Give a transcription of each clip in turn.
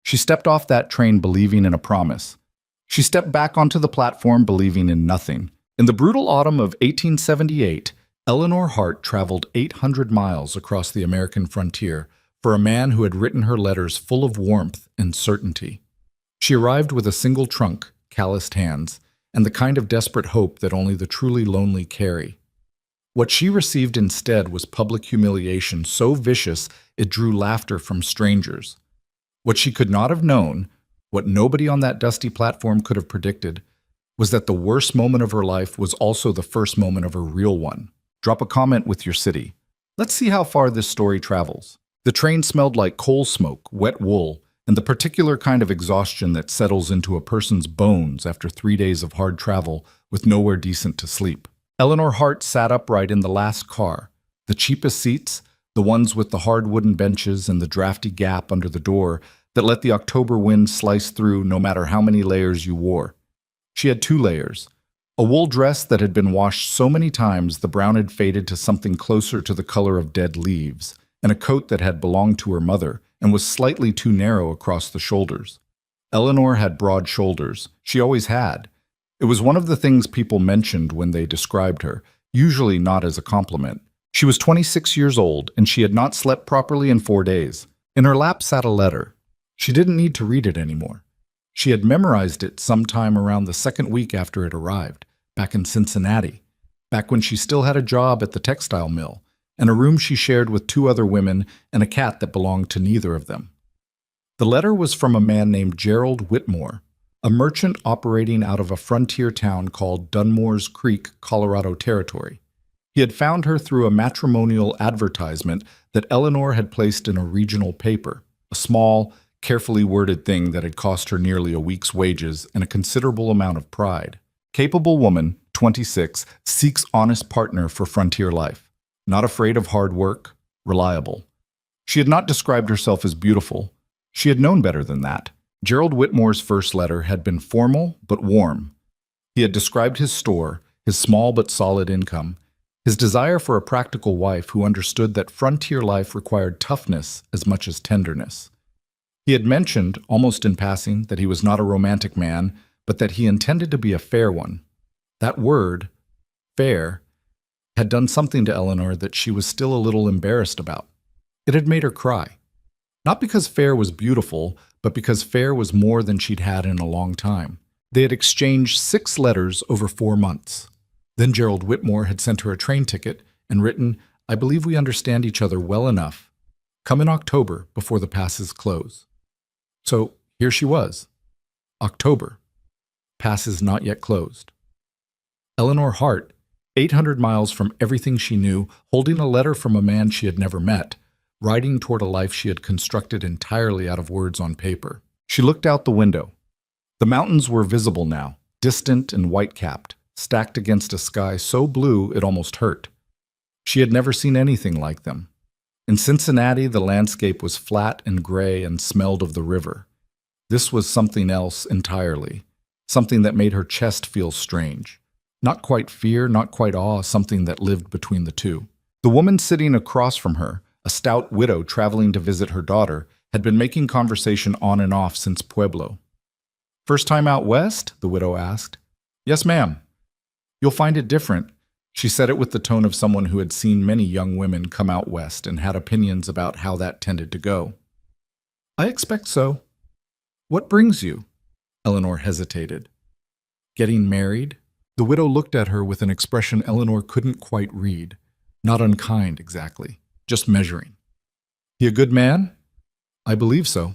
She stepped off that train believing in a promise. She stepped back onto the platform believing in nothing. In the brutal autumn of 1878, Eleanor Hart traveled 800 miles across the American frontier for a man who had written her letters full of warmth and certainty. She arrived with a single trunk, calloused hands, and the kind of desperate hope that only the truly lonely carry. What she received instead was public humiliation so vicious it drew laughter from strangers. What she could not have known, what nobody on that dusty platform could have predicted, was that the worst moment of her life was also the first moment of her real one. Drop a comment with your city. Let's see how far this story travels. The train smelled like coal smoke, wet wool, and the particular kind of exhaustion that settles into a person's bones after 3 days of hard travel with nowhere decent to sleep. Eleanor Hart sat upright in the last car, the cheapest seats, the ones with the hard wooden benches and the drafty gap under the door that let the October wind slice through no matter how many layers you wore. She had 2 layers. A wool dress that had been washed so many times the brown had faded to something closer to the color of dead leaves, and a coat that had belonged to her mother and was slightly too narrow across the shoulders. Eleanor had broad shoulders. She always had. It was one of the things people mentioned when they described her, usually not as a compliment. She was 26 years old, and she had not slept properly in 4 days. In her lap sat a letter. She didn't need to read it anymore. She had memorized it sometime around the second week after it arrived, back in Cincinnati, back when she still had a job at the textile mill, and a room she shared with 2 other women and a cat that belonged to neither of them. The letter was from a man named Gerald Whitmore, a merchant operating out of a frontier town called Dunmore's Creek, Colorado Territory. He had found her through a matrimonial advertisement that Eleanor had placed in a regional paper, a small, carefully worded thing that had cost her nearly a week's wages and a considerable amount of pride. Capable woman, 26, seeks honest partner for frontier life. Not afraid of hard work, reliable. She had not described herself as beautiful. She had known better than that. Gerald Whitmore's first letter had been formal but warm. He had described his store, his small but solid income, his desire for a practical wife who understood that frontier life required toughness as much as tenderness. He had mentioned, almost in passing, that he was not a romantic man, but that he intended to be a fair one. That word, fair, had done something to Eleanor that she was still a little embarrassed about. It had made her cry. Not because fair was beautiful, but because fair was more than she'd had in a long time. They had exchanged 6 letters over 4 months. Then Gerald Whitmore had sent her a train ticket and written, "I believe we understand each other well enough. Come in October before the passes close." So here she was. October. Passes not yet closed. Eleanor Hart, 800 miles from everything she knew, holding a letter from a man she had never met, riding toward a life she had constructed entirely out of words on paper. She looked out the window. The mountains were visible now, distant and white-capped, stacked against a sky so blue it almost hurt. She had never seen anything like them. In Cincinnati, the landscape was flat and gray and smelled of the river. This was something else entirely, something that made her chest feel strange. Not quite fear, not quite awe, something that lived between the two. The woman sitting across from her, a stout widow traveling to visit her daughter, had been making conversation on and off since Pueblo. "First time out west?" the widow asked. "Yes, ma'am." "You'll find it different." She said it with the tone of someone who had seen many young women come out west and had opinions about how that tended to go. "I expect so." "What brings you?" Eleanor hesitated. "Getting married?" The widow looked at her with an expression Eleanor couldn't quite read. Not unkind, exactly. Just measuring. "He a good man?" "I believe so."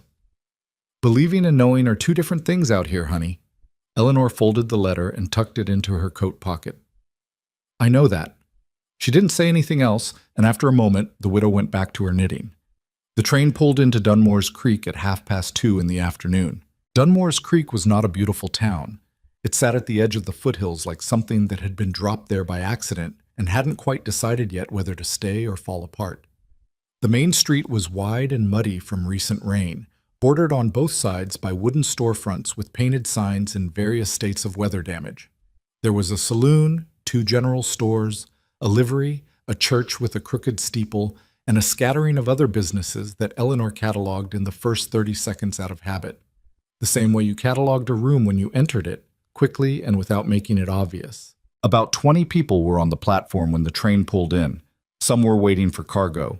"Believing and knowing are 2 different things out here, honey." Eleanor folded the letter and tucked it into her coat pocket. "I know that." She didn't say anything else, and after a moment, the widow went back to her knitting. The train pulled into Dunmore's Creek at 2:30 in the afternoon. Dunmore's Creek was not a beautiful town. It sat at the edge of the foothills like something that had been dropped there by accident and hadn't quite decided yet whether to stay or fall apart. The main street was wide and muddy from recent rain, bordered on both sides by wooden storefronts with painted signs in various states of weather damage. There was a saloon, 2 general stores, a livery, a church with a crooked steeple, and a scattering of other businesses that Eleanor cataloged in the first 30 seconds out of habit. The same way you cataloged a room when you entered it, quickly and without making it obvious. About 20 people were on the platform when the train pulled in. Some were waiting for cargo.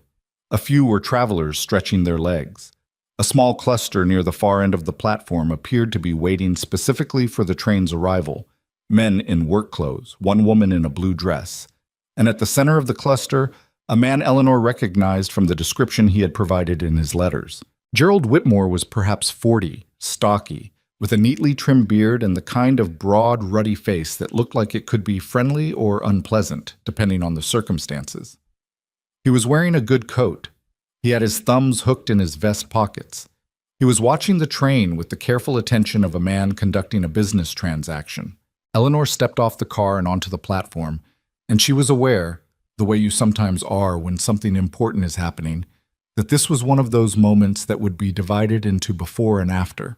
A few were travelers stretching their legs. A small cluster near the far end of the platform appeared to be waiting specifically for the train's arrival. Men in work clothes, one woman in a blue dress. And at the center of the cluster, a man Eleanor recognized from the description he had provided in his letters. Gerald Whitmore was perhaps 40, stocky, with a neatly trimmed beard and the kind of broad, ruddy face that looked like it could be friendly or unpleasant, depending on the circumstances. He was wearing a good coat. He had his thumbs hooked in his vest pockets. He was watching the train with the careful attention of a man conducting a business transaction. Eleanor stepped off the car and onto the platform, and she was aware, the way you sometimes are when something important is happening, that this was one of those moments that would be divided into before and after.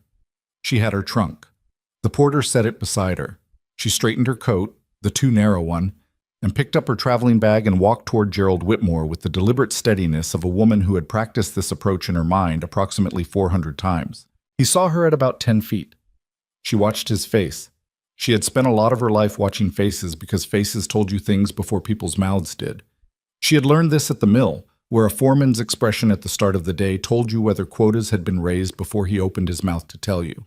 She had her trunk. The porter set it beside her. She straightened her coat, the too narrow one, and picked up her traveling bag and walked toward Gerald Whitmore with the deliberate steadiness of a woman who had practiced this approach in her mind approximately 400 times. He saw her at about 10 feet. She watched his face. She had spent a lot of her life watching faces because faces told you things before people's mouths did. She had learned this at the mill, where a foreman's expression at the start of the day told you whether quotas had been raised before he opened his mouth to tell you.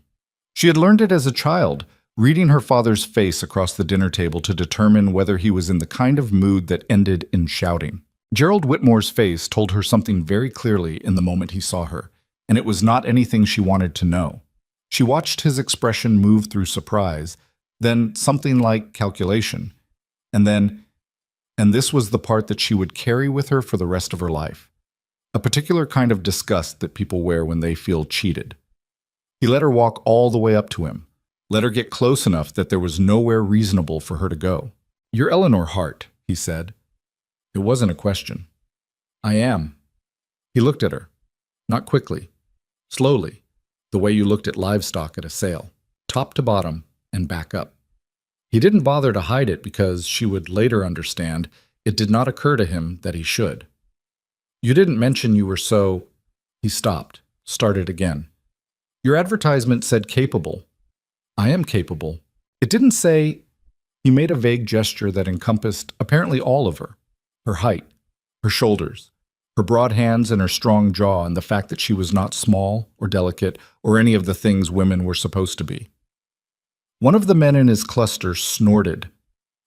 She had learned it as a child, reading her father's face across the dinner table to determine whether he was in the kind of mood that ended in shouting. Gerald Whitmore's face told her something very clearly in the moment he saw her, and it was not anything she wanted to know. She watched his expression move through surprise, then something like calculation, and this was the part that she would carry with her for the rest of her life, a particular kind of disgust that people wear when they feel cheated. He let her walk all the way up to him, let her get close enough that there was nowhere reasonable for her to go. "You're Eleanor Hart," he said. It wasn't a question. "I am." He looked at her, not quickly, slowly, the way you looked at livestock at a sale, top to bottom and back up. He didn't bother to hide it because she would later understand it did not occur to him that he should. "You didn't mention you were so—" He stopped, started again. "Your advertisement said capable." "I am capable." "It didn't say—" He made a vague gesture that encompassed apparently all of her. Her height, her shoulders, her broad hands and her strong jaw, and the fact that she was not small or delicate or any of the things women were supposed to be. One of the men in his cluster snorted.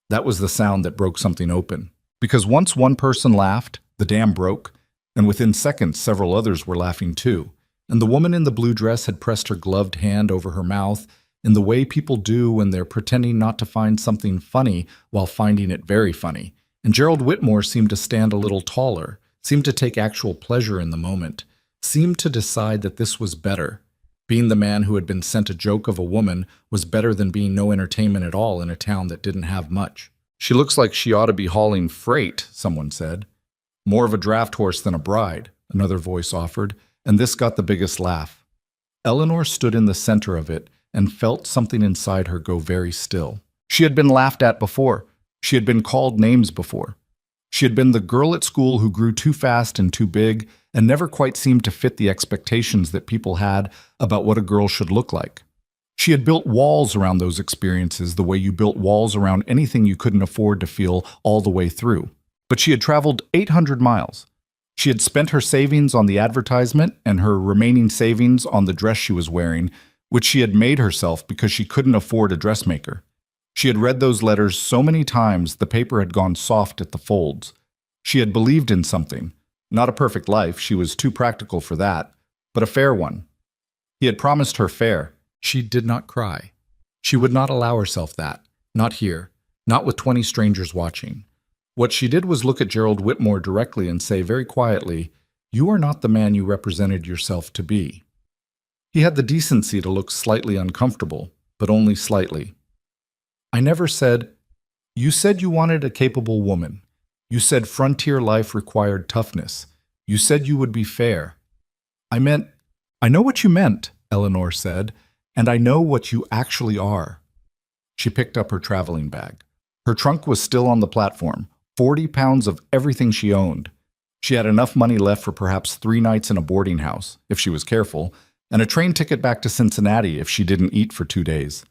That was the sound that broke something open. Because once one person laughed, the dam broke, and within seconds several others were laughing too. And the woman in the blue dress had pressed her gloved hand over her mouth in the way people do when they're pretending not to find something funny while finding it very funny. And Gerald Whitmore seemed to stand a little taller, seemed to take actual pleasure in the moment, seemed to decide that this was better. Being the man who had been sent a joke of a woman was better than being no entertainment at all in a town that didn't have much. "She looks like she ought to be hauling freight," someone said. "More of a draft horse than a bride," another voice offered, and this got the biggest laugh. Eleanor stood in the center of it and felt something inside her go very still. She had been laughed at before. She had been called names before. She had been the girl at school who grew too fast and too big and never quite seemed to fit the expectations that people had about what a girl should look like. She had built walls around those experiences the way you built walls around anything you couldn't afford to feel all the way through. But she had traveled 800 miles. She had spent her savings on the advertisement and her remaining savings on the dress she was wearing, which she had made herself because she couldn't afford a dressmaker. She had read those letters so many times the paper had gone soft at the folds. She had believed in something. Not a perfect life, she was too practical for that, but a fair one. He had promised her fair. She did not cry. She would not allow herself that. Not here. Not with 20 strangers watching. What she did was look at Gerald Whitmore directly and say very quietly, "You are not the man you represented yourself to be." He had the decency to look slightly uncomfortable, but only slightly. "I never said—" "You said you wanted a capable woman. You said frontier life required toughness. You said you would be fair." "I meant—" "I know what you meant," Eleanor said, "and I know what you actually are." She picked up her traveling bag. Her trunk was still on the platform, 40 pounds of everything she owned. She had enough money left for perhaps 3 nights in a boarding house, if she was careful, and a train ticket back to Cincinnati if she didn't eat for 2 days.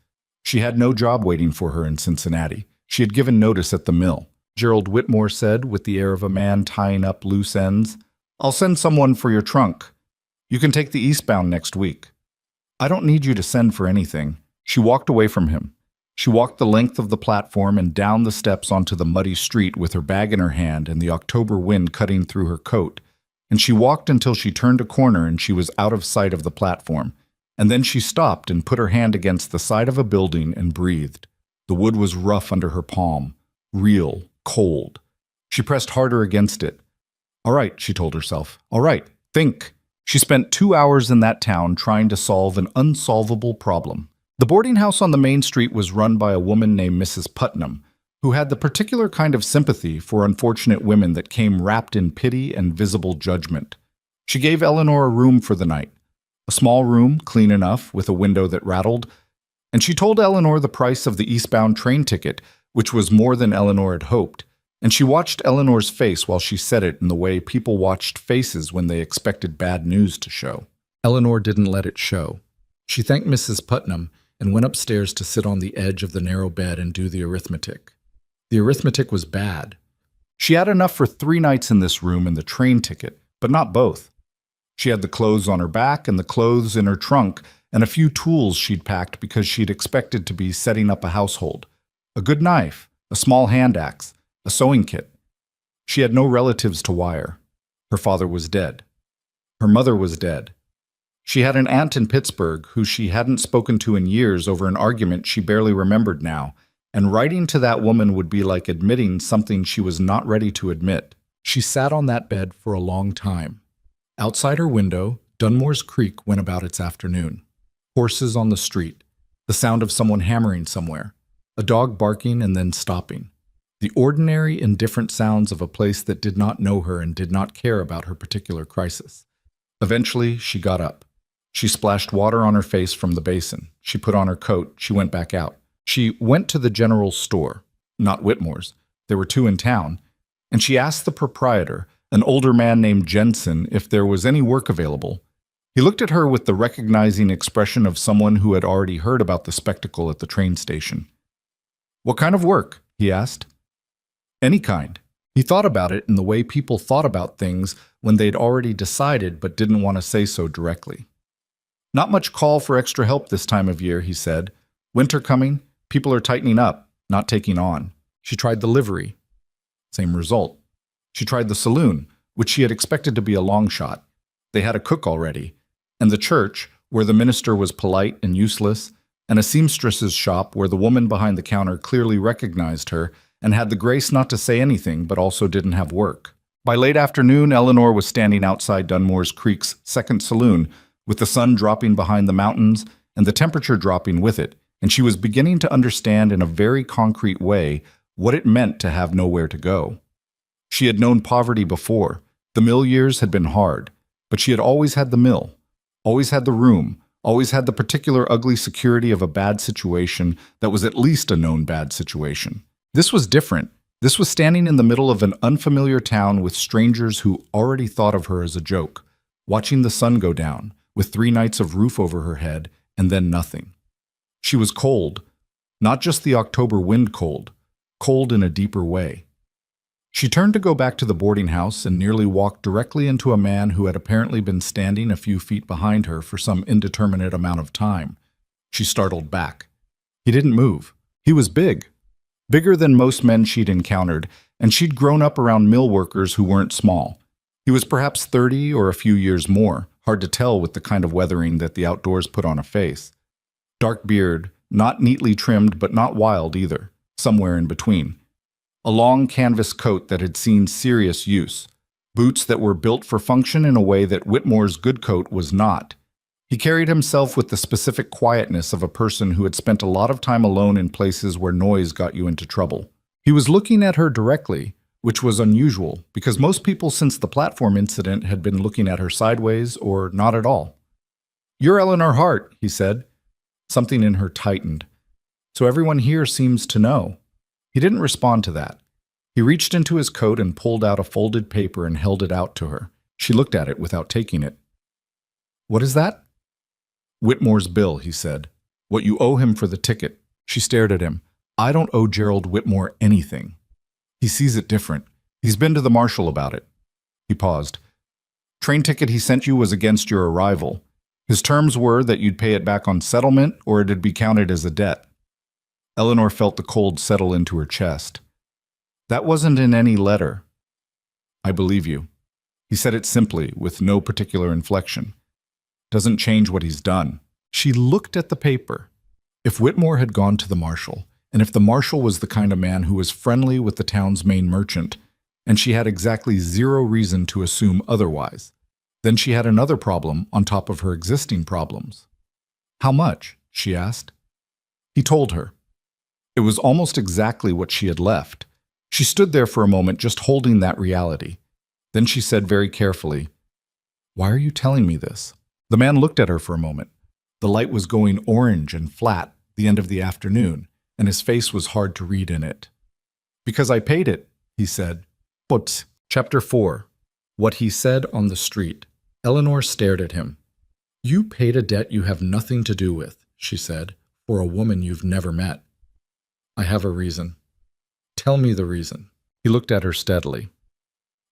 She had no job waiting for her in Cincinnati. She had given notice at the mill. Gerald Whitmore said, with the air of a man tying up loose ends, "I'll send someone for your trunk. You can take the eastbound next week." "I don't need you to send for anything." She walked away from him. She walked the length of the platform and down the steps onto the muddy street with her bag in her hand and the October wind cutting through her coat. And she walked until she turned a corner and she was out of sight of the platform. And then she stopped and put her hand against the side of a building and breathed. The wood was rough under her palm, real, cold. She pressed harder against it. "All right," she told herself. "All right, think." She spent 2 hours in that town trying to solve an unsolvable problem. The boarding house on the main street was run by a woman named Mrs. Putnam, who had the particular kind of sympathy for unfortunate women that came wrapped in pity and visible judgment. She gave Eleanor a room for the night, a small room, clean enough, with a window that rattled, and she told Eleanor the price of the eastbound train ticket, which was more than Eleanor had hoped, and she watched Eleanor's face while she said it in the way people watched faces when they expected bad news to show. Eleanor didn't let it show. She thanked Mrs. Putnam and went upstairs to sit on the edge of the narrow bed and do the arithmetic. The arithmetic was bad. She had enough for 3 nights in this room and the train ticket, but not both. She had the clothes on her back and the clothes in her trunk and a few tools she'd packed because she'd expected to be setting up a household. A good knife, a small hand axe, a sewing kit. She had no relatives to wire. Her father was dead. Her mother was dead. She had an aunt in Pittsburgh who she hadn't spoken to in years over an argument she barely remembered now, and writing to that woman would be like admitting something she was not ready to admit. She sat on that bed for a long time. Outside her window, Dunmore's Creek went about its afternoon. Horses on the street, the sound of someone hammering somewhere, a dog barking and then stopping. The ordinary, indifferent sounds of a place that did not know her and did not care about her particular crisis. Eventually, she got up. She splashed water on her face from the basin. She put on her coat. She went back out. She went to the general store, not Whitmore's. There were 2 in town. And she asked the proprietor, an older man named Jensen, if there was any work available. He looked at her with the recognizing expression of someone who had already heard about the spectacle at the train station. "What kind of work?" he asked. "Any kind." He thought about it in the way people thought about things when they'd already decided but didn't want to say so directly. "Not much call for extra help this time of year," he said. "Winter coming, people are tightening up, not taking on." She tried the livery. Same result. She tried the saloon, which she had expected to be a long shot. They had a cook already. And the church, where the minister was polite and useless, and a seamstress's shop where the woman behind the counter clearly recognized her and had the grace not to say anything but also didn't have work. By late afternoon, Eleanor was standing outside Dunmore's Creek's second saloon, with the sun dropping behind the mountains and the temperature dropping with it, and she was beginning to understand in a very concrete way what it meant to have nowhere to go. She had known poverty before. The mill years had been hard, but she had always had the mill, always had the room, always had the particular ugly security of a bad situation that was at least a known bad situation. This was different. This was standing in the middle of an unfamiliar town with strangers who already thought of her as a joke, watching the sun go down, with 3 nights of roof over her head, and then nothing. She was cold, not just the October wind cold, cold in a deeper way. She turned to go back to the boarding house and nearly walked directly into a man who had apparently been standing a few feet behind her for some indeterminate amount of time. She startled back. He didn't move. He was big. Bigger than most men she'd encountered, and she'd grown up around mill workers who weren't small. He was perhaps 30 or a few years more, hard to tell with the kind of weathering that the outdoors put on a face. Dark beard, not neatly trimmed but not wild either, somewhere in between. A long canvas coat that had seen serious use. Boots that were built for function in a way that Whitmore's good coat was not. He carried himself with the specific quietness of a person who had spent a lot of time alone in places where noise got you into trouble. He was looking at her directly, which was unusual, because most people since the platform incident had been looking at her sideways or not at all. "You're Eleanor Hart," he said. Something in her tightened. "So everyone here seems to know." He didn't respond to that. He reached into his coat and pulled out a folded paper and held it out to her. She looked at it without taking it. "What is that?" "Whitmore's bill," he said. "What you owe him for the ticket." She stared at him. "I don't owe Gerald Whitmore anything. He sees it different. He's been to the marshal about it." He paused. "Train ticket he sent you was against your arrival. His terms were that you'd pay it back on settlement or it'd be counted as a debt." Eleanor felt the cold settle into her chest. "That wasn't in any letter." "I believe you." He said it simply, with no particular inflection. "Doesn't change what he's done." She looked at the paper. If Whitmore had gone to the marshal, and if the marshal was the kind of man who was friendly with the town's main merchant, and she had exactly zero reason to assume otherwise, then she had another problem on top of her existing problems. "How much?" she asked. He told her. It was almost exactly what she had left. She stood there for a moment just holding that reality. Then she said very carefully, "Why are you telling me this?" The man looked at her for a moment. The light was going orange and flat the end of the afternoon, and his face was hard to read in it. "Because I paid it," he said. But Chapter 4. What he said on the street. Eleanor stared at him. "You paid a debt you have nothing to do with," she said, "for a woman you've never met." "I have a reason." "Tell me the reason." He looked at her steadily.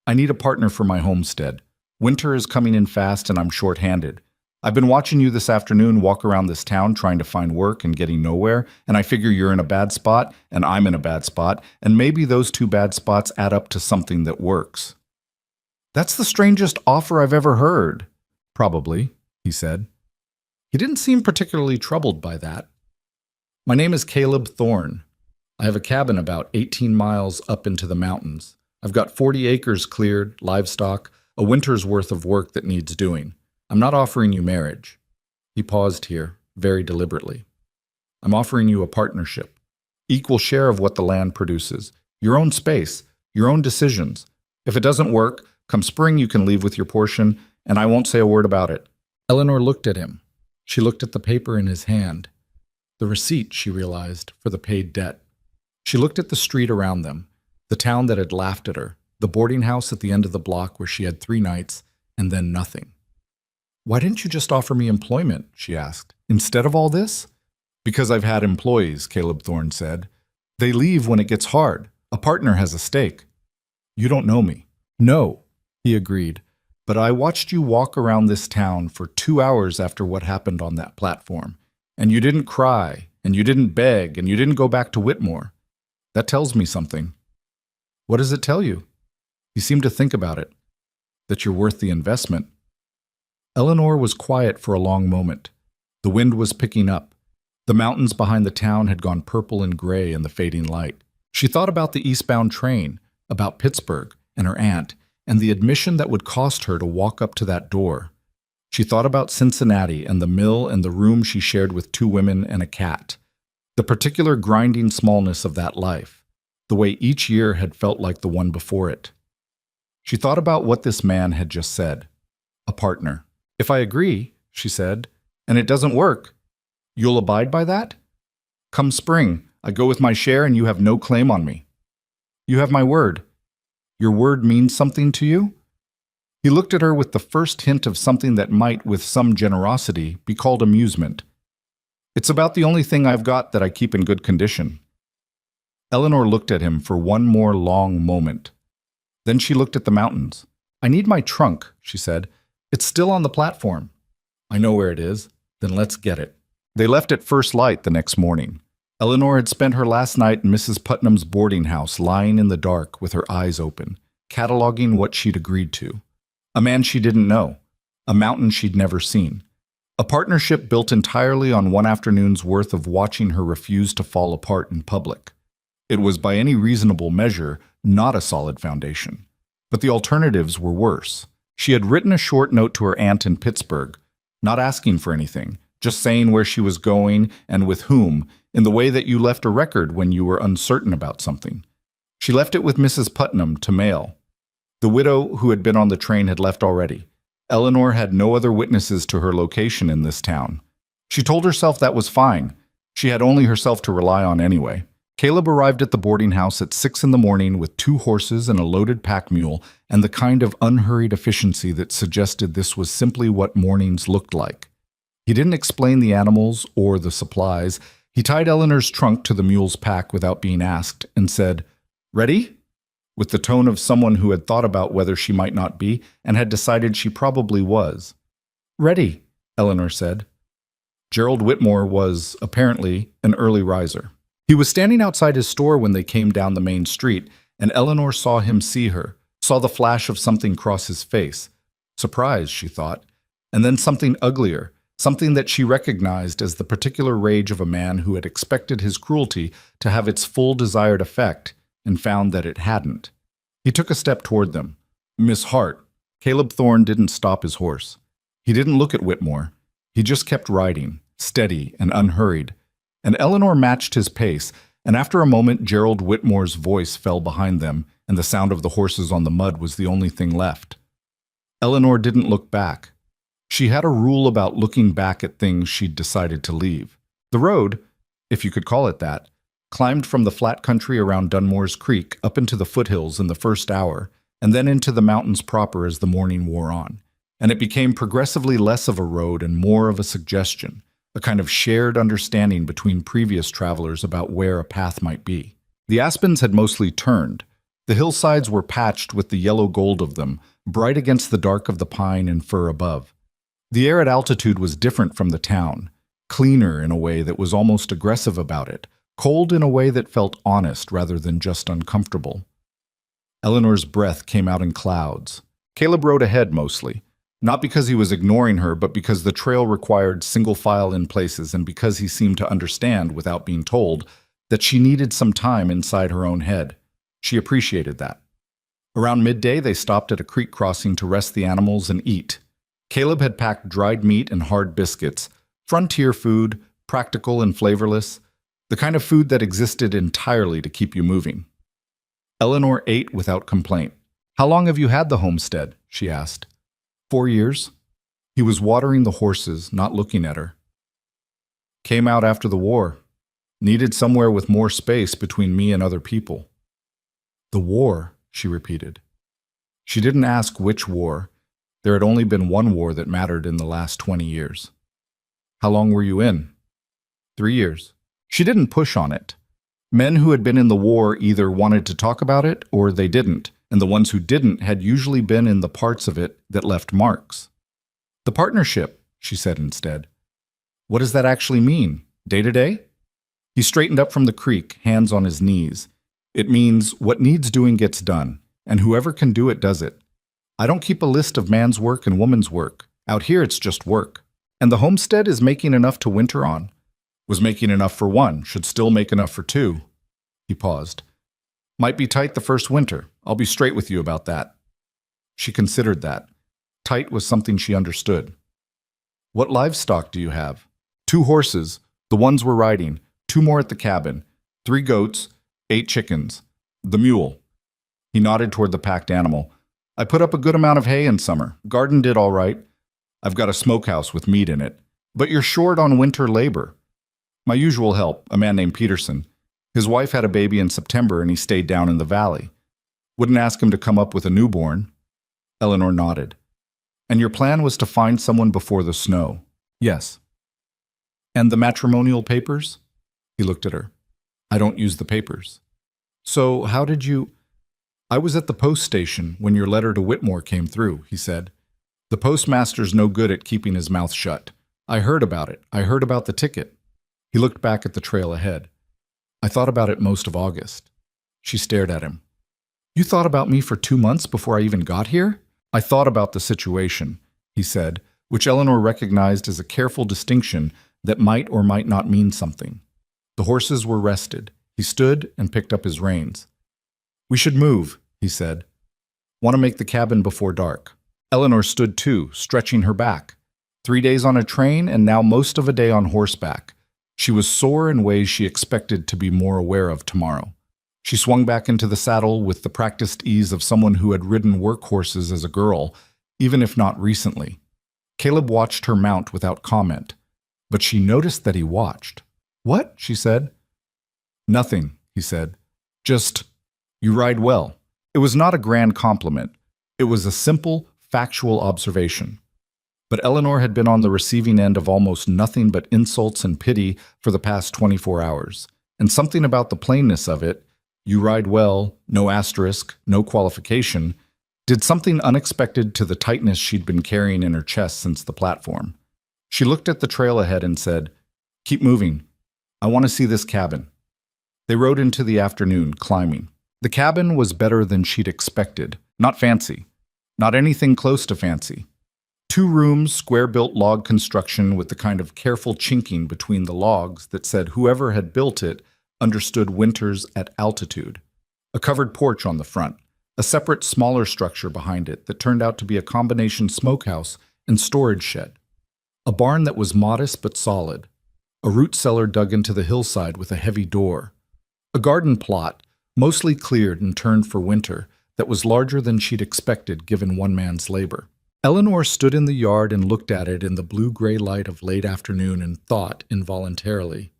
"I need a partner for my homestead. Winter is coming in fast and I'm short-handed. I've been watching you this afternoon walk around this town trying to find work and getting nowhere, and I figure you're in a bad spot and I'm in a bad spot, and maybe those two bad spots add up to something that works." "That's the strangest offer I've ever heard." "Probably," he said. He didn't seem particularly troubled by that. "My name is Caleb Thorne. I have a cabin about 18 miles up into the mountains. I've got 40 acres cleared, livestock, a winter's worth of work that needs doing. I'm not offering you marriage." He paused here, very deliberately. "I'm offering you a partnership. Equal share of what the land produces. Your own space, your own decisions. If it doesn't work, come spring you can leave with your portion, and I won't say a word about it." Eleanor looked at him. She looked at the paper in his hand. The receipt, she realized, for the paid debt. She looked at the street around them, the town that had laughed at her, the boarding house at the end of the block where she had 3 nights, and then nothing. "Why didn't you just offer me employment?" she asked. "Instead of all this?" "Because I've had employees," Caleb Thorne said. "They leave when it gets hard. A partner has a stake." "You don't know me." "No," he agreed. "But I watched you walk around this town for 2 hours after what happened on that platform. And you didn't cry, and you didn't beg, and you didn't go back to Whitmore. That tells me something." "What does it tell you?" He seemed to think about it. "That you're worth the investment." Eleanor was quiet for a long moment. The wind was picking up. The mountains behind the town had gone purple and gray in the fading light. She thought about the eastbound train, about Pittsburgh and her aunt, and the admission that would cost her to walk up to that door. She thought about Cincinnati and the mill and the room she shared with 2 women and a cat. The particular grinding smallness of that life, the way each year had felt like the one before it. She thought about what this man had just said. A partner. "If I agree," she said, "and it doesn't work, you'll abide by that? Come spring, I go with my share and you have no claim on me." "You have my word." "Your word means something to you?" He looked at her with the first hint of something that might, with some generosity, be called amusement. "It's about the only thing I've got that I keep in good condition." Eleanor looked at him for one more long moment. Then she looked at the mountains. "I need my trunk," she said. "It's still on the platform." "I know where it is. Then let's get it." They left at first light the next morning. Eleanor had spent her last night in Mrs. Putnam's boarding house, lying in the dark with her eyes open, cataloging what she'd agreed to. A man she didn't know. A mountain she'd never seen. A partnership built entirely on one afternoon's worth of watching her refuse to fall apart in public. It was by any reasonable measure not a solid foundation. But the alternatives were worse. She had written a short note to her aunt in Pittsburgh, not asking for anything, just saying where she was going and with whom, in the way that you left a record when you were uncertain about something. She left it with Mrs. Putnam to mail. The widow who had been on the train had left already. Eleanor had no other witnesses to her location in this town. She told herself that was fine. She had only herself to rely on anyway. Caleb arrived at the boarding house at 6 in the morning with 2 horses and a loaded pack mule and the kind of unhurried efficiency that suggested this was simply what mornings looked like. He didn't explain the animals or the supplies. He tied Eleanor's trunk to the mule's pack without being asked and said, "Ready?" with the tone of someone who had thought about whether she might not be and had decided she probably was. "Ready," Eleanor said. Gerald Whitmore was, apparently, an early riser. He was standing outside his store when they came down the main street, and Eleanor saw him see her, saw the flash of something cross his face. Surprise, she thought, and then something uglier, something that she recognized as the particular rage of a man who had expected his cruelty to have its full desired effect and found that it hadn't. He took a step toward them. "Miss Hart." Caleb Thorne didn't stop his horse. He didn't look at Whitmore. He just kept riding, steady and unhurried. And Eleanor matched his pace, and after a moment Gerald Whitmore's voice fell behind them, and the sound of the horses on the mud was the only thing left. Eleanor didn't look back. She had a rule about looking back at things she'd decided to leave. The road, if you could call it that, climbed from the flat country around Dunmore's Creek up into the foothills in the first hour, and then into the mountains proper as the morning wore on. And it became progressively less of a road and more of a suggestion, a kind of shared understanding between previous travelers about where a path might be. The aspens had mostly turned. The hillsides were patched with the yellow gold of them, bright against the dark of the pine and fir above. The air at altitude was different from the town, cleaner in a way that was almost aggressive about it, cold in a way that felt honest rather than just uncomfortable. Eleanor's breath came out in clouds. Caleb rode ahead mostly. Not because he was ignoring her, but because the trail required single file in places and because he seemed to understand, without being told, that she needed some time inside her own head. She appreciated that. Around midday, they stopped at a creek crossing to rest the animals and eat. Caleb had packed dried meat and hard biscuits, frontier food, practical and flavorless, the kind of food that existed entirely to keep you moving. Eleanor ate without complaint. "How long have you had the homestead?" she asked. 4 years. He was watering the horses, not looking at her. "Came out after the war. Needed somewhere with more space between me and other people." "The war," she repeated. She didn't ask which war. There had only been one war that mattered in the last 20 years. "How long were you in?" 3 years. She didn't push on it. Men who had been in the war either wanted to talk about it or they didn't, and the ones who didn't had usually been in the parts of it that left marks. "The partnership," she said instead. "What does that actually mean? Day to day?" He straightened up from the creek, hands on his knees. "It means what needs doing gets done, and whoever can do it does it. I don't keep a list of man's work and woman's work. Out here it's just work. And the homestead is making enough to winter on. Was making enough for one, should still make enough for two." He paused. "Might be tight the first winter. I'll be straight with you about that." She considered that. Tight was something she understood. "What livestock do you have?" 2 horses, the ones we're riding, 2 more at the cabin, 3 goats, 8 chickens. The mule." He nodded toward the packed animal. "I put up a good amount of hay in summer. Garden did all right. I've got a smokehouse with meat in it. But you're short on winter labor." "My usual help, a man named Peterson. His wife had a baby in September and he stayed down in the valley. Wouldn't ask him to come up with a newborn." Eleanor nodded. "And your plan was to find someone before the snow?" "Yes." "And the matrimonial papers?" He looked at her. "I don't use the papers." "So how did you—" "I was at the post station when your letter to Whitmore came through," he said. "The postmaster's no good at keeping his mouth shut. I heard about it. I heard about the ticket." He looked back at the trail ahead. "I thought about it most of August." She stared at him. "You thought about me for 2 months before I even got here?" "I thought about the situation," he said, which Eleanor recognized as a careful distinction that might or might not mean something. The horses were rested. He stood and picked up his reins. "We should move," he said. "Want to make the cabin before dark." Eleanor stood too, stretching her back. 3 days on a train and now most of a day on horseback. She was sore in ways she expected to be more aware of tomorrow. She swung back into the saddle with the practiced ease of someone who had ridden work horses as a girl, even if not recently. Caleb watched her mount without comment, but she noticed that he watched. "What?" she said. "Nothing," he said. Just, you ride well. It was not a grand compliment. It was a simple, factual observation. But Eleanor had been on the receiving end of almost nothing but insults and pity for the past 24 hours. And something about the plainness of it, you ride well, no asterisk, no qualification, did something unexpected to the tightness she'd been carrying in her chest since the platform. She looked at the trail ahead and said, "Keep moving. I want to see this cabin." They rode into the afternoon, climbing. The cabin was better than she'd expected. Not fancy. Not anything close to fancy. 2 rooms, square-built log construction with the kind of careful chinking between the logs that said whoever had built it understood winters at altitude. A covered porch on the front. A separate, smaller structure behind it that turned out to be a combination smokehouse and storage shed. A barn that was modest but solid. A root cellar dug into the hillside with a heavy door. A garden plot, mostly cleared and turned for winter, that was larger than she'd expected given one man's labor. Eleanor stood in the yard and looked at it in the blue-gray light of late afternoon and thought involuntarily,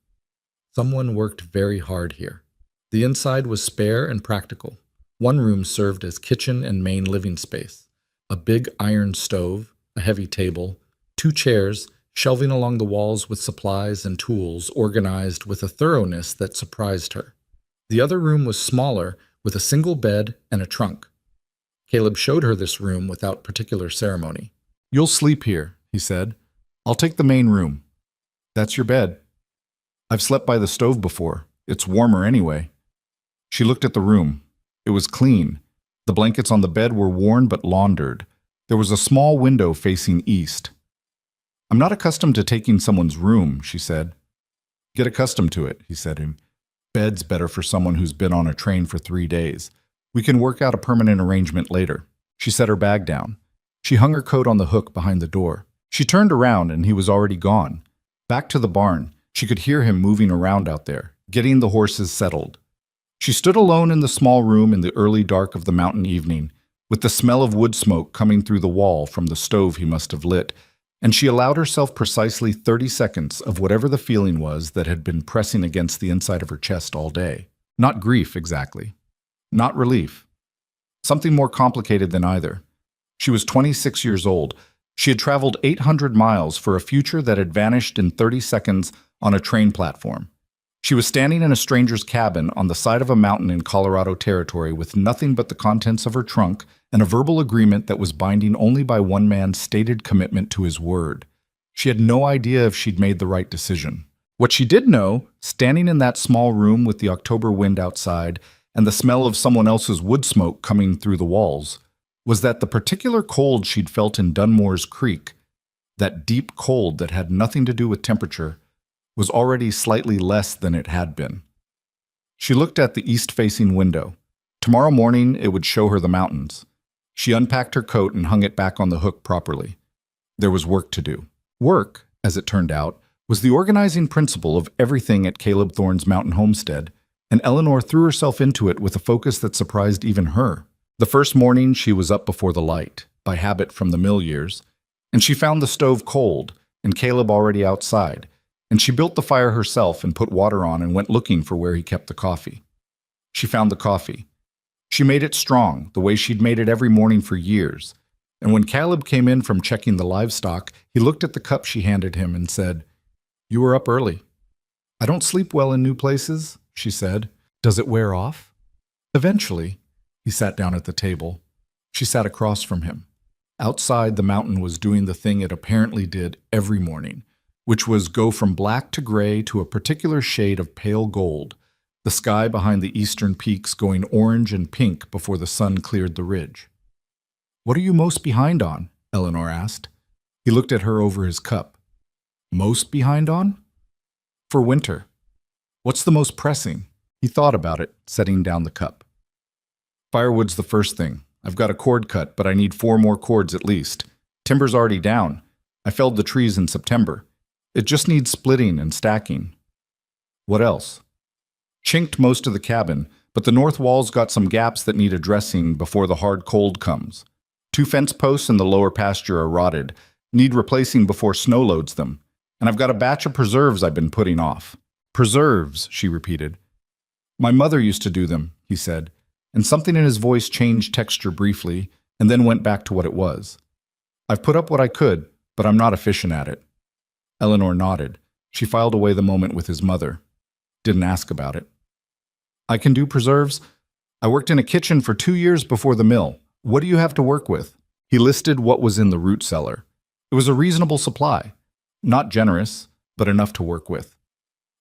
someone worked very hard here. The inside was spare and practical. One room served as kitchen and main living space. A big iron stove, a heavy table, 2 chairs, shelving along the walls with supplies and tools organized with a thoroughness that surprised her. The other room was smaller, with a single bed and a trunk. Caleb showed her this room without particular ceremony. "You'll sleep here," he said. "I'll take the main room." "That's your bed." "I've slept by the stove before. It's warmer anyway." She looked at the room. It was clean. The blankets on the bed were worn but laundered. There was a small window facing east. "I'm not accustomed to taking someone's room," she said. "Get accustomed to it," he said. "Bed's better for someone who's been on a train for 3 days. We can work out a permanent arrangement later." She set her bag down. She hung her coat on the hook behind the door. She turned around and he was already gone. Back to the barn. She could hear him moving around out there, getting the horses settled. She stood alone in the small room in the early dark of the mountain evening, with the smell of wood smoke coming through the wall from the stove he must have lit, and she allowed herself precisely 30 seconds of whatever the feeling was that had been pressing against the inside of her chest all day. Not grief, exactly. Not relief. Something more complicated than either. She was 26 years old. She had traveled 800 miles for a future that had vanished in 30 seconds on a train platform. She was standing in a stranger's cabin on the side of a mountain in Colorado Territory with nothing but the contents of her trunk and a verbal agreement that was binding only by one man's stated commitment to his word. She had no idea if she'd made the right decision. What she did know, standing in that small room with the October wind outside and the smell of someone else's wood smoke coming through the walls, was that the particular cold she'd felt in Dunmore's Creek, that deep cold that had nothing to do with temperature, was already slightly less than it had been. She looked at the east-facing window. Tomorrow morning it would show her the mountains. She unpacked her coat and hung it back on the hook properly. There was work to do. Work, as it turned out, was the organizing principle of everything at Caleb Thorne's mountain homestead, and Eleanor threw herself into it with a focus that surprised even her. The first morning she was up before the light, by habit from the mill years, and she found the stove cold and Caleb already outside, and she built the fire herself and put water on and went looking for where he kept the coffee. She found the coffee. She made it strong, the way she'd made it every morning for years, and when Caleb came in from checking the livestock, he looked at the cup she handed him and said, "You were up early." "I don't sleep well in new places," she said. "Does it wear off?" "Eventually." He sat down at the table. She sat across from him. Outside, the mountain was doing the thing it apparently did every morning, which was go from black to gray to a particular shade of pale gold, the sky behind the eastern peaks going orange and pink before the sun cleared the ridge. "What are you most behind on?" Eleanor asked. He looked at her over his cup. "Most behind on?" "For winter. What's the most pressing?" He thought about it, setting down the cup. "Firewood's the first thing. I've got a cord cut, but I need 4 more cords at least. Timber's already down. I felled the trees in September. It just needs splitting and stacking." "What else?" "Chinked most of the cabin, but the north wall's got some gaps that need addressing before the hard cold comes. 2 fence posts in the lower pasture are rotted, need replacing before snow loads them. And I've got a batch of preserves I've been putting off." "Preserves," she repeated. My mother used to do them, he said, and something in his voice changed texture briefly and then went back to what it was. I've put up what I could, but I'm not efficient at it. Eleanor nodded. She filed away the moment with his mother. Didn't ask about it. I can do preserves. I worked in a kitchen for 2 years before the mill. What do you have to work with? He listed what was in the root cellar. It was a reasonable supply. Not generous, but enough to work with.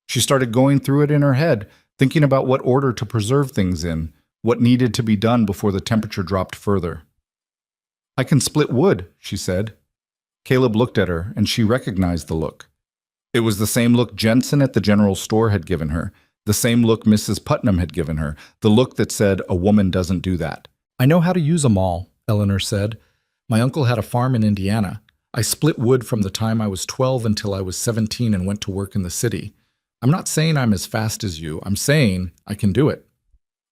She started going through it in her head, thinking about what order to preserve things in, what needed to be done before the temperature dropped further. I can split wood, she said. Caleb looked at her, and she recognized the look. It was the same look Jensen at the general store had given her, the same look Mrs. Putnam had given her, the look that said a woman doesn't do that. I know how to use a maul, Eleanor said. My uncle had a farm in Indiana. I split wood from the time I was 12 until I was 17 and went to work in the city. I'm not saying I'm as fast as you. I'm saying I can do it.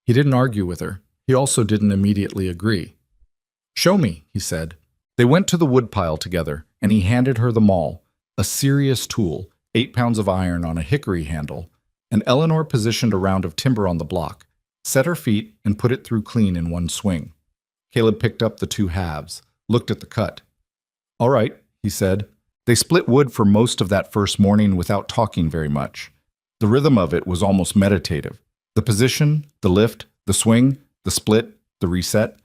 He didn't argue with her. He also didn't immediately agree. Show me, he said. They went to the woodpile together, and he handed her the maul, a serious tool, 8 pounds of iron on a hickory handle, and Eleanor positioned a round of timber on the block, set her feet, and put it through clean in one swing. Caleb picked up the 2 halves, looked at the cut. All right, he said. They split wood for most of that first morning without talking very much. The rhythm of it was almost meditative. The position, the lift, the swing, the split, the reset.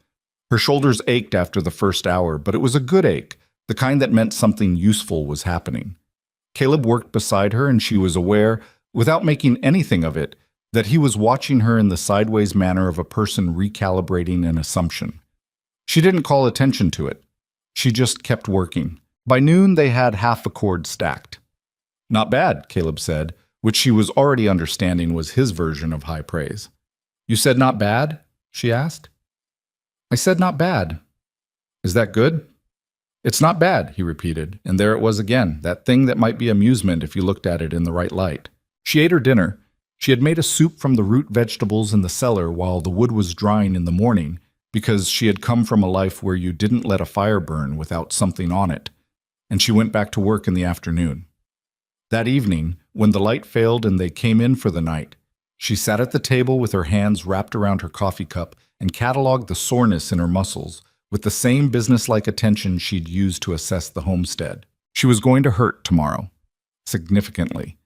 Her shoulders ached after the first hour, but it was a good ache, the kind that meant something useful was happening. Caleb worked beside her, and she was aware, without making anything of it, that he was watching her in the sideways manner of a person recalibrating an assumption. She didn't call attention to it. She just kept working. By noon, they had half a cord stacked. Not bad, Caleb said, which she was already understanding was his version of high praise. You said not bad? She asked. I said not bad. Is that good? It's not bad, he repeated, and there it was again, that thing that might be amusement if you looked at it in the right light. She ate her dinner. She had made a soup from the root vegetables in the cellar while the wood was drying in the morning, because she had come from a life where you didn't let a fire burn without something on it, and she went back to work in the afternoon. That evening, when the light failed and they came in for the night, she sat at the table with her hands wrapped around her coffee cup and cataloged the soreness in her muscles with the same businesslike attention she'd used to assess the homestead. She was going to hurt tomorrow, significantly.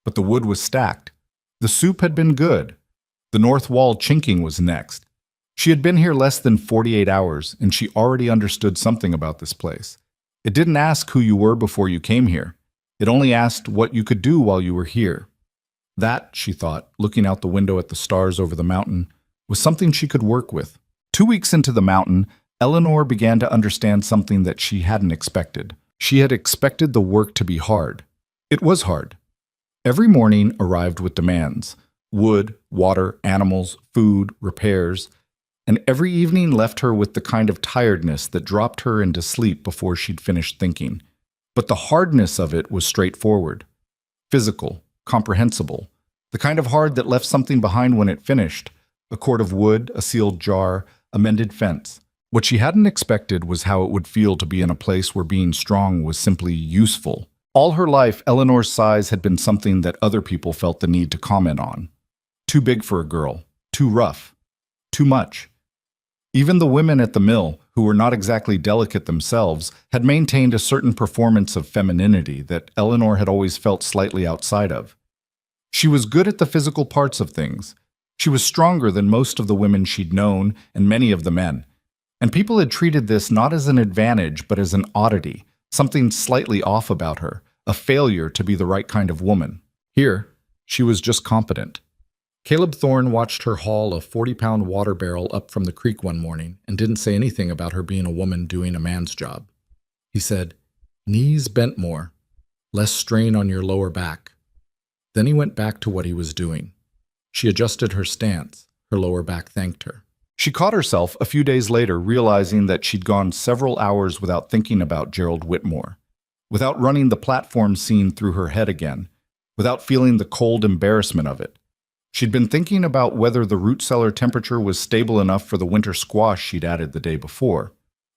But the wood was stacked. The soup had been good. The north wall chinking was next. She had been here less than 48 hours, and she already understood something about this place. It didn't ask who you were before you came here. It only asked what you could do while you were here. That, she thought, looking out the window at the stars over the mountain, was something she could work with. 2 weeks into the mountain, Eleanor began to understand something that she hadn't expected. She had expected the work to be hard. It was hard. Every morning arrived with demands: wood, water, animals, food, repairs, and every evening left her with the kind of tiredness that dropped her into sleep before she'd finished thinking. But the hardness of it was straightforward, physical, comprehensible, the kind of hard that left something behind when it finished: a cord of wood, a sealed jar, a mended fence. What she hadn't expected was how it would feel to be in a place where being strong was simply useful. All her life, Eleanor's size had been something that other people felt the need to comment on. Too big for a girl, too rough, too much. Even the women at the mill, who were not exactly delicate themselves, had maintained a certain performance of femininity that Eleanor had always felt slightly outside of. She was good at the physical parts of things. She was stronger than most of the women she'd known and many of the men. And people had treated this not as an advantage, but as an oddity, something slightly off about her, a failure to be the right kind of woman. Here, she was just competent. Caleb Thorne watched her haul a 40-pound water barrel up from the creek one morning and didn't say anything about her being a woman doing a man's job. He said, "Knees bent more, less strain on your lower back." Then he went back to what he was doing. She adjusted her stance. Her lower back thanked her. She caught herself a few days later realizing that she'd gone several hours without thinking about Gerald Whitmore, without running the platform scene through her head again, without feeling the cold embarrassment of it. She'd been thinking about whether the root cellar temperature was stable enough for the winter squash she'd added the day before.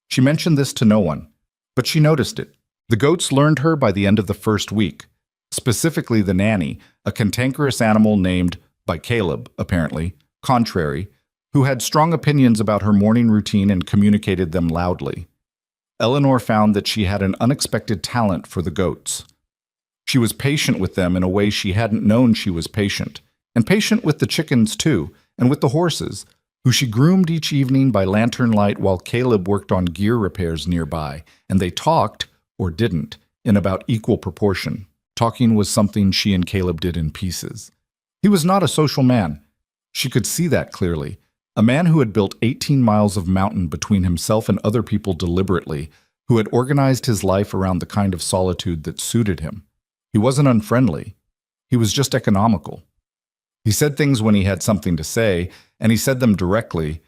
She mentioned this to no one, but she noticed it. The goats learned her by the end of the first week, specifically the nanny, a cantankerous animal named by Caleb, apparently, contrary, who had strong opinions about her morning routine and communicated them loudly. Eleanor found that she had an unexpected talent for the goats. She was patient with them in a way she hadn't known she was patient, and patient with the chickens too, and with the horses, who she groomed each evening by lantern light while Caleb worked on gear repairs nearby, and they talked, or didn't, in about equal proportion. Talking was something she and Caleb did in pieces. He was not a social man. She could see that clearly. A man who had built 18 miles of mountain between himself and other people deliberately, who had organized his life around the kind of solitude that suited him. He wasn't unfriendly. He was just economical. He said things when he had something to say, and he said them directly,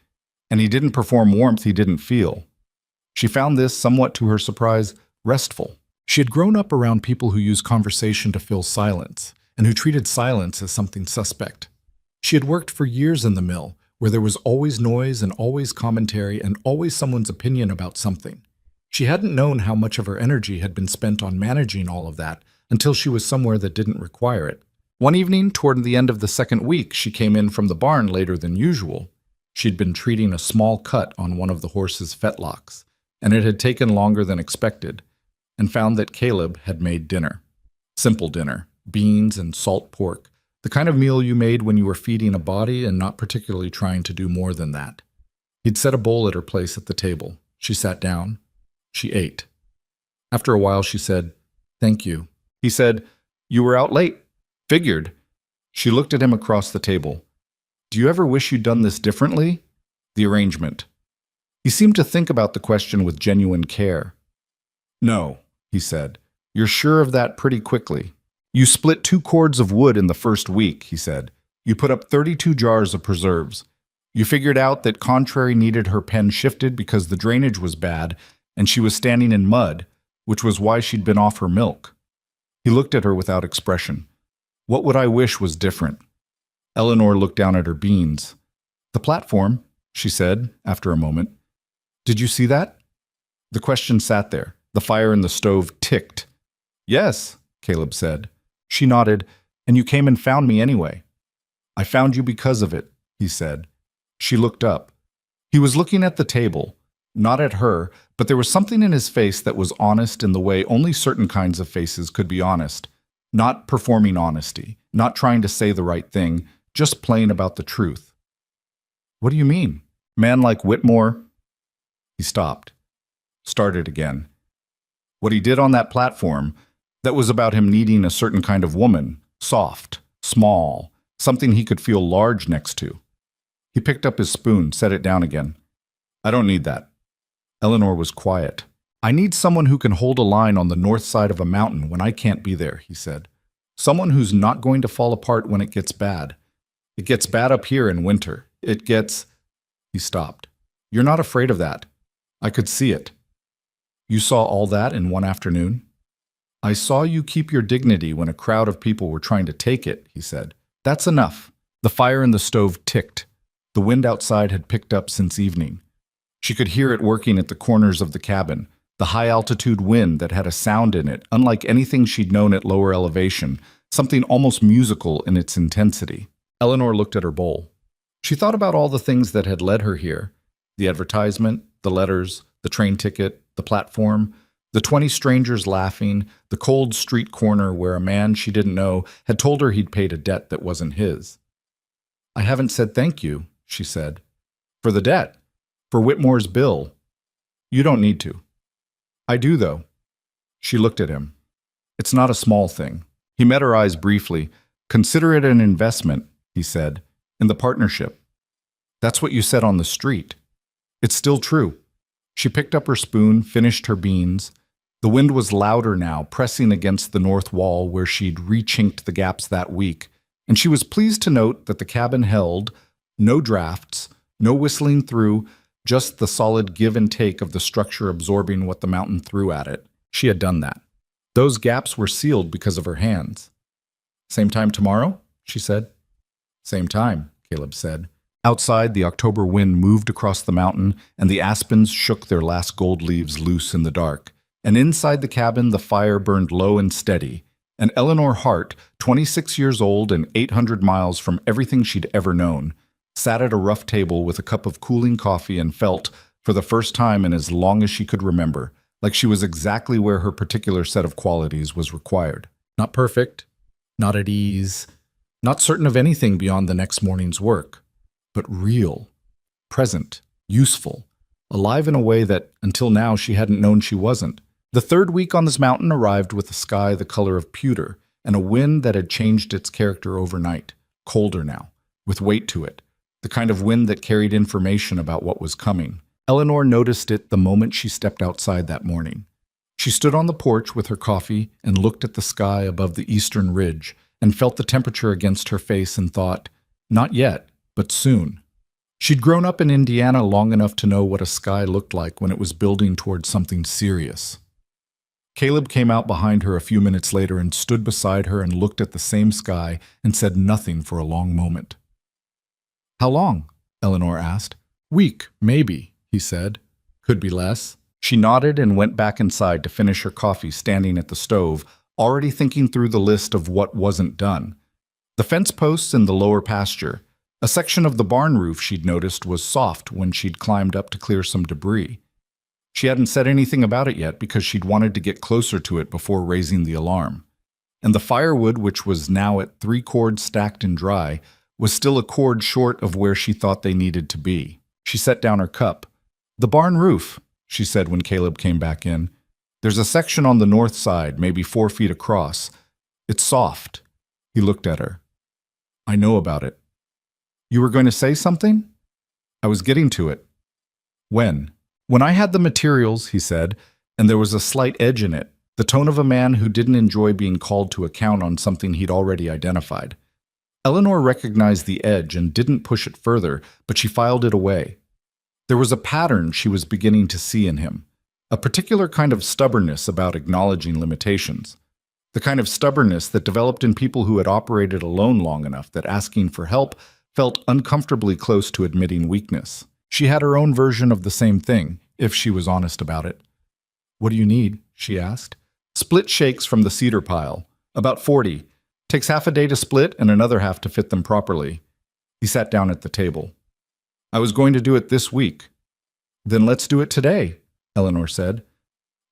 and he didn't perform warmth he didn't feel. She found this, somewhat to her surprise, restful. She had grown up around people who used conversation to fill silence, and who treated silence as something suspect. She had worked for years in the mill, where there was always noise and always commentary and always someone's opinion about something. She hadn't known how much of her energy had been spent on managing all of that until she was somewhere that didn't require it. One evening, toward the end of the second week, she came in from the barn later than usual. She'd been treating a small cut on one of the horse's fetlocks, and it had taken longer than expected, and found that Caleb had made dinner. Simple dinner, beans and salt pork, the kind of meal you made when you were feeding a body and not particularly trying to do more than that. He'd set a bowl at her place at the table. She sat down. She ate. After a while, she said, "Thank you." He said, "You were out late." "Figured." She looked at him across the table. "Do you ever wish you'd done this differently?" The arrangement. He seemed to think about the question with genuine care. "No," he said. "You're sure of that pretty quickly. You split 2 cords of wood in the first week," he said. "You put up 32 jars of preserves. You figured out that Contrary needed her pen shifted because the drainage was bad, and she was standing in mud, which was why she'd been off her milk." He looked at her without expression. "What would I wish was different?" Eleanor looked down at her beans. "The platform," she said, after a moment. "Did you see that?" The question sat there. The fire in the stove ticked. "Yes," Caleb said. She nodded. "And you came and found me anyway." "I found you because of it," he said. She looked up. He was looking at the table, not at her, but there was something in his face that was honest in the way only certain kinds of faces could be honest. Not performing honesty, not trying to say the right thing, just plain about the truth. "What do you mean? Man like Whitmore?" He stopped. Started again. What he did on that platform, that was about him needing a certain kind of woman, soft, small, something he could feel large next to. He picked up his spoon, set it down again. "I don't need that." Eleanor was quiet. "I need someone who can hold a line on the north side of a mountain when I can't be there," he said. "Someone who's not going to fall apart when it gets bad. It gets bad up here in winter. It gets—" He stopped. "You're not afraid of that. I could see it." "You saw all that in one afternoon?" "I saw you keep your dignity when a crowd of people were trying to take it," he said. "That's enough." The fire in the stove ticked. The wind outside had picked up since evening. She could hear it working at the corners of the cabin, the high-altitude wind that had a sound in it, unlike anything she'd known at lower elevation, something almost musical in its intensity. Eleanor looked at her bowl. She thought about all the things that had led her here: the advertisement, the letters, the train ticket, the platform, the 20 strangers laughing, the cold street corner where a man she didn't know had told her he'd paid a debt that wasn't his. "I haven't said thank you," she said. "For the debt. For Whitmore's bill. You don't need to." "I do, though." She looked at him. "It's not a small thing." He met her eyes briefly. "Consider it an investment," he said, "in the partnership. That's what you said on the street. It's still true." She picked up her spoon, finished her beans. The wind was louder now, pressing against the north wall where she'd re-chinked the gaps that week, and she was pleased to note that the cabin held no drafts, no whistling through, just the solid give and take of the structure absorbing what the mountain threw at it. She had done that. Those gaps were sealed because of her hands. "Same time tomorrow?" she said. "Same time," Caleb said. Outside, the October wind moved across the mountain, and the aspens shook their last gold leaves loose in the dark. And inside the cabin, the fire burned low and steady, And Eleanor Hart, 26 years old and 800 miles from everything she'd ever known, sat at a rough table with a cup of cooling coffee and felt, for the first time in as long as she could remember, like she was exactly where her particular set of qualities was required. Not perfect, not at ease, not certain of anything beyond the next morning's work, but real, present, useful, alive in a way that, until now, she hadn't known she wasn't. The third week on this mountain arrived with a sky the color of pewter and a wind that had changed its character overnight, colder now, with weight to it, the kind of wind that carried information about what was coming. Eleanor noticed it the moment she stepped outside that morning. She stood on the porch with her coffee and looked at the sky above the eastern ridge and felt the temperature against her face and thought, not yet, but soon. She'd grown up in Indiana long enough to know what a sky looked like when it was building towards something serious. Caleb came out behind her a few minutes later and stood beside her and looked at the same sky and said nothing for a long moment. "How long?" Eleanor asked. "Week, maybe," he said. "Could be less." She nodded and went back inside to finish her coffee standing at the stove, already thinking through the list of what wasn't done. The fence posts in the lower pasture. A section of the barn roof she'd noticed was soft when she'd climbed up to clear some debris. She hadn't said anything about it yet because she'd wanted to get closer to it before raising the alarm. And the firewood, which was now at 3 cords stacked and dry, was still a cord short of where she thought they needed to be. She set down her cup. "The barn roof," she said when Caleb came back in. "There's a section on the north side, maybe 4 feet across. It's soft." He looked at her. "I know about it." "You were going to say something?" "I was getting to it." "When?" "When I had the materials," he said, and there was a slight edge in it, the tone of a man who didn't enjoy being called to account on something he'd already identified. Eleanor recognized the edge and didn't push it further, but she filed it away. There was a pattern she was beginning to see in him, a particular kind of stubbornness about acknowledging limitations, the kind of stubbornness that developed in people who had operated alone long enough that asking for help felt uncomfortably close to admitting weakness. She had her own version of the same thing, if she was honest about it. "What do you need?" she asked. "Split shakes from the cedar pile. About 40. Takes half a day to split and another half to fit them properly." He sat down at the table. "I was going to do it this week." "Then let's do it today," Eleanor said,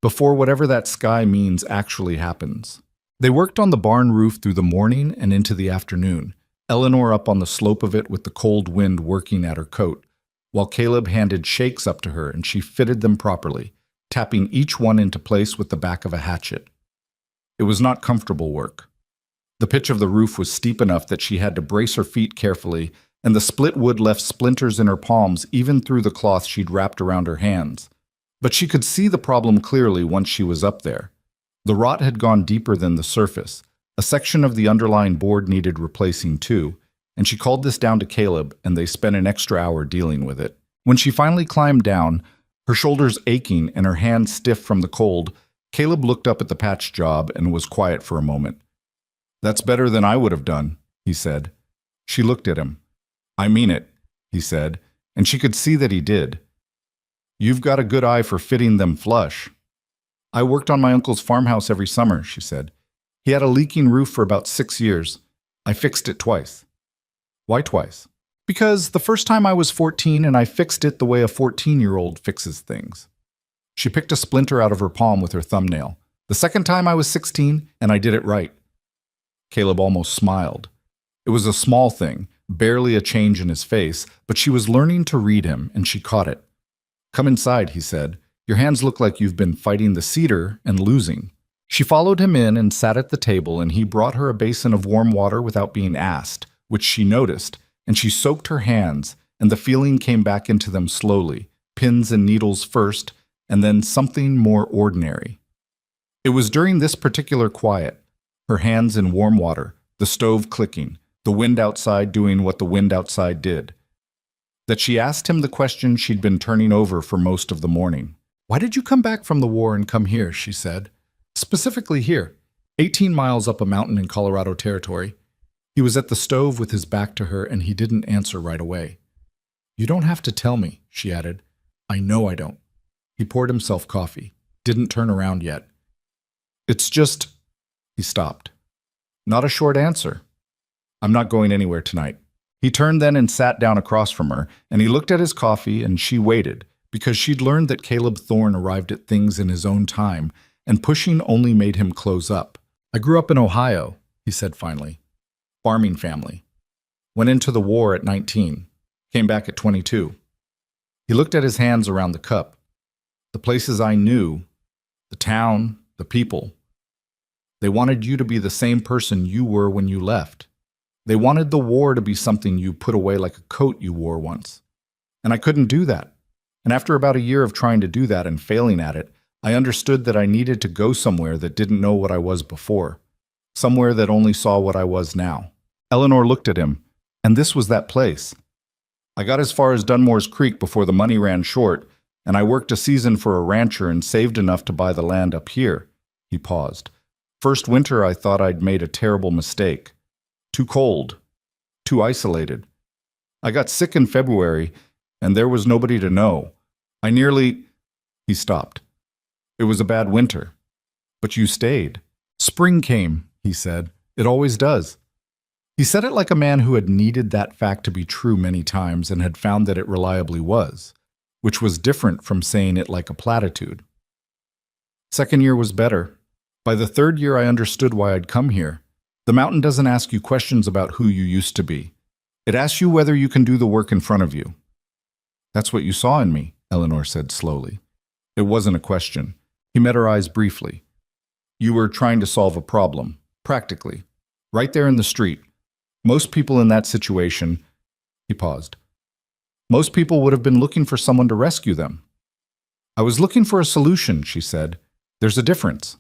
"before whatever that sky means actually happens." They worked on the barn roof through the morning and into the afternoon, Eleanor up on the slope of it with the cold wind working at her coat, while Caleb handed shakes up to her and she fitted them properly, tapping each one into place with the back of a hatchet. It was not comfortable work. The pitch of the roof was steep enough that she had to brace her feet carefully, and the split wood left splinters in her palms even through the cloth she'd wrapped around her hands. But she could see the problem clearly once she was up there. The rot had gone deeper than the surface. A section of the underlying board needed replacing too, and she called this down to Caleb, and they spent an extra hour dealing with it. When she finally climbed down, her shoulders aching and her hands stiff from the cold, Caleb looked up at the patch job and was quiet for a moment. "That's better than I would have done," he said. She looked at him. "I mean it," he said, and she could see that he did. "You've got a good eye for fitting them flush." "I worked on my uncle's farmhouse every summer," she said. "He had a leaking roof for about 6 years. I fixed it twice." "Why twice?" "Because the first time I was 14 and I fixed it the way a 14-year-old fixes things." She picked a splinter out of her palm with her thumbnail. "The second time I was 16 and I did it right." Caleb almost smiled. It was a small thing, barely a change in his face, but she was learning to read him and she caught it. "Come inside," he said. "Your hands look like you've been fighting the cedar and losing." She followed him in and sat at the table, and he brought her a basin of warm water without being asked, which she noticed, and she soaked her hands, and the feeling came back into them slowly, pins and needles first, and then something more ordinary. It was during this particular quiet, her hands in warm water, the stove clicking, the wind outside doing what the wind outside did, that she asked him the question she'd been turning over for most of the morning. "Why did you come back from the war and come here?" she said. "Specifically here, 18 miles up a mountain in Colorado territory." He was at the stove with his back to her, and he didn't answer right away. "You don't have to tell me," she added. "I know I don't." He poured himself coffee, didn't turn around yet. "It's just—" He stopped. Not a short answer. I'm not going anywhere tonight. He turned then and sat down across from her, and he looked at his coffee, and she waited, because she'd learned that Caleb Thorne arrived at things in his own time, and pushing only made him close up. I grew up in Ohio, he said finally. Farming family. Went into the war at 19. Came back at 22. He looked at his hands around the cup. The places I knew, the town, the people. They wanted you to be the same person you were when you left. They wanted the war to be something you put away like a coat you wore once. And I couldn't do that. And after about a year of trying to do that and failing at it, I understood that I needed to go somewhere that didn't know what I was before. Somewhere that only saw what I was now. Eleanor looked at him, and this was that place. I got as far as Dunmore's Creek before the money ran short, and I worked a season for a rancher and saved enough to buy the land up here. He paused. First winter I thought I'd made a terrible mistake. Too cold. Too isolated. I got sick in February, and there was nobody to know. I nearly... He stopped. It was a bad winter. But you stayed. Spring came, he said. It always does. He said it like a man who had needed that fact to be true many times and had found that it reliably was, which was different from saying it like a platitude. Second year was better. By the third year I understood why I'd come here. The mountain doesn't ask you questions about who you used to be. It asks you whether you can do the work in front of you. That's what you saw in me, Eleanor said slowly. It wasn't a question. He met her eyes briefly. You were trying to solve a problem, practically, right there in the street. Most people in that situation, he paused. Most people would have been looking for someone to rescue them. I was looking for a solution, she said. There's a difference.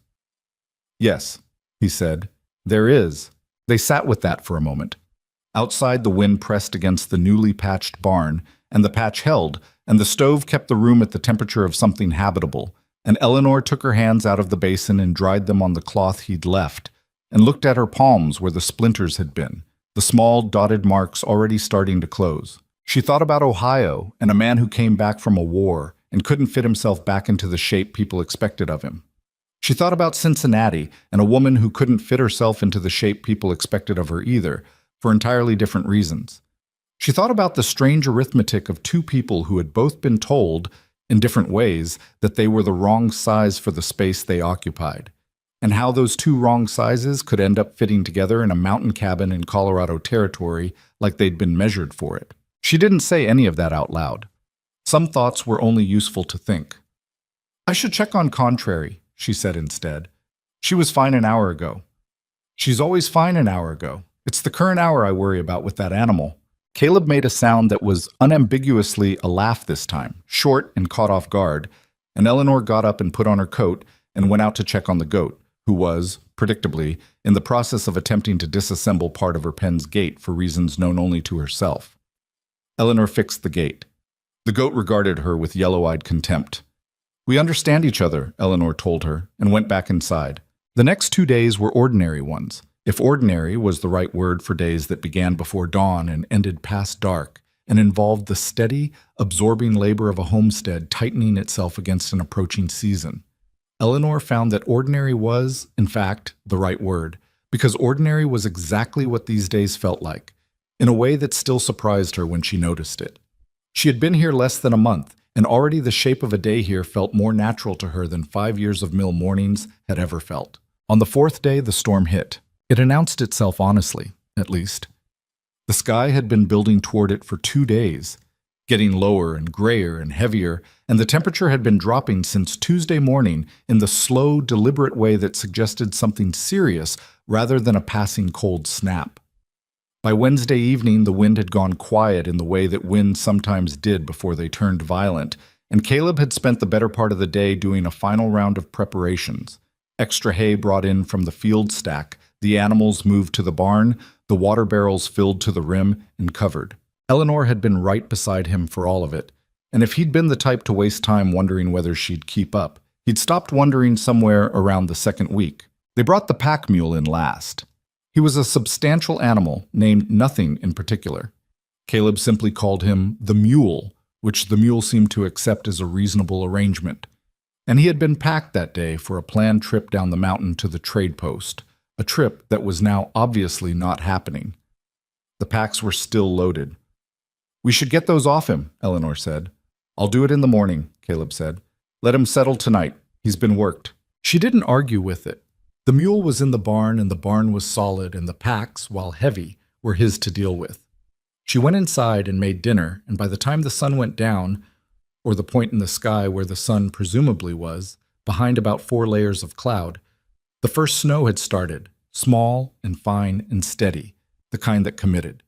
Yes, he said. There is. They sat with that for a moment. Outside, the wind pressed against the newly patched barn, and the patch held, and the stove kept the room at the temperature of something habitable, and Eleanor took her hands out of the basin and dried them on the cloth he'd left, and looked at her palms where the splinters had been, the small dotted marks already starting to close. She thought about Ohio and a man who came back from a war and couldn't fit himself back into the shape people expected of him. She thought about Cincinnati and a woman who couldn't fit herself into the shape people expected of her either, for entirely different reasons. She thought about the strange arithmetic of two people who had both been told, in different ways, that they were the wrong size for the space they occupied, and how those two wrong sizes could end up fitting together in a mountain cabin in Colorado territory like they'd been measured for it. She didn't say any of that out loud. Some thoughts were only useful to think. I should check on Contrary, she said instead. She was fine an hour ago. She's always fine an hour ago. It's the current hour I worry about with that animal. Caleb made a sound that was unambiguously a laugh this time, short and caught off guard, and Eleanor got up and put on her coat and went out to check on the goat, who was, predictably, in the process of attempting to disassemble part of her pen's gate for reasons known only to herself. Eleanor fixed the gate. The goat regarded her with yellow-eyed contempt. We understand each other, Eleanor told her, and went back inside. The next 2 days were ordinary ones, if ordinary was the right word for days that began before dawn and ended past dark, and involved the steady, absorbing labor of a homestead tightening itself against an approaching season. Eleanor found that ordinary was, in fact, the right word, because ordinary was exactly what these days felt like, in a way that still surprised her when she noticed it. She had been here less than a month, and already the shape of a day here felt more natural to her than 5 years of mill mornings had ever felt. On the fourth day, the storm hit. It announced itself honestly, at least. The sky had been building toward it for 2 days, getting lower and grayer and heavier, and the temperature had been dropping since Tuesday morning in the slow, deliberate way that suggested something serious rather than a passing cold snap. By Wednesday evening, the wind had gone quiet in the way that winds sometimes did before they turned violent, and Caleb had spent the better part of the day doing a final round of preparations. Extra hay brought in from the field stack, the animals moved to the barn, the water barrels filled to the rim and covered. Eleanor had been right beside him for all of it, and if he'd been the type to waste time wondering whether she'd keep up, he'd stopped wondering somewhere around the second week. They brought the pack mule in last. He was a substantial animal named nothing in particular. Caleb simply called him the mule, which the mule seemed to accept as a reasonable arrangement. And he had been packed that day for a planned trip down the mountain to the trade post, a trip that was now obviously not happening. The packs were still loaded. "We should get those off him," Eleanor said. "I'll do it in the morning," Caleb said. "Let him settle tonight. He's been worked." She didn't argue with it. The mule was in the barn, and the barn was solid, and the packs, while heavy, were his to deal with. She went inside and made dinner, and by the time the sun went down, or the point in the sky where the sun presumably was, behind about 4 layers of cloud, the first snow had started, small and fine and steady, the kind that committed.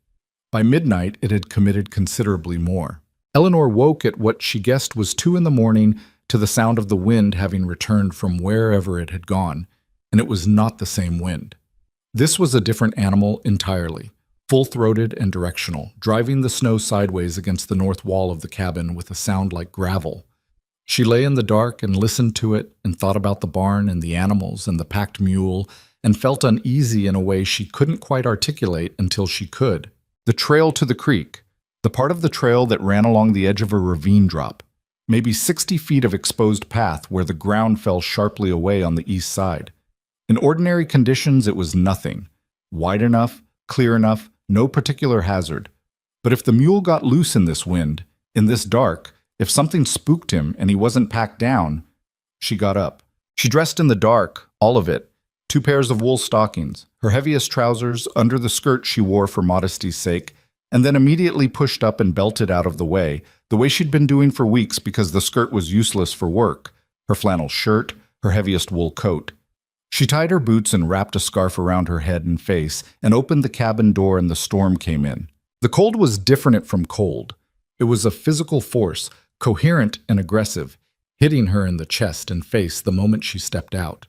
By midnight, it had committed considerably more. Eleanor woke at what she guessed was 2 in the morning to the sound of the wind having returned from wherever it had gone, and it was not the same wind. This was a different animal entirely, full-throated and directional, driving the snow sideways against the north wall of the cabin with a sound like gravel. She lay in the dark and listened to it and thought about the barn and the animals and the packed mule and felt uneasy in a way she couldn't quite articulate until she could. The trail to the creek, the part of the trail that ran along the edge of a ravine drop, maybe 60 feet of exposed path where the ground fell sharply away on the east side. In ordinary conditions, it was nothing. Wide enough, clear enough, no particular hazard. But if the mule got loose in this wind, in this dark, if something spooked him and he wasn't packed down, she got up. She dressed in the dark, all of it, 2 pairs of wool stockings, her heaviest trousers under the skirt she wore for modesty's sake, and then immediately pushed up and belted out of the way she'd been doing for weeks because the skirt was useless for work, her flannel shirt, her heaviest wool coat. She tied her boots and wrapped a scarf around her head and face and opened the cabin door, and the storm came in. The cold was different from cold. It was a physical force, coherent and aggressive, hitting her in the chest and face the moment she stepped out.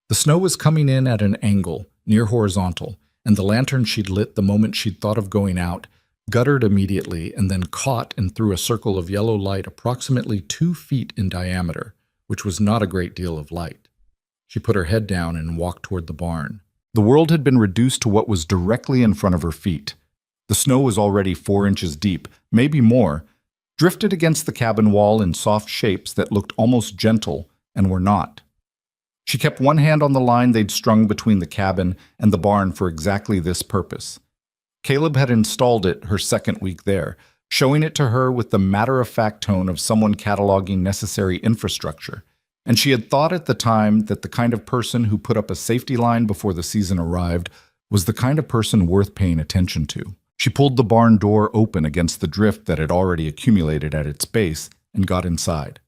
The snow was coming in at an angle, near horizontal, and the lantern she'd lit the moment she'd thought of going out guttered immediately and then caught and threw a circle of yellow light approximately 2 feet in diameter, which was not a great deal of light. She put her head down and walked toward the barn. The world had been reduced to what was directly in front of her feet. The snow was already 4 inches deep, maybe more, drifted against the cabin wall in soft shapes that looked almost gentle and were not. She kept one hand on the line they'd strung between the cabin and the barn for exactly this purpose. Caleb had installed it her second week there, showing it to her with the matter-of-fact tone of someone cataloging necessary infrastructure, and she had thought at the time that the kind of person who put up a safety line before the season arrived was the kind of person worth paying attention to. She pulled the barn door open against the drift that had already accumulated at its base and got inside.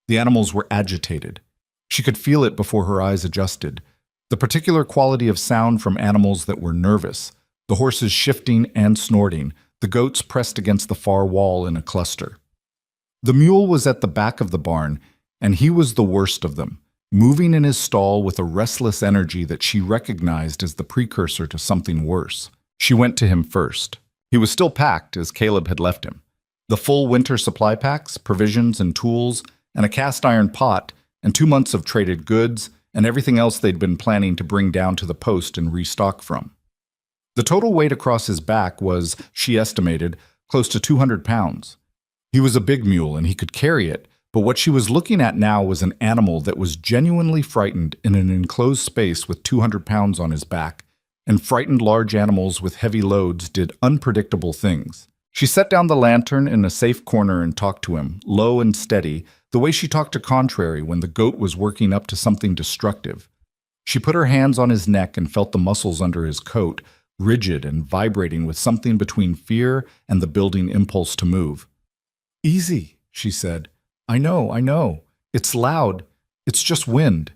The animals were agitated. She could feel it before her eyes adjusted, the particular quality of sound from animals that were nervous, the horses shifting and snorting, the goats pressed against the far wall in a cluster. The mule was at the back of the barn, and he was the worst of them, moving in his stall with a restless energy that she recognized as the precursor to something worse. She went to him first. He was still packed as Caleb had left him. The full winter supply packs, provisions and tools, and a cast iron pot, and 2 months of traded goods, and everything else they'd been planning to bring down to the post and restock from. The total weight across his back was, she estimated, close to 200 pounds. He was a big mule and he could carry it, but what she was looking at now was an animal that was genuinely frightened in an enclosed space with 200 pounds on his back, and frightened large animals with heavy loads did unpredictable things. She set down the lantern in a safe corner and talked to him, low and steady, the way she talked to Contrary when the goat was working up to something destructive. She put her hands on his neck and felt the muscles under his coat, rigid and vibrating with something between fear and the building impulse to move. "Easy," she said. I know. It's loud. It's just wind."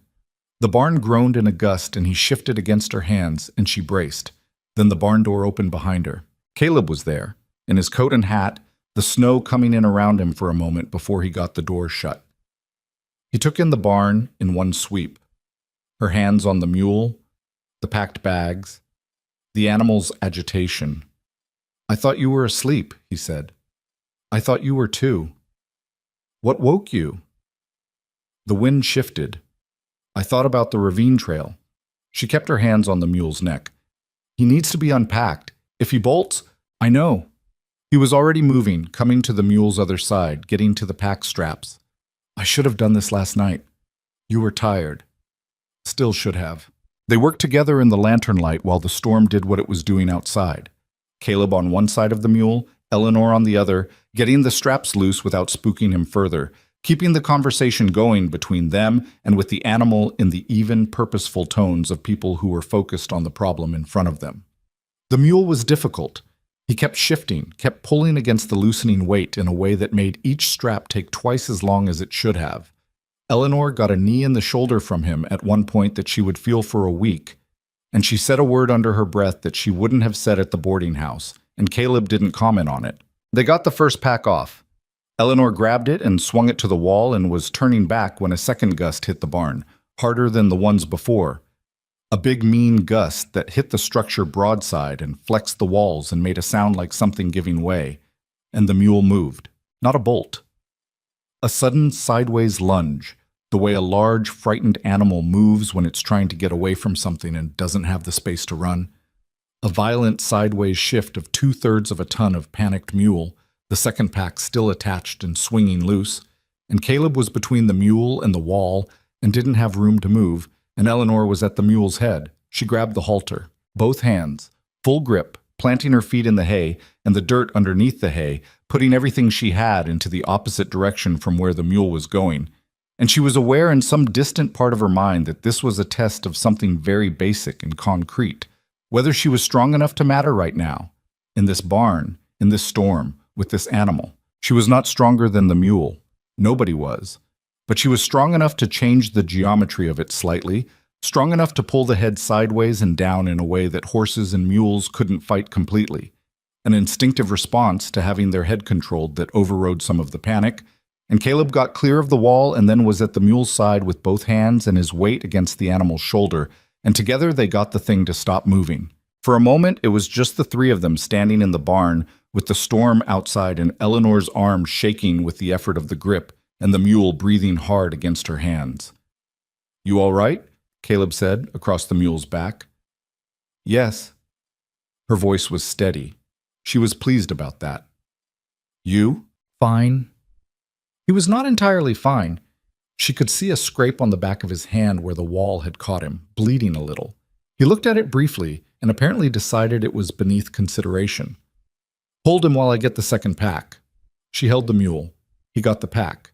The barn groaned in a gust, and he shifted against her hands, and she braced. Then the barn door opened behind her. Caleb was there, in his coat and hat, the snow coming in around him for a moment before he got the door shut. He took in the barn in one sweep. Her hands on the mule, the packed bags, the animal's agitation. "I thought you were asleep," he said. "I thought you were too. What woke you?" The wind shifted. "I thought about the ravine trail." She kept her hands on the mule's neck. "He needs to be unpacked. If he bolts—" "I know." He was already moving, coming to the mule's other side, getting to the pack straps. "I should have done this last night. You were tired." "Still should have." They worked together in the lantern light while the storm did what it was doing outside. Caleb on one side of the mule, Eleanor on the other, getting the straps loose without spooking him further, keeping the conversation going between them and with the animal in the even, purposeful tones of people who were focused on the problem in front of them. The mule was difficult. He kept shifting, kept pulling against the loosening weight in a way that made each strap take twice as long as it should have. Eleanor got a knee in the shoulder from him at one point that she would feel for a week, and she said a word under her breath that she wouldn't have said at the boarding house, and Caleb didn't comment on it. They got the first pack off. Eleanor grabbed it and swung it to the wall and was turning back when a second gust hit the barn, harder than the ones before. A big, mean gust that hit the structure broadside and flexed the walls and made a sound like something giving way. And the mule moved, not a bolt. A sudden sideways lunge, the way a large, frightened animal moves when it's trying to get away from something and doesn't have the space to run. A violent sideways shift of 2/3 of a ton of panicked mule, the second pack still attached and swinging loose, and Caleb was between the mule and the wall and didn't have room to move, and Eleanor was at the mule's head. She grabbed the halter, both hands, full grip, planting her feet in the hay and the dirt underneath the hay, putting everything she had into the opposite direction from where the mule was going. And she was aware in some distant part of her mind that this was a test of something very basic and concrete, whether she was strong enough to matter right now, in this barn, in this storm, with this animal. She was not stronger than the mule. Nobody was. But she was strong enough to change the geometry of it slightly, strong enough to pull the head sideways and down in a way that horses and mules couldn't fight completely. An instinctive response to having their head controlled that overrode some of the panic, and Caleb got clear of the wall and then was at the mule's side with both hands and his weight against the animal's shoulder, and together they got the thing to stop moving. For a moment, it was just the three of them standing in the barn with the storm outside and Eleanor's arms shaking with the effort of the grip and the mule breathing hard against her hands. "You all right?" Caleb said, across the mule's back. "Yes." Her voice was steady. She was pleased about that. "You?" "Fine." He was not entirely fine. She could see a scrape on the back of his hand where the wall had caught him, bleeding a little. He looked at it briefly and apparently decided it was beneath consideration. "Hold him while I get the second pack." She held the mule. He got the pack.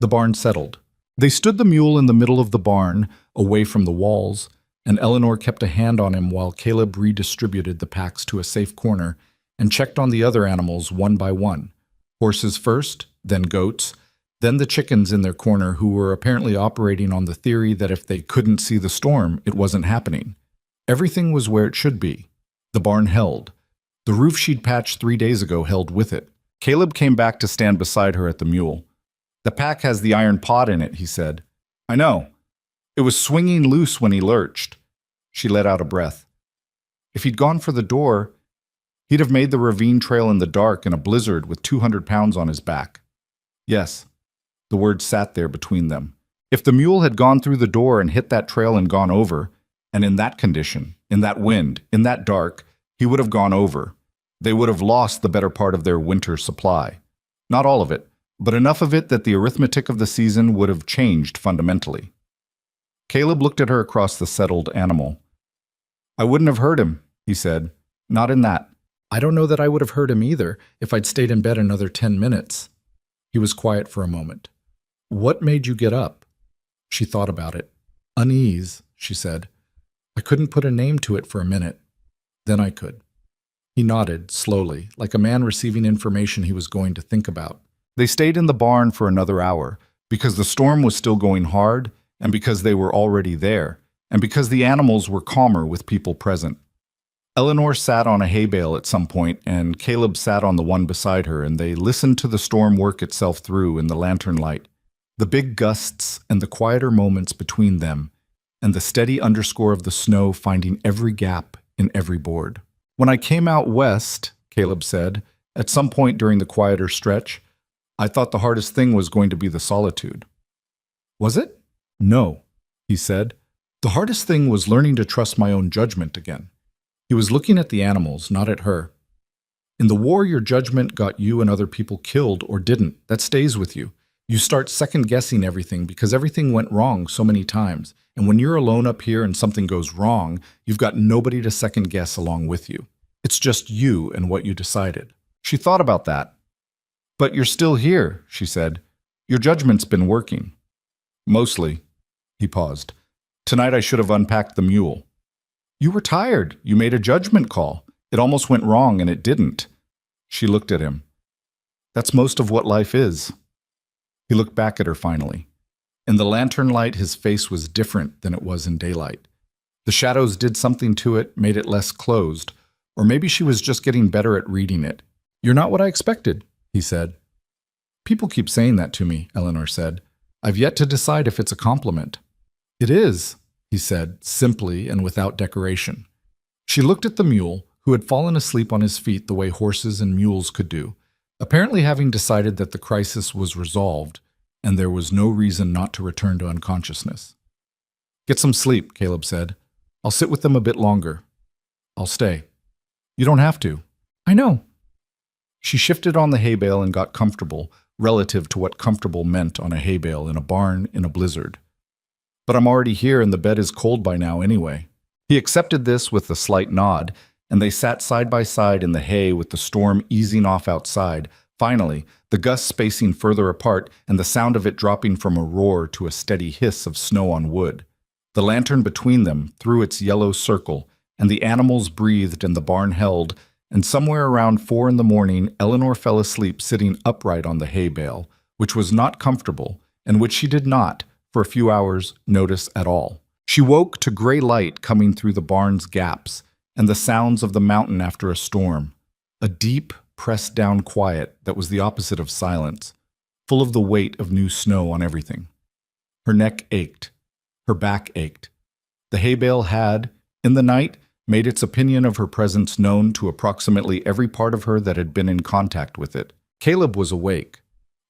The barn settled. They stood the mule in the middle of the barn, away from the walls, and Eleanor kept a hand on him while Caleb redistributed the packs to a safe corner and checked on the other animals one by one. Horses first, then goats, then the chickens in their corner who were apparently operating on the theory that if they couldn't see the storm, it wasn't happening. Everything was where it should be. The barn held. The roof she'd patched 3 days ago held with it. Caleb came back to stand beside her at the mule. "The pack has the iron pod in it," he said. "I know. It was swinging loose when he lurched." She let out a breath. "If he'd gone for the door, he'd have made the ravine trail in the dark in a blizzard with 200 pounds on his back." "Yes." The words sat there between them. If the mule had gone through the door and hit that trail and gone over, and in that condition, in that wind, in that dark, he would have gone over. They would have lost the better part of their winter supply. Not all of it, but enough of it that the arithmetic of the season would have changed fundamentally. Caleb looked at her across the settled animal. "I wouldn't have hurt him," he said. "Not in that." "I don't know that I would have hurt him either if I'd stayed in bed another 10 minutes. He was quiet for a moment. "What made you get up?" She thought about it. "Unease," she said. "I couldn't put a name to it for a minute. Then I could." He nodded, slowly, like a man receiving information he was going to think about. They stayed in the barn for another hour, because the storm was still going hard, and because they were already there, and because the animals were calmer with people present. Eleanor sat on a hay bale at some point, and Caleb sat on the one beside her, and they listened to the storm work itself through in the lantern light, the big gusts and the quieter moments between them, and the steady underscore of the snow finding every gap in every board. "When I came out west," Caleb said, at some point during the quieter stretch, "I thought the hardest thing was going to be the solitude." "Was it?" "No," he said. "The hardest thing was learning to trust my own judgment again." He was looking at the animals, not at her. "In the war, your judgment got you and other people killed or didn't. That stays with you. You start second-guessing everything because everything went wrong so many times. And when you're alone up here and something goes wrong, you've got nobody to second-guess along with you. It's just you and what you decided. She thought about that. But you're still here, she said. Your judgment's been working. Mostly. He paused. Tonight I should have unpacked the mule. You were tired. You made a judgment call. It almost went wrong and it didn't. She looked at him. That's most of what life is. He looked back at her finally. In the lantern light, his face was different than it was in daylight. The shadows did something to it, made it less closed, or maybe she was just getting better at reading it. You're not what I expected, he said. People keep saying that to me, Eleanor said. I've yet to decide if it's a compliment. It is, he said, simply and without decoration. She looked at the mule, who had fallen asleep on his feet the way horses and mules could do, apparently having decided that the crisis was resolved and there was no reason not to return to unconsciousness. Get some sleep, Caleb said. I'll sit with them a bit longer. I'll stay. You don't have to. I know. She shifted on the hay bale and got comfortable, relative to what comfortable meant on a hay bale in a barn in a blizzard. But I'm already here and the bed is cold by now anyway. He accepted this with a slight nod, and they sat side by side in the hay with the storm easing off outside. Finally, the gusts spacing further apart and the sound of it dropping from a roar to a steady hiss of snow on wood. The lantern between them threw its yellow circle, and the animals breathed and the barn held, and somewhere around 4 a.m, Eleanor fell asleep sitting upright on the hay bale, which was not comfortable, and which she did not, for a few hours, notice at all. She woke to gray light coming through the barn's gaps, and the sounds of the mountain after a storm. A deep, pressed-down quiet that was the opposite of silence, full of the weight of new snow on everything. Her neck ached. Her back ached. The hay bale had, in the night, made its opinion of her presence known to approximately every part of her that had been in contact with it. Caleb was awake.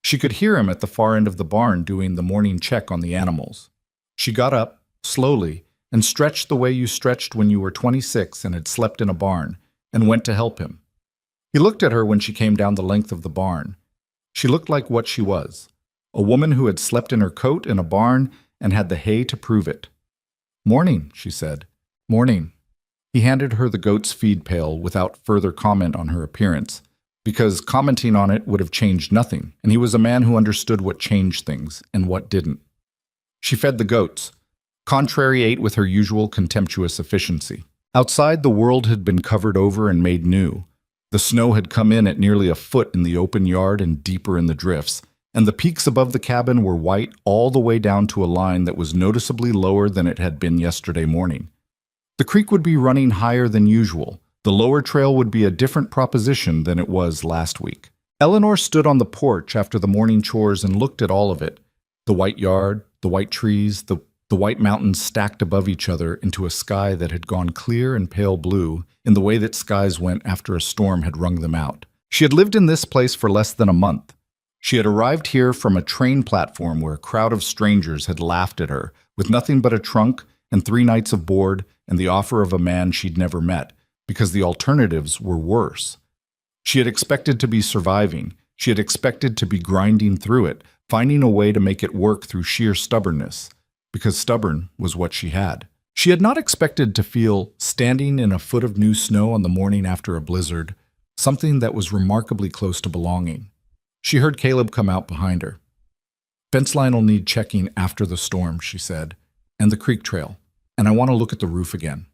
She could hear him at the far end of the barn doing the morning check on the animals. She got up, slowly, and stretched the way you stretched when you were 26 and had slept in a barn, and went to help him. He looked at her when she came down the length of the barn. She looked like what she was, a woman who had slept in her coat in a barn and had the hay to prove it. Morning, she said. Morning. He handed her the goat's feed pail without further comment on her appearance, because commenting on it would have changed nothing, and he was a man who understood what changed things and what didn't. She fed the goats. Contrary ate with her usual contemptuous efficiency. Outside, the world had been covered over and made new. The snow had come in at nearly a foot in the open yard and deeper in the drifts, and the peaks above the cabin were white all the way down to a line that was noticeably lower than it had been yesterday morning. The creek would be running higher than usual. The lower trail would be a different proposition than it was last week. Eleanor stood on the porch after the morning chores and looked at all of it. The white yard, the white trees, the white mountains stacked above each other into a sky that had gone clear and pale blue in the way that skies went after a storm had wrung them out. She had lived in this place for less than a month. She had arrived here from a train platform where a crowd of strangers had laughed at her, with nothing but a trunk and 3 nights of board and the offer of a man she'd never met, because the alternatives were worse. She had expected to be surviving. She had expected to be grinding through it, finding a way to make it work through sheer stubbornness, because stubborn was what she had. She had not expected to feel, standing in a foot of new snow on the morning after a blizzard, something that was remarkably close to belonging. She heard Caleb come out behind her. Fence line will need checking after the storm, she said, and the creek trail, and I want to look at the roof again.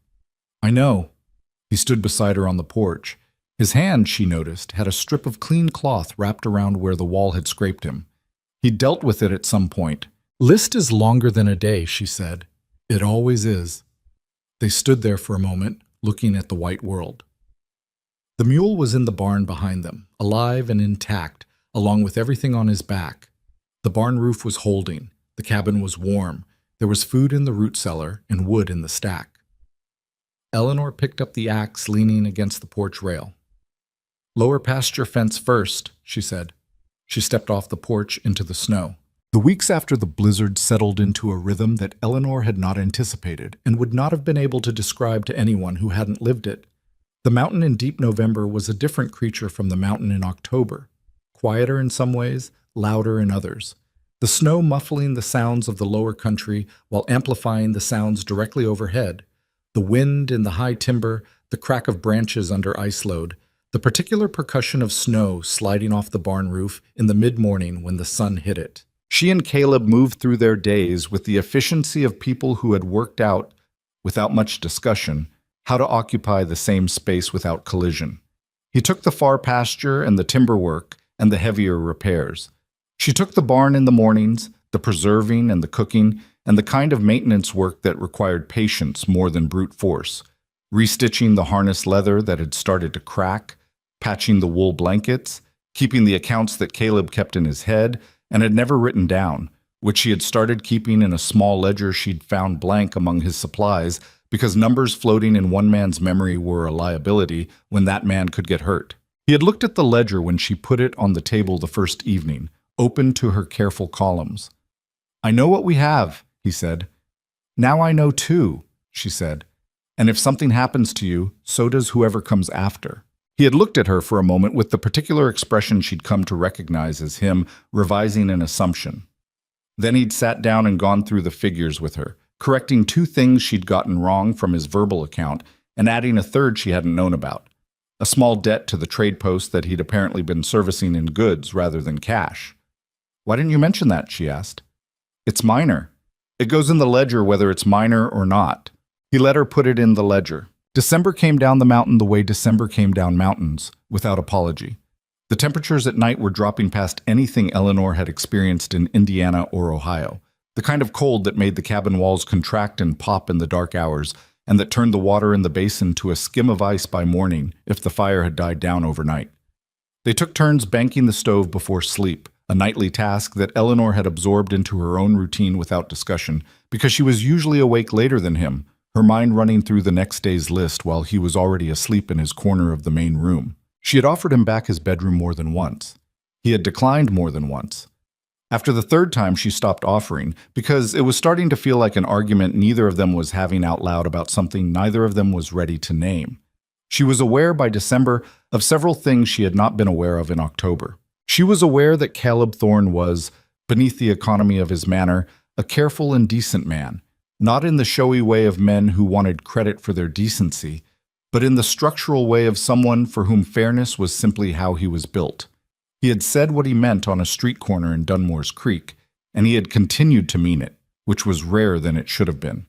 I know. He stood beside her on the porch. His hand, she noticed, had a strip of clean cloth wrapped around where the wall had scraped him. He'd dealt with it at some point. List is longer than a day, she said. It always is. They stood there for a moment, looking at the white world. The mule was in the barn behind them, alive and intact, along with everything on his back. The barn roof was holding. The cabin was warm. There was food in the root cellar and wood in the stack. Eleanor picked up the axe leaning against the porch rail. Lower pasture fence first, she said. She stepped off the porch into the snow. The weeks after the blizzard settled into a rhythm that Eleanor had not anticipated and would not have been able to describe to anyone who hadn't lived it. The mountain in deep November was a different creature from the mountain in October, quieter in some ways, louder in others. the snow muffling the sounds of the lower country while amplifying the sounds directly overhead, the wind in the high timber, the crack of branches under ice load, the particular percussion of snow sliding off the barn roof in the mid-morning when the sun hit it. She and Caleb moved through their days with the efficiency of people who had worked out, without much discussion, how to occupy the same space without collision. He took the far pasture and the timber work and the heavier repairs. She took the barn in the mornings, the preserving and the cooking, and the kind of maintenance work that required patience more than brute force, restitching the harness leather that had started to crack, patching the wool blankets, keeping the accounts that Caleb kept in his head and had never written down, which she had started keeping in a small ledger she'd found blank among his supplies because numbers floating in one man's memory were a liability when that man could get hurt. He had looked at the ledger when she put it on the table the first evening, open to her careful columns. "I know what we have," he said. "Now I know too," she said. "And if something happens to you, so does whoever comes after." He had looked at her for a moment with the particular expression she'd come to recognize as him revising an assumption. Then he'd sat down and gone through the figures with her, correcting 2 things she'd gotten wrong from his verbal account and adding a third she hadn't known about. A small debt to the trade post that he'd apparently been servicing in goods rather than cash. "Why didn't you mention that?" she asked. "It's minor. It goes in the ledger whether it's minor or not." He let her put it in the ledger. December came down the mountain the way December came down mountains, without apology. The temperatures at night were dropping past anything Eleanor had experienced in Indiana or Ohio, the kind of cold that made the cabin walls contract and pop in the dark hours, and that turned the water in the basin to a skim of ice by morning if the fire had died down overnight. They took turns banking the stove before sleep, a nightly task that Eleanor had absorbed into her own routine without discussion, because she was usually awake later than him, her mind running through the next day's list while he was already asleep in his corner of the main room. She had offered him back his bedroom more than once. He had declined more than once. After the 3rd time, she stopped offering, because it was starting to feel like an argument neither of them was having out loud about something neither of them was ready to name. She was aware by December of several things she had not been aware of in October. She was aware that Caleb Thorne was, beneath the economy of his manner, a careful and decent man, not in the showy way of men who wanted credit for their decency, but in the structural way of someone for whom fairness was simply how he was built. He had said what he meant on a street corner in Dunmore's Creek, and he had continued to mean it, which was rarer than it should have been.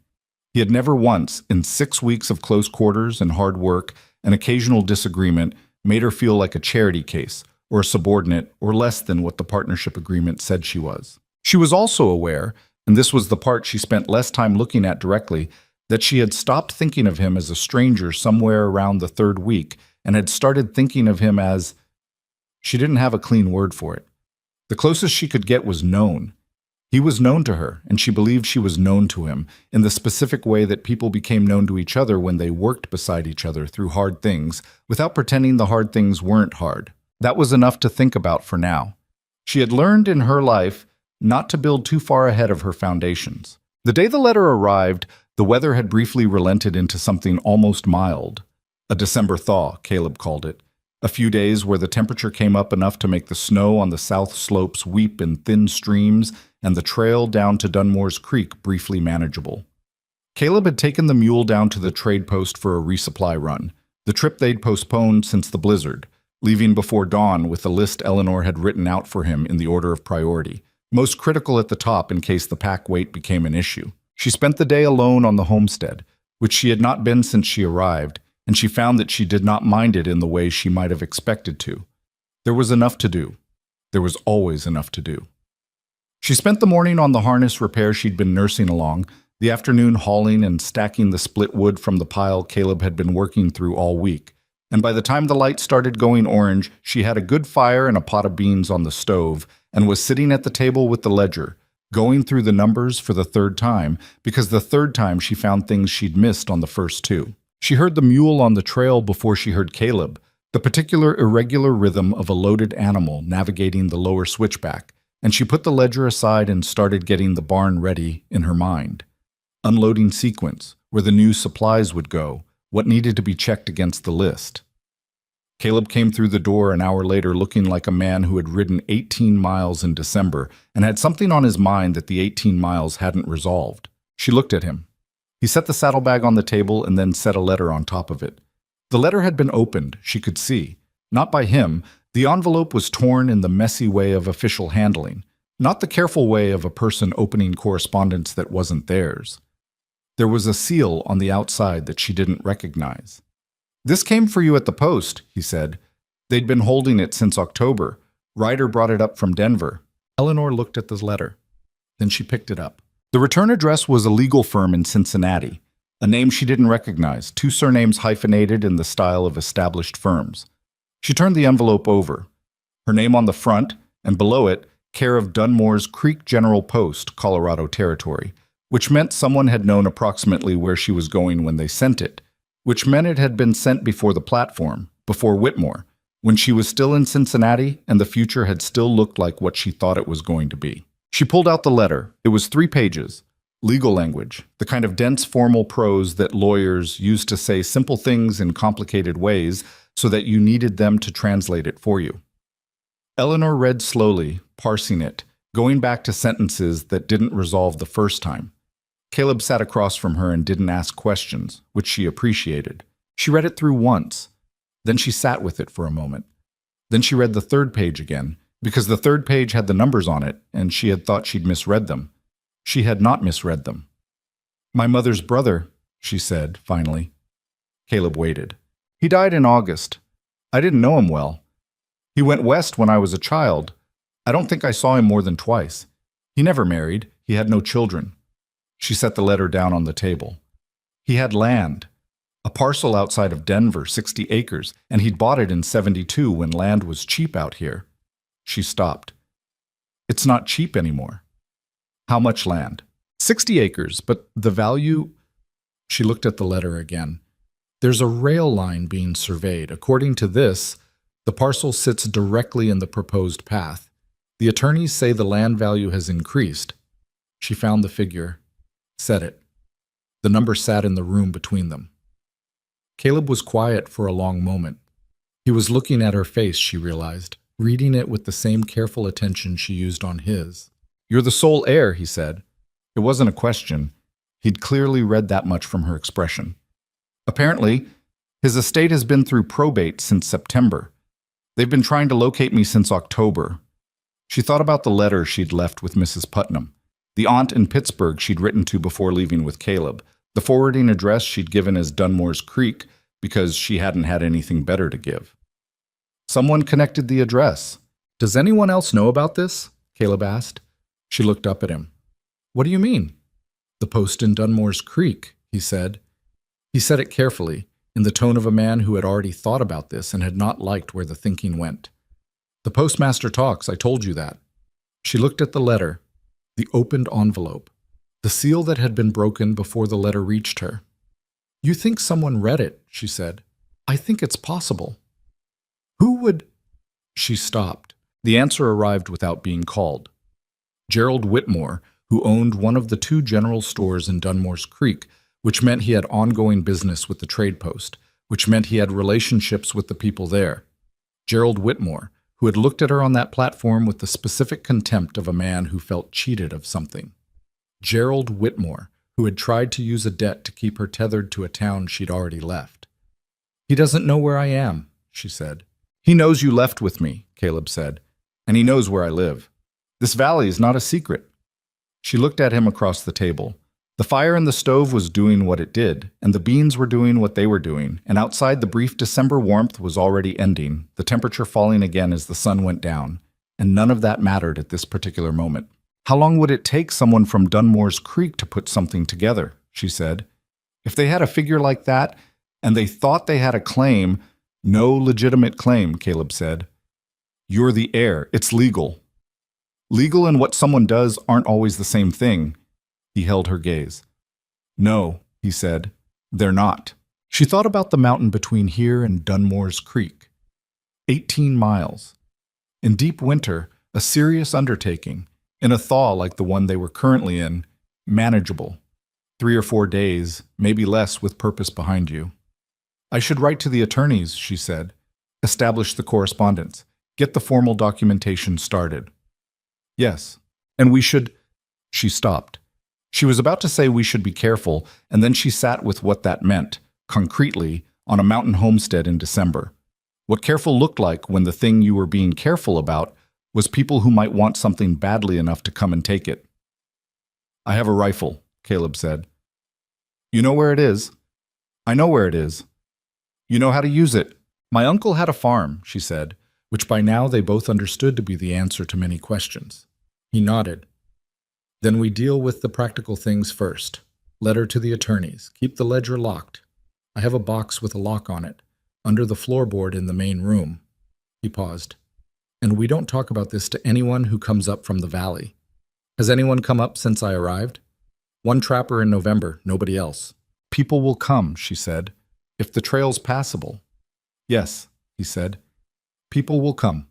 He had never once, in 6 weeks of close quarters and hard work and occasional disagreement, made her feel like a charity case, or a subordinate, or less than what the partnership agreement said she was. She was also aware, and this was the part she spent less time looking at directly, that she had stopped thinking of him as a stranger somewhere around the 3rd week and had started thinking of him as... She didn't have a clean word for it. The closest she could get was known. He was known to her, and she believed she was known to him, in the specific way that people became known to each other when they worked beside each other through hard things, without pretending the hard things weren't hard. That was enough to think about for now. She had learned in her life not to build too far ahead of her foundations. The day the letter arrived, the weather had briefly relented into something almost mild. A December thaw, Caleb called it. A few days where the temperature came up enough to make the snow on the south slopes weep in thin streams and the trail down to Dunmore's Creek briefly manageable. Caleb had taken the mule down to the trade post for a resupply run, the trip they'd postponed since the blizzard, leaving before dawn with a list Eleanor had written out for him in the order of priority, most critical at the top in case the pack weight became an issue. She spent the day alone on the homestead, which she had not been since she arrived, and she found that she did not mind it in the way she might have expected to. There was enough to do. There was always enough to do. She spent the morning on the harness repair she'd been nursing along, the afternoon hauling and stacking the split wood from the pile Caleb had been working through all week, and by the time the light started going orange, she had a good fire and a pot of beans on the stove, and was sitting at the table with the ledger, going through the numbers for the 3rd time, because the 3rd time she found things she'd missed on the first 2. She heard the mule on the trail before she heard Caleb, the particular irregular rhythm of a loaded animal navigating the lower switchback, and she put the ledger aside and started getting the barn ready in her mind. Unloading sequence, where the new supplies would go, what needed to be checked against the list. Caleb came through the door an hour later looking like a man who had ridden 18 miles in December and had something on his mind that the 18 miles hadn't resolved. She looked at him. He set the saddlebag on the table and then set a letter on top of it. The letter had been opened, she could see. Not by him. The envelope was torn in the messy way of official handling, not the careful way of a person opening correspondence that wasn't theirs. There was a seal on the outside that she didn't recognize. "This came for you at the post," he said. They'd been holding it since October. Ryder brought it up from Denver. Eleanor looked at the letter. Then she picked it up. The return address was a legal firm in Cincinnati, a name she didn't recognize, two surnames hyphenated in the style of established firms. She turned the envelope over. Her name on the front, and below it, care of Dunmore's Creek General Post, Colorado Territory, which meant someone had known approximately where she was going when they sent it, which meant it had been sent before the platform, before Whitmore, when she was still in Cincinnati and the future had still looked like what she thought it was going to be. She pulled out the letter. It was 3 pages. Legal language, the kind of dense formal prose that lawyers use to say simple things in complicated ways so that you needed them to translate it for you. Eleanor read slowly, parsing it, going back to sentences that didn't resolve the first time. Caleb sat across from her and didn't ask questions, which she appreciated. She read it through once. Then she sat with it for a moment. Then she read the 3rd page again, because the 3rd page had the numbers on it, and she had thought she'd misread them. She had not misread them. "My mother's brother," she said, finally. Caleb waited. "He died in August. I didn't know him well. He went west when I was a child. I don't think I saw him more than twice. He never married. He had no children." She set the letter down on the table. "He had land, a parcel outside of Denver, 60 acres, and he'd bought it in 72 when land was cheap out here." She stopped. "It's not cheap anymore." "How much land?" 60 acres, but the value—" She looked at the letter again. "There's a rail line being surveyed. According to this, the parcel sits directly in the proposed path. The attorneys say the land value has increased." She found the figure, said it. The number sat in the room between them. Caleb was quiet for a long moment. He was looking at her face, she realized, reading it with the same careful attention she used on his. "You're the sole heir," he said. It wasn't a question. He'd clearly read that much from her expression. "Apparently, his estate has been through probate since September. They've been trying to locate me since October." She thought about the letter she'd left with Mrs. Putnam, the aunt in Pittsburgh she'd written to before leaving with Caleb, the forwarding address she'd given as Dunmore's Creek because she hadn't had anything better to give. Someone connected the address. "Does anyone else know about this?" Caleb asked. She looked up at him. "What do you mean?" "The post in Dunmore's Creek," he said. He said it carefully, in the tone of a man who had already thought about this and had not liked where the thinking went. "The postmaster talks, I told you that." She looked at the letter, the opened envelope, the seal that had been broken before the letter reached her. "You think someone read it," she said. "I think it's possible." "Who would—" She stopped. The answer arrived without being called. Gerald Whitmore, who owned one of the 2 general stores in Dunmore's Creek, which meant he had ongoing business with the trade post, which meant he had relationships with the people there. Gerald Whitmore, who had looked at her on that platform with the specific contempt of a man who felt cheated of something. Gerald Whitmore, who had tried to use a debt to keep her tethered to a town she'd already left. "He doesn't know where I am," she said. "He knows you left with me," Caleb said, "and he knows where I live. This valley is not a secret." She looked at him across the table. The fire in the stove was doing what it did, and the beans were doing what they were doing, and outside the brief December warmth was already ending, the temperature falling again as the sun went down, and none of that mattered at this particular moment. "How long would it take someone from Dunmore's Creek to put something together?" she said. "If they had a figure like that, and they thought they had a claim—" "No legitimate claim," Caleb said. "You're the heir. It's legal." "Legal and what someone does aren't always the same thing." He held her gaze. "No," he said, "they're not." She thought about the mountain between here and Dunmore's Creek. 18 miles. In deep winter, a serious undertaking. In a thaw like the one they were currently in, manageable. 3 or 4 days, maybe less with purpose behind you. "I should write to the attorneys," she said. Establish the correspondence. Get the formal documentation started. Yes. And we should... She stopped. She was about to say we should be careful, and then she sat with what that meant, concretely, on a mountain homestead in December. What careful looked like when the thing you were being careful about was people who might want something badly enough to come and take it. I have a rifle, Caleb said. You know where it is? I know where it is. You know how to use it. My uncle had a farm, she said, which by now they both understood to be the answer to many questions. He nodded. Then we deal with the practical things first. Letter to the attorneys. Keep the ledger locked. I have a box with a lock on it, under the floorboard in the main room. He paused. And we don't talk about this to anyone who comes up from the valley. Has anyone come up since I arrived? One trapper in November, nobody else. People will come, she said, if the trail's passable. Yes, he said. People will come.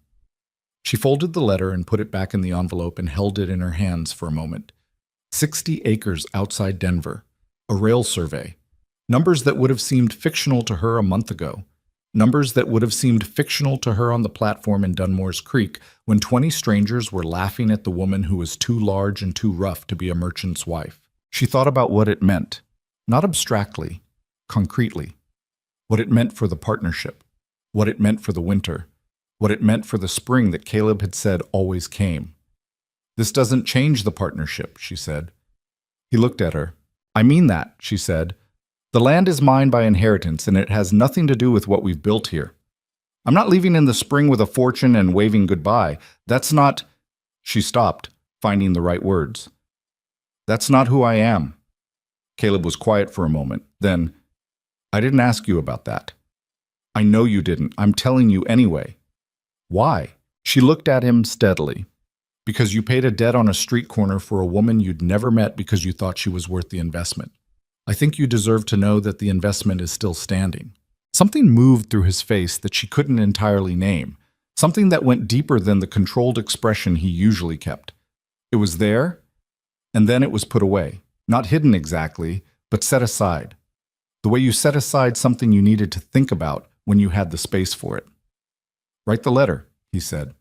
She folded the letter and put it back in the envelope and held it in her hands for a moment. 60 acres outside Denver. A rail survey. Numbers that would have seemed fictional to her a month ago. Numbers that would have seemed fictional to her on the platform in Dunmore's Creek when 20 strangers were laughing at the woman who was too large and too rough to be a merchant's wife. She thought about what it meant, not abstractly, concretely. What it meant for the partnership. What it meant for the winter. What it meant for the spring that Caleb had said always came. This doesn't change the partnership, she said. He looked at her. I mean that, she said. The land is mine by inheritance, and it has nothing to do with what we've built here. I'm not leaving in the spring with a fortune and waving goodbye. That's not... She stopped, finding the right words. That's not who I am. Caleb was quiet for a moment. Then, I didn't ask you about that. I know you didn't. I'm telling you anyway. Why? She looked at him steadily. Because you paid a debt on a street corner for a woman you'd never met because you thought she was worth the investment. I think you deserve to know that the investment is still standing. Something moved through his face that she couldn't entirely name. Something that went deeper than the controlled expression he usually kept. It was there, and then it was put away. Not hidden exactly, but set aside. The way you set aside something you needed to think about when you had the space for it. Write the letter, he said.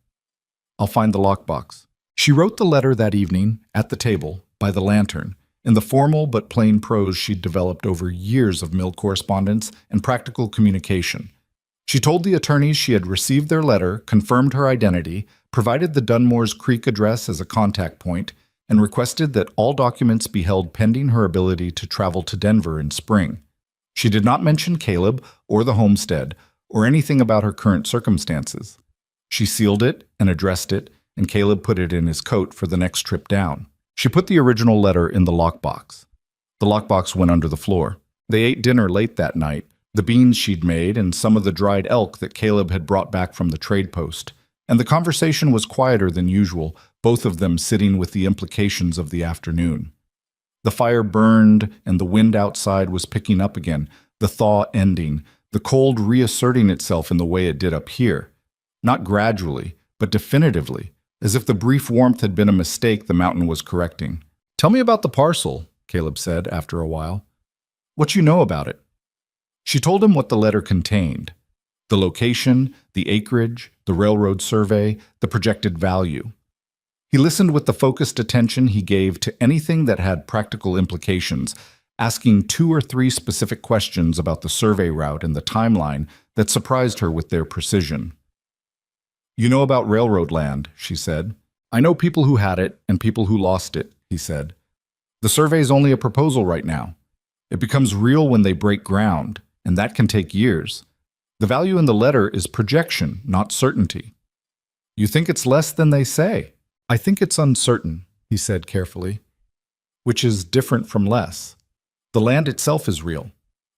I'll find the lockbox. She wrote the letter that evening, at the table, by the lantern, in the formal but plain prose she'd developed over years of mill correspondence and practical communication. She told the attorneys she had received their letter, confirmed her identity, provided the Dunmore's Creek address as a contact point, and requested that all documents be held pending her ability to travel to Denver in spring. She did not mention Caleb or the homestead, or anything about her current circumstances. She sealed it and addressed it, and Caleb put it in his coat for the next trip down. She put the original letter in the lockbox. The lockbox went under the floor. They ate dinner late that night, the beans she'd made and some of the dried elk that Caleb had brought back from the trade post. And the conversation was quieter than usual, both of them sitting with the implications of the afternoon. The fire burned, and the wind outside was picking up again, the thaw ending, the cold reasserting itself in the way it did up here. Not gradually, but definitively, as if the brief warmth had been a mistake the mountain was correcting. Tell me about the parcel, Caleb said after a while. What you know about it? She told him what the letter contained. The location, the acreage, the railroad survey, the projected value. He listened with the focused attention he gave to anything that had practical implications, asking 2 or 3 specific questions about the survey route and the timeline that surprised her with their precision. You know about railroad land, she said. I know people who had it and people who lost it, he said. The survey's only a proposal right now. It becomes real when they break ground, and that can take years. The value in the letter is projection, not certainty. You think it's less than they say? I think it's uncertain, he said carefully, which is different from less. The land itself is real.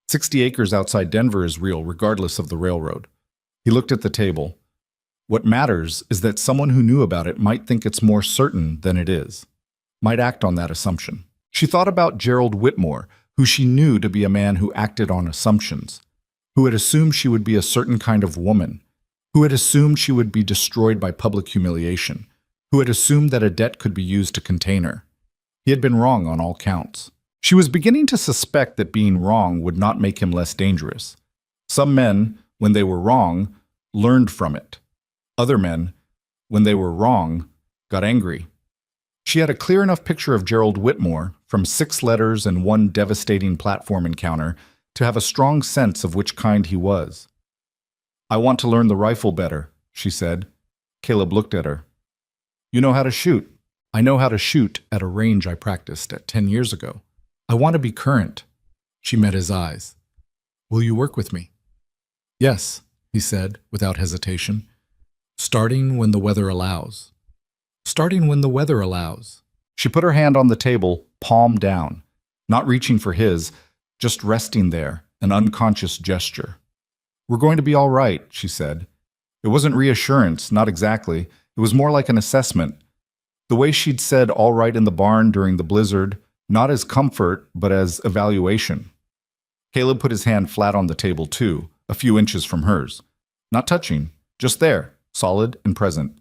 60 acres outside Denver is real, regardless of the railroad. He looked at the table. What matters is that someone who knew about it might think it's more certain than it is, might act on that assumption. She thought about Gerald Whitmore, who she knew to be a man who acted on assumptions, who had assumed she would be a certain kind of woman, who had assumed she would be destroyed by public humiliation, who had assumed that a debt could be used to contain her. He had been wrong on all counts. She was beginning to suspect that being wrong would not make him less dangerous. Some men, when they were wrong, learned from it. Other men, when they were wrong, got angry. She had a clear enough picture of Gerald Whitmore, from 6 letters and one devastating platform encounter, to have a strong sense of which kind he was. "I want to learn the rifle better," she said. Caleb looked at her. "You know how to shoot." "I know how to shoot at a range I practiced at 10 years ago. I want to be current." She met his eyes. "Will you work with me?" "Yes," he said, without hesitation. "Starting when the weather allows." "Starting when the weather allows." She put her hand on the table, palm down, not reaching for his, just resting there, an unconscious gesture. "We're going to be all right," she said. It wasn't reassurance, not exactly. It was more like an assessment. The way she'd said all right in the barn during the blizzard, not as comfort, but as evaluation. Caleb put his hand flat on the table too, a few inches from hers. Not touching, just there, solid and present.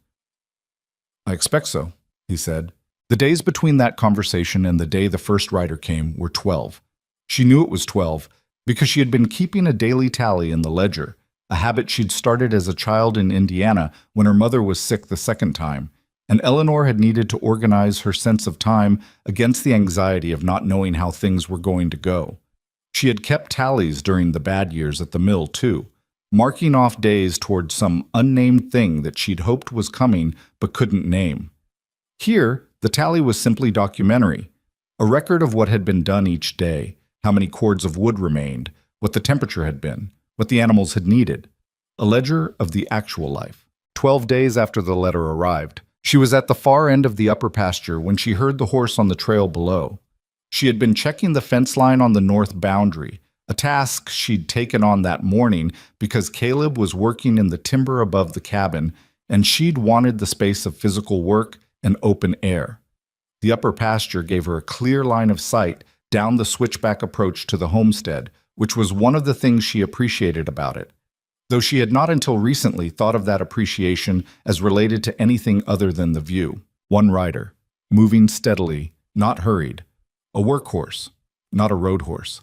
"I expect so," he said. The days between that conversation and the day the first rider came were 12. She knew it was 12 because she had been keeping a daily tally in the ledger, a habit she'd started as a child in Indiana when her mother was sick the second time, and Eleanor had needed to organize her sense of time against the anxiety of not knowing how things were going to go. She had kept tallies during the bad years at the mill, too, marking off days toward some unnamed thing that she'd hoped was coming but couldn't name. Here, the tally was simply documentary, a record of what had been done each day, how many cords of wood remained, what the temperature had been, what the animals had needed. A ledger of the actual life. 12 days after the letter arrived, she was at the far end of the upper pasture when she heard the horse on the trail below. She had been checking the fence line on the north boundary, a task she'd taken on that morning because Caleb was working in the timber above the cabin, and she'd wanted the space of physical work and open air. The upper pasture gave her a clear line of sight down the switchback approach to the homestead, which was one of the things she appreciated about it, though she had not until recently thought of that appreciation as related to anything other than the view. One rider, moving steadily, not hurried. A workhorse, not a road horse.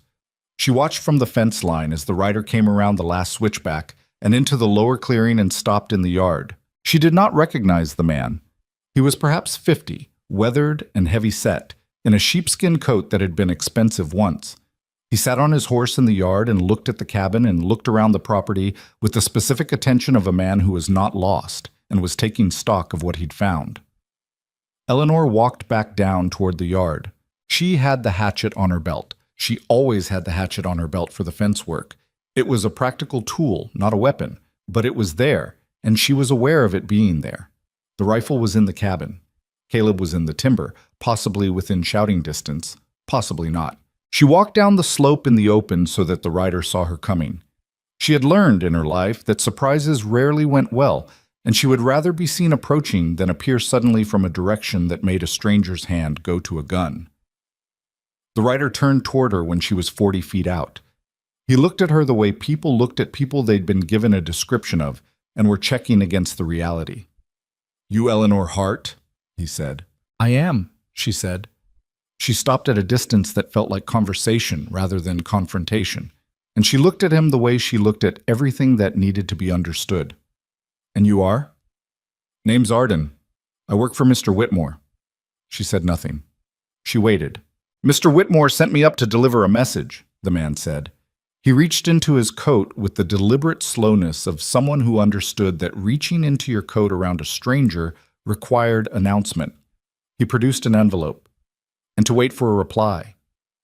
She watched from the fence line as the rider came around the last switchback and into the lower clearing and stopped in the yard. She did not recognize the man. He was perhaps 50, weathered and heavy-set, in a sheepskin coat that had been expensive once. He sat on his horse in the yard and looked at the cabin and looked around the property with the specific attention of a man who was not lost and was taking stock of what he'd found. Eleanor walked back down toward the yard. She had the hatchet on her belt. She always had the hatchet on her belt for the fence work. It was a practical tool, not a weapon, but it was there, and she was aware of it being there. The rifle was in the cabin. Caleb was in the timber, possibly within shouting distance, possibly not. She walked down the slope in the open so that the rider saw her coming. She had learned in her life that surprises rarely went well, and she would rather be seen approaching than appear suddenly from a direction that made a stranger's hand go to a gun. The rider turned toward her when she was 40 feet out. He looked at her the way people looked at people they'd been given a description of and were checking against the reality. "You Eleanor Hart?" he said. "I am," she said. She stopped at a distance that felt like conversation rather than confrontation, and she looked at him the way she looked at everything that needed to be understood. "And you are?" "Name's Arden. I work for Mr. Whitmore." She said nothing. She waited. "Mr. Whitmore sent me up to deliver a message," the man said. He reached into his coat with the deliberate slowness of someone who understood that reaching into your coat around a stranger required announcement. He produced an envelope. "And to wait for a reply."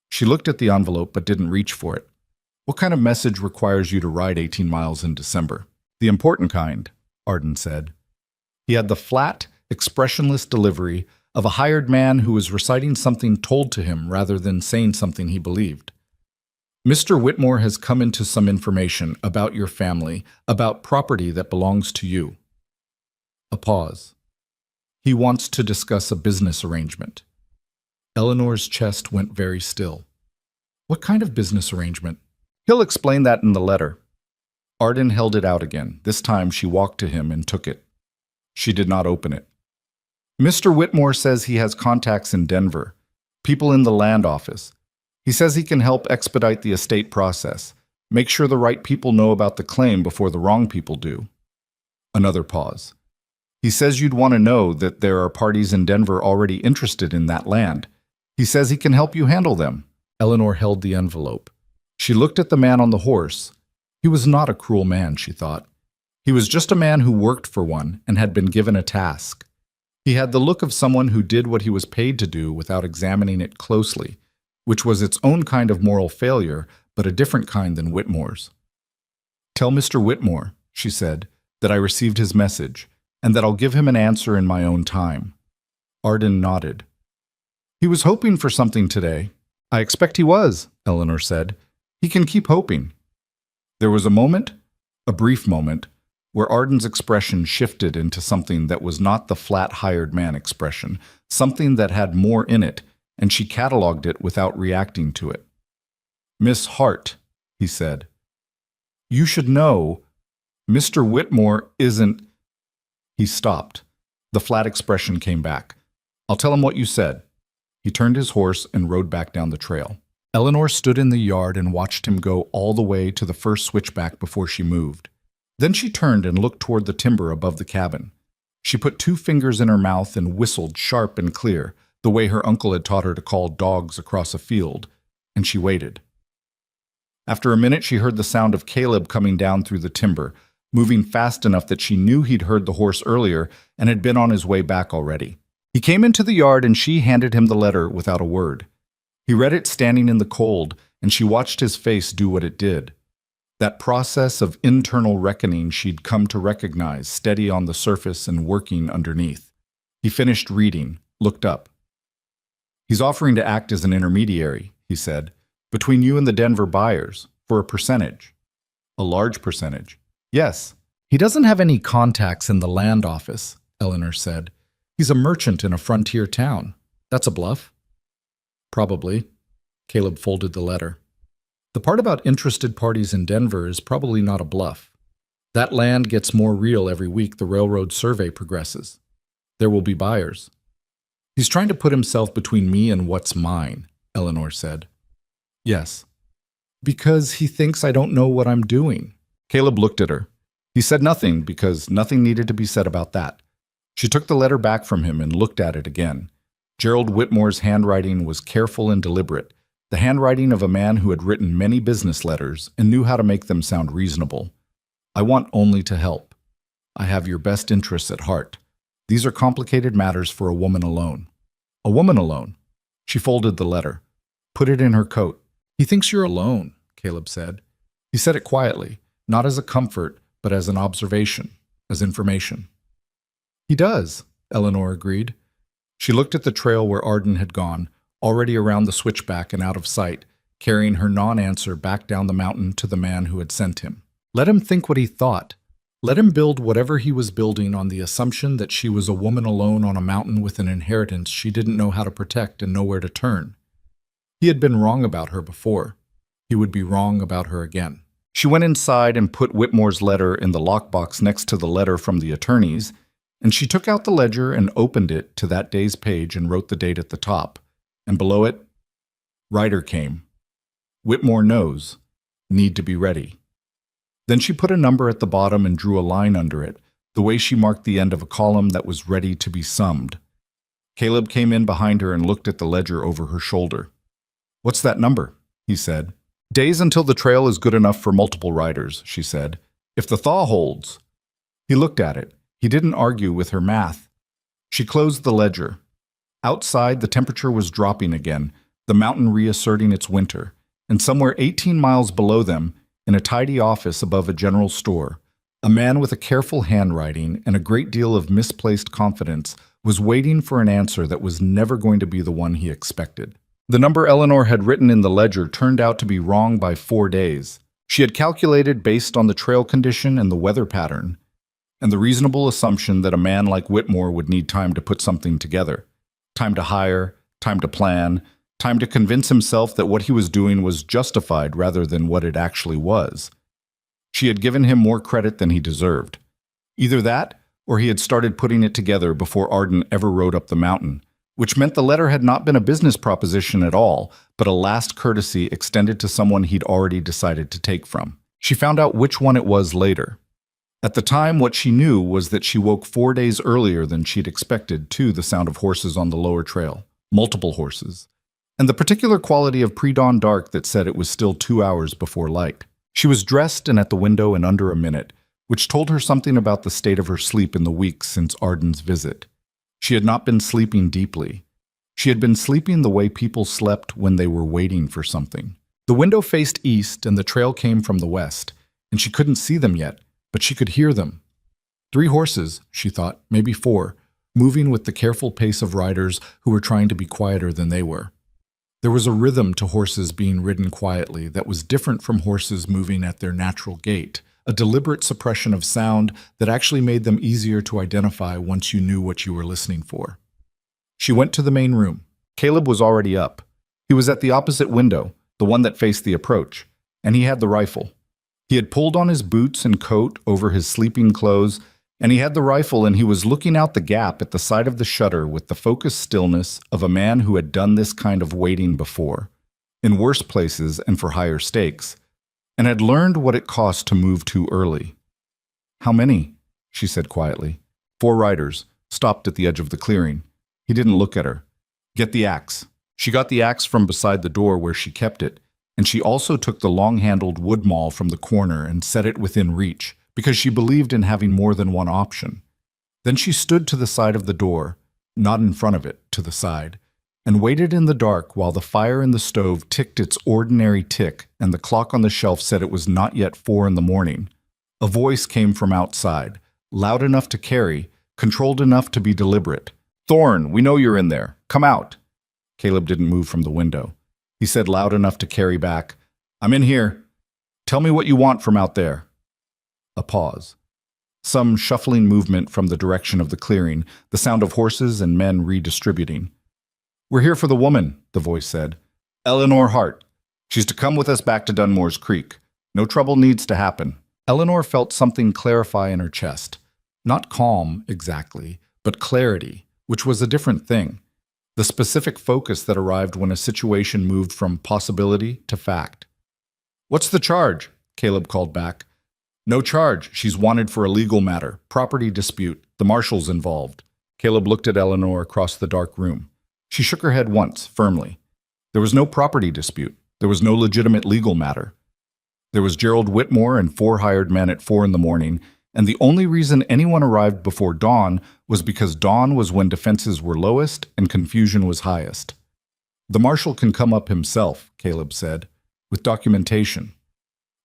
She looked at the envelope but didn't reach for it. "What kind of message requires you to ride 18 miles in December?" "The important kind," Arden said. He had the flat, expressionless delivery of a hired man who was reciting something told to him rather than saying something he believed. "Mr. Whitmore has come into some information about your family, about property that belongs to you." A pause. "He wants to discuss a business arrangement." Eleanor's chest went very still. "What kind of business arrangement?" "He'll explain that in the letter." Arden held it out again. This time she walked to him and took it. She did not open it. "Mr. Whitmore says he has contacts in Denver, people in the land office. He says he can help expedite the estate process, make sure the right people know about the claim before the wrong people do." Another pause. He says you'd want to know that there are parties in Denver already interested in that land. He says he can help you handle them. Eleanor held the envelope. She looked at the man on the horse. He was not a cruel man, she thought. He was just a man who worked for one and had been given a task. He had the look of someone who did what he was paid to do without examining it closely, which was its own kind of moral failure, but a different kind than Whitmore's. "Tell Mr. Whitmore," she said, "that I received his message, and that I'll give him an answer in my own time." Arden nodded. "He was hoping for something today." "I expect he was," Eleanor said. "He can keep hoping." There was a moment, a brief moment, where Arden's expression shifted into something that was not the flat hired man expression, something that had more in it, and she catalogued it without reacting to it. "Miss Hart," he said, "you should know, Mr. Whitmore isn't—" He stopped. The flat expression came back. "I'll tell him what you said." He turned his horse and rode back down the trail. Eleanor stood in the yard and watched him go all the way to the first switchback before she moved. Then she turned and looked toward the timber above the cabin. She put 2 fingers in her mouth and whistled sharp and clear, the way her uncle had taught her to call dogs across a field, and she waited. After a minute, she heard the sound of Caleb coming down through the timber, moving fast enough that she knew he'd heard the horse earlier and had been on his way back already. He came into the yard and she handed him the letter without a word. He read it standing in the cold, and she watched his face do what it did. That process of internal reckoning she'd come to recognize, steady on the surface and working underneath. He finished reading, looked up. "He's offering to act as an intermediary," he said, "between you and the Denver buyers, for a percentage." "A large percentage." "Yes. He doesn't have any contacts in the land office," Eleanor said. "He's a merchant in a frontier town. That's a bluff?" "Probably." Caleb folded the letter. "The part about interested parties in Denver is probably not a bluff. That land gets more real every week the railroad survey progresses. There will be buyers." "He's trying to put himself between me and what's mine," Eleanor said. "Yes." "Because he thinks I don't know what I'm doing." Caleb looked at her. He said nothing because nothing needed to be said about that. She took the letter back from him and looked at it again. Gerald Whitmore's handwriting was careful and deliberate, the handwriting of a man who had written many business letters and knew how to make them sound reasonable. "I want only to help. I have your best interests at heart. These are complicated matters for a woman alone." "A woman alone?" She folded the letter, put it in her coat. "He thinks you're alone," Caleb said. He said it quietly, not as a comfort, but as an observation, as information. "He does," Eleanor agreed. She looked at the trail where Arden had gone, already around the switchback and out of sight, carrying her non-answer back down the mountain to the man who had sent him. Let him think what he thought. Let him build whatever he was building on the assumption that she was a woman alone on a mountain with an inheritance she didn't know how to protect and nowhere to turn. He had been wrong about her before. He would be wrong about her again. She went inside and put Whitmore's letter in the lockbox next to the letter from the attorneys, and she took out the ledger and opened it to that day's page and wrote the date at the top. And below it, "Writer came. Whitmore knows. Need to be ready." Then she put a number at the bottom and drew a line under it, the way she marked the end of a column that was ready to be summed. Caleb came in behind her and looked at the ledger over her shoulder. "What's that number?" he said. "Days until the trail is good enough for multiple riders," she said. "If the thaw holds." He looked at it. He didn't argue with her math. She closed the ledger. Outside, the temperature was dropping again, the mountain reasserting its winter, and somewhere 18 miles below them, in a tidy office above a general store, a man with a careful handwriting and a great deal of misplaced confidence was waiting for an answer that was never going to be the one he expected. The number Eleanor had written in the ledger turned out to be wrong by 4 days. She had calculated based on the trail condition and the weather pattern, and the reasonable assumption that a man like Whitmore would need time to put something together. Time to hire, time to plan, time to convince himself that what he was doing was justified rather than what it actually was. She had given him more credit than he deserved. Either that, or he had started putting it together before Arden ever rode up the mountain, which meant the letter had not been a business proposition at all, but a last courtesy extended to someone he'd already decided to take from. She found out which one it was later. At the time, what she knew was that she woke 4 days earlier than she'd expected to the sound of horses on the lower trail, multiple horses, and the particular quality of pre-dawn dark that said it was still 2 hours before light. She was dressed and at the window in under a minute, which told her something about the state of her sleep in the weeks since Arden's visit. She had not been sleeping deeply. She had been sleeping the way people slept when they were waiting for something. The window faced east and the trail came from the west, and she couldn't see them yet, but she could hear them. 3 horses, she thought, maybe 4, moving with the careful pace of riders who were trying to be quieter than they were. There was a rhythm to horses being ridden quietly that was different from horses moving at their natural gait, a deliberate suppression of sound that actually made them easier to identify once you knew what you were listening for. She went to the main room. Caleb was already up. He was at the opposite window, the one that faced the approach, and he had the rifle. He had pulled on his boots and coat over his sleeping clothes, and he had the rifle and he was looking out the gap at the side of the shutter with the focused stillness of a man who had done this kind of waiting before, in worse places and for higher stakes, and had learned what it cost to move too early. "How many?" she said quietly. 4 riders, stopped at the edge of the clearing. He didn't look at her. "Get the axe." She got the axe from beside the door where she kept it, and she also took the long-handled wood maul from the corner and set it within reach, because she believed in having more than one option. Then she stood to the side of the door, not in front of it, to the side, and waited in the dark while the fire in the stove ticked its ordinary tick and the clock on the shelf said it was not yet 4 in the morning. A voice came from outside, loud enough to carry, controlled enough to be deliberate. "Thorn, we know you're in there. Come out." Caleb didn't move from the window. He said loud enough to carry back, "I'm in here. Tell me what you want from out there." A pause. Some shuffling movement from the direction of the clearing, the sound of horses and men redistributing. "We're here for the woman," the voice said. "Eleanor Hart. She's to come with us back to Dunmore's Creek. No trouble needs to happen." Eleanor felt something clarify in her chest. Not calm, exactly, but clarity, which was a different thing. The specific focus that arrived when a situation moved from possibility to fact. "What's the charge?" Caleb called back. "No charge. She's wanted for a legal matter, property dispute. The marshal's involved." Caleb looked at Eleanor across the dark room. She shook her head once, firmly. There was no property dispute. There was no legitimate legal matter. There was Gerald Whitmore and 4 hired men at 4 in the morning, and the only reason anyone arrived before dawn was because dawn was when defenses were lowest and confusion was highest. "The marshal can come up himself," Caleb said, "with documentation."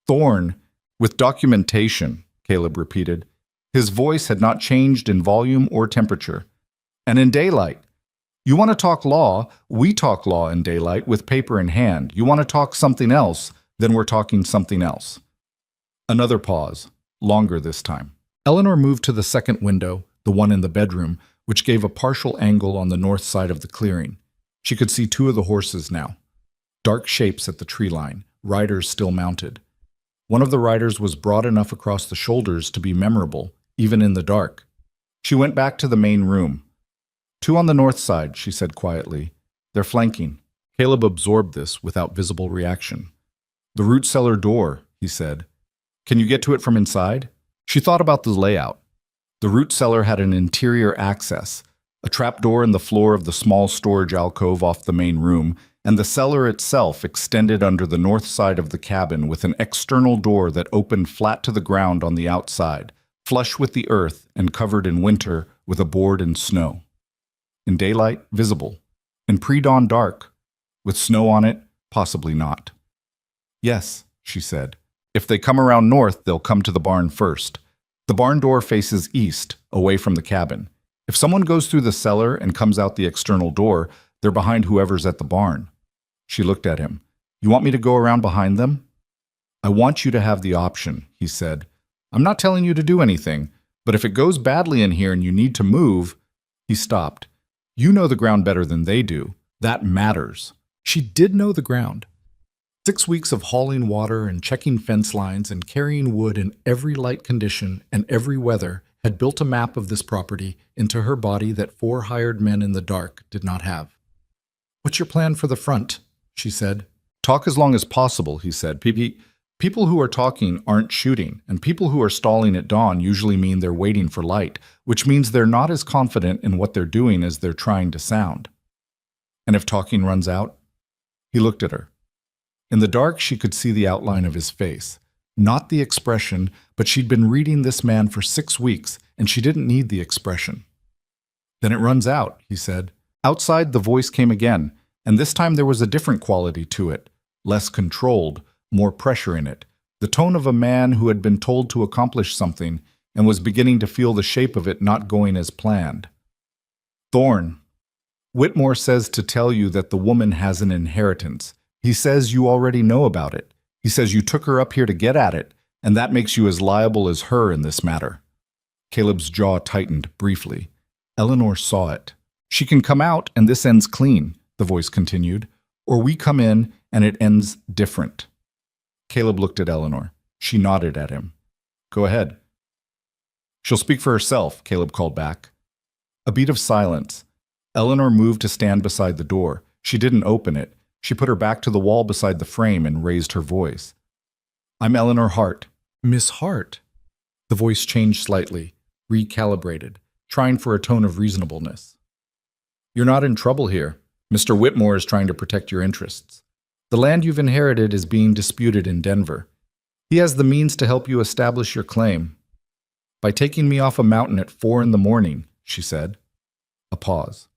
"Thorn, with documentation," Caleb repeated. His voice had not changed in volume or temperature. "And in daylight. You want to talk law, we talk law in daylight with paper in hand. You want to talk something else, then we're talking something else." Another pause, longer this time. Eleanor moved to the second window, the one in the bedroom, which gave a partial angle on the north side of the clearing. She could see 2 of the horses now. Dark shapes at the tree line, riders still mounted. One of the riders was broad enough across the shoulders to be memorable, even in the dark. She went back to the main room. 2 on the north side, she said quietly. They're flanking. Caleb absorbed this without visible reaction. "The root cellar door," he said. "Can you get to it from inside?" She thought about the layout. The root cellar had an interior access, a trapdoor in the floor of the small storage alcove off the main room, and the cellar itself extended under the north side of the cabin with an external door that opened flat to the ground on the outside, flush with the earth and covered in winter with a board and snow. In daylight, visible. In pre-dawn dark. With snow on it, possibly not. "Yes," she said. "If they come around north, they'll come to the barn first. The barn door faces east, away from the cabin. If someone goes through the cellar and comes out the external door, they're behind whoever's at the barn." She looked at him. "You want me to go around behind them?" "I want you to have the option," he said. "I'm not telling you to do anything, but if it goes badly in here and you need to move—" He stopped. "You know the ground better than they do. That matters." She did know the ground. 6 weeks of hauling water and checking fence lines and carrying wood in every light condition and every weather had built a map of this property into her body that 4 hired men in the dark did not have. "What's your plan for the front?" she said. "Talk as long as possible," he said. People who are talking aren't shooting, and people who are stalling at dawn usually mean they're waiting for light, which means they're not as confident in what they're doing as they're trying to sound. And if talking runs out? He looked at her. In the dark, she could see the outline of his face. Not the expression, but she'd been reading this man for 6 weeks, and she didn't need the expression. Then it runs out, he said. Outside, the voice came again, and this time there was a different quality to it, less controlled, more pressure in it, the tone of a man who had been told to accomplish something and was beginning to feel the shape of it not going as planned. Thorn, Whitmore says to tell you that the woman has an inheritance. He says you already know about it. He says you took her up here to get at it, and that makes you as liable as her in this matter. Caleb's jaw tightened briefly. Eleanor saw it. She can come out and this ends clean, the voice continued, or we come in and it ends different. Caleb looked at Eleanor. She nodded at him. Go ahead. She'll speak for herself, Caleb called back. A beat of silence. Eleanor moved to stand beside the door. She didn't open it. She put her back to the wall beside the frame and raised her voice. I'm Eleanor Hart. Miss Hart. The voice changed slightly, recalibrated, trying for a tone of reasonableness. You're not in trouble here. Mr. Whitmore is trying to protect your interests. The land you've inherited is being disputed in Denver. He has the means to help you establish your claim. By taking me off a mountain at 4 a.m, she said. A pause.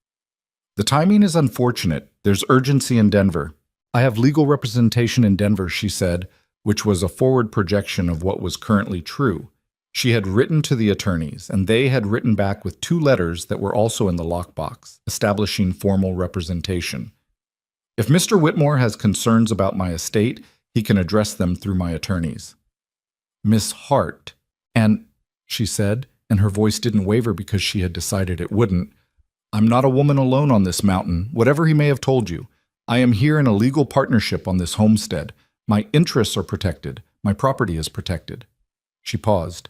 The timing is unfortunate. There's urgency in Denver. I have legal representation in Denver, she said, which was a forward projection of what was currently true. She had written to the attorneys, and they had written back with 2 letters that were also in the lockbox, establishing formal representation. If Mr. Whitmore has concerns about my estate, he can address them through my attorneys. Miss Hart, and, she said, and her voice didn't waver because she had decided it wouldn't, I'm not a woman alone on this mountain, whatever he may have told you. I am here in a legal partnership on this homestead. My interests are protected. My property is protected. She paused.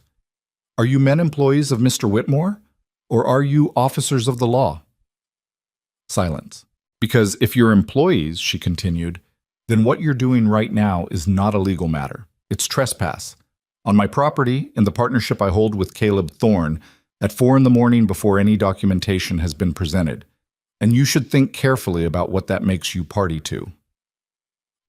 Are you men employees of Mr. Whitmore, or are you officers of the law? Silence. Because if you're employees, she continued, then what you're doing right now is not a legal matter. It's trespass. On my property, in the partnership I hold with Caleb Thorne, at 4 a.m. before any documentation has been presented. And you should think carefully about what that makes you party to.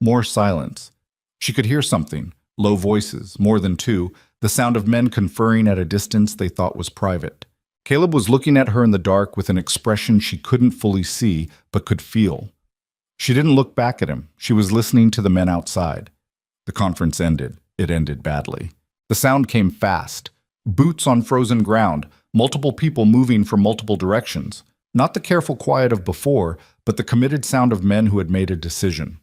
More silence. She could hear something, low voices, more than 2, the sound of men conferring at a distance they thought was private. Caleb was looking at her in the dark with an expression she couldn't fully see, but could feel. She didn't look back at him. She was listening to the men outside. The conference ended. It ended badly. The sound came fast. Boots on frozen ground, multiple people moving from multiple directions. Not the careful quiet of before, but the committed sound of men who had made a decision.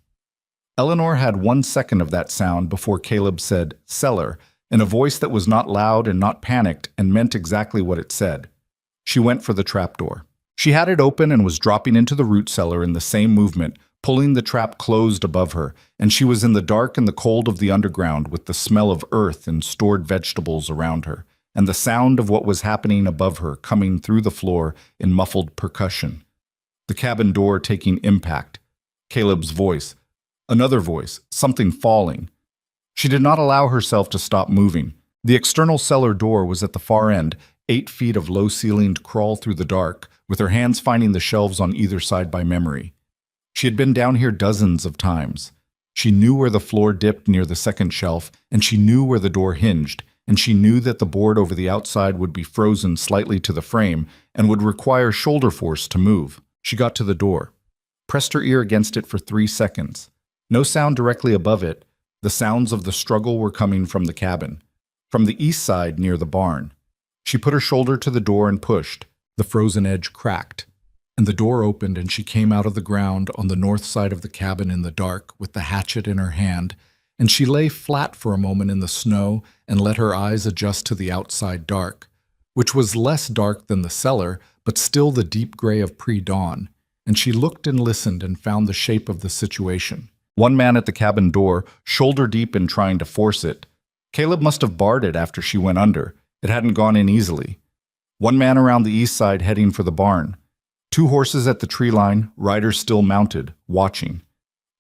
Eleanor had 1 second of that sound before Caleb said, "Cellar," in a voice that was not loud and not panicked and meant exactly what it said. She went for the trapdoor. She had it open and was dropping into the root cellar in the same movement, pulling the trap closed above her, and she was in the dark and the cold of the underground with the smell of earth and stored vegetables around her, and the sound of what was happening above her coming through the floor in muffled percussion. The cabin door taking impact. Caleb's voice. Another voice, something falling. She did not allow herself to stop moving. The external cellar door was at the far end, 8 feet of low-ceilinged crawl through the dark, with her hands finding the shelves on either side by memory. She had been down here dozens of times. She knew where the floor dipped near the second shelf, and she knew where the door hinged, and she knew that the board over the outside would be frozen slightly to the frame and would require shoulder force to move. She got to the door, pressed her ear against it for 3 seconds. No sound directly above it. The sounds of the struggle were coming from the cabin, from the east side near the barn. She put her shoulder to the door and pushed. The frozen edge cracked, and the door opened and she came out of the ground on the north side of the cabin in the dark with the hatchet in her hand, and she lay flat for a moment in the snow and let her eyes adjust to the outside dark, which was less dark than the cellar, but still the deep gray of pre-dawn, and she looked and listened and found the shape of the situation. One man at the cabin door, shoulder deep in trying to force it. Caleb must have barred it after she went under. It hadn't gone in easily. One man around the east side heading for the barn. 2 horses at the tree line, riders still mounted, watching.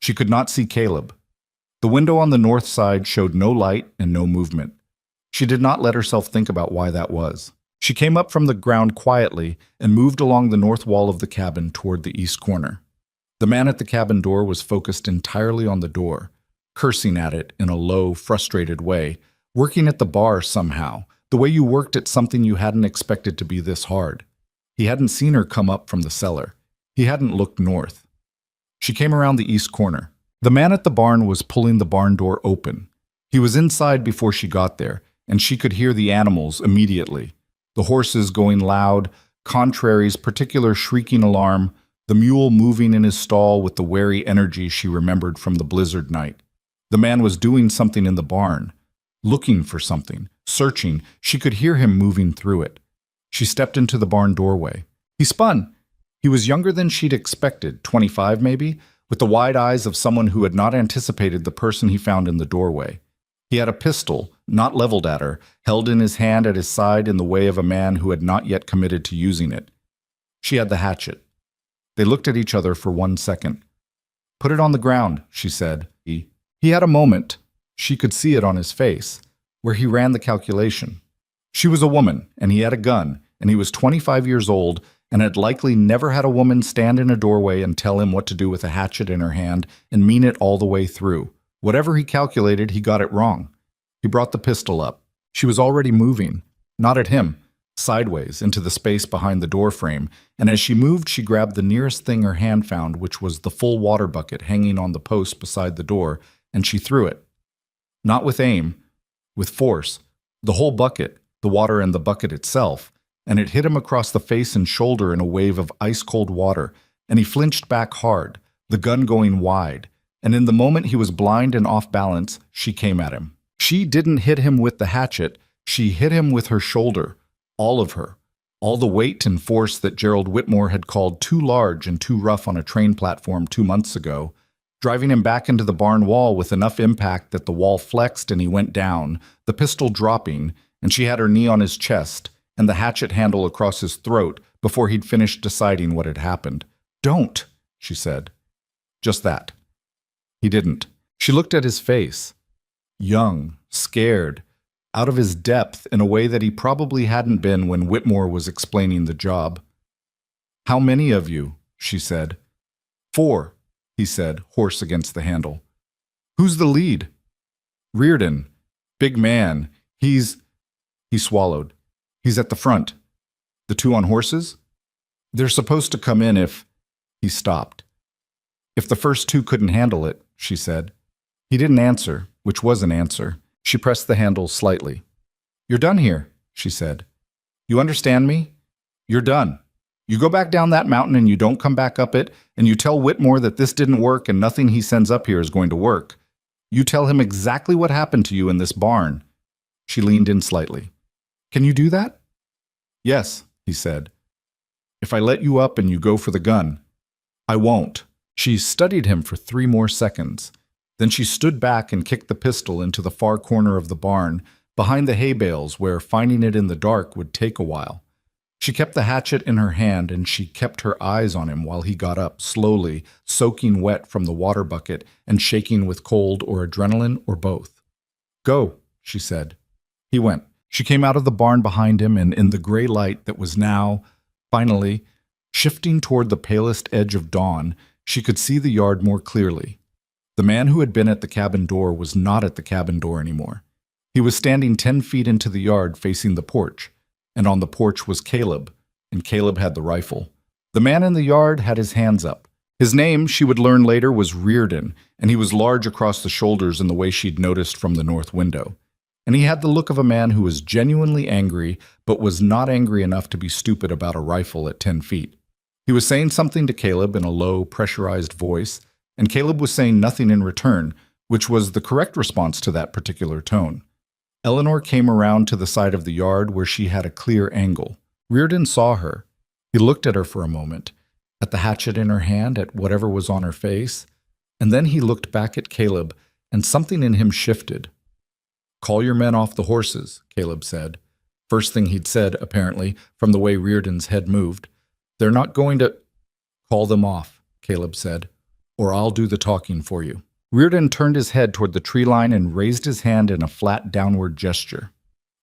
She could not see Caleb. The window on the north side showed no light and no movement. She did not let herself think about why that was. She came up from the ground quietly and moved along the north wall of the cabin toward the east corner. The man at the cabin door was focused entirely on the door, cursing at it in a low, frustrated way, working at the bar somehow, the way you worked at something you hadn't expected to be this hard. He hadn't seen her come up from the cellar. He hadn't looked north. She came around the east corner. The man at the barn was pulling the barn door open. He was inside before she got there, and she could hear the animals immediately. The horses going loud, Contrary's particular shrieking alarm, the mule moving in his stall with the wary energy she remembered from the blizzard night. The man was doing something in the barn, looking for something, searching. She could hear him moving through it. She stepped into the barn doorway. He spun. He was younger than she'd expected, 25 maybe, with the wide eyes of someone who had not anticipated the person he found in the doorway. He had a pistol, not leveled at her, held in his hand at his side in the way of a man who had not yet committed to using it. She had the hatchet. They looked at each other for 1 second. "Put it on the ground," she said. He had a moment. She could see it on his face, where he ran the calculation. She was a woman, and he had a gun, and he was 25 years old, and had likely never had a woman stand in a doorway and tell him what to do with a hatchet in her hand and mean it all the way through. Whatever he calculated, he got it wrong. He brought the pistol up. She was already moving, not at him, sideways into the space behind the door frame, and as she moved, she grabbed the nearest thing her hand found, which was the full water bucket hanging on the post beside the door, and she threw it. Not with aim, with force. The whole bucket, the water and the bucket itself, and it hit him across the face and shoulder in a wave of ice-cold water, and he flinched back hard, the gun going wide, and in the moment he was blind and off balance, she came at him. She didn't hit him with the hatchet, she hit him with her shoulder, all of her, all the weight and force that Gerald Whitmore had called too large and too rough on a train platform 2 months ago, driving him back into the barn wall with enough impact that the wall flexed and he went down, the pistol dropping, and she had her knee on his chest and the hatchet handle across his throat before he'd finished deciding what had happened. "Don't," she said. Just that. He didn't. She looked at his face. Young, scared, out of his depth in a way that he probably hadn't been when Whitmore was explaining the job. "How many of you?" she said. "4," he said, hoarse against the handle. "Who's the lead?" "Reardon. Big man. He swallowed. "He's at the front." "The 2 on horses?" "They're supposed to come in if—" He stopped. "If the first 2 couldn't handle it," she said. He didn't answer, which was an answer. She pressed the handle slightly. "You're done here," she said. "You understand me? You're done. You go back down that mountain and you don't come back up it, and you tell Whitmore that this didn't work and nothing he sends up here is going to work. You tell him exactly what happened to you in this barn." She leaned in slightly. "Can you do that?" "Yes," he said. "If I let you up and you go for the gun." "I won't." She studied him for 3 more seconds. Then she stood back and kicked the pistol into the far corner of the barn, behind the hay bales where finding it in the dark would take a while. She kept the hatchet in her hand and she kept her eyes on him while he got up, slowly, soaking wet from the water bucket and shaking with cold or adrenaline or both. "Go," she said. He went. She came out of the barn behind him, and in the gray light that was now, finally, shifting toward the palest edge of dawn, she could see the yard more clearly. The man who had been at the cabin door was not at the cabin door anymore. He was standing 10 feet into the yard facing the porch, and on the porch was Caleb, and Caleb had the rifle. The man in the yard had his hands up. His name, she would learn later, was Reardon, and he was large across the shoulders in the way she'd noticed from the north window. And he had the look of a man who was genuinely angry, but was not angry enough to be stupid about a rifle at 10 feet. He was saying something to Caleb in a low, pressurized voice, and Caleb was saying nothing in return, which was the correct response to that particular tone. Eleanor came around to the side of the yard where she had a clear angle. Reardon saw her. He looked at her for a moment, at the hatchet in her hand, at whatever was on her face, and then he looked back at Caleb, and something in him shifted. "Call your men off the horses," Caleb said. First thing he'd said, apparently, from the way Reardon's head moved. "They're not going to—" "Call them off," Caleb said, "or I'll do the talking for you." Reardon turned his head toward the tree line and raised his hand in a flat downward gesture.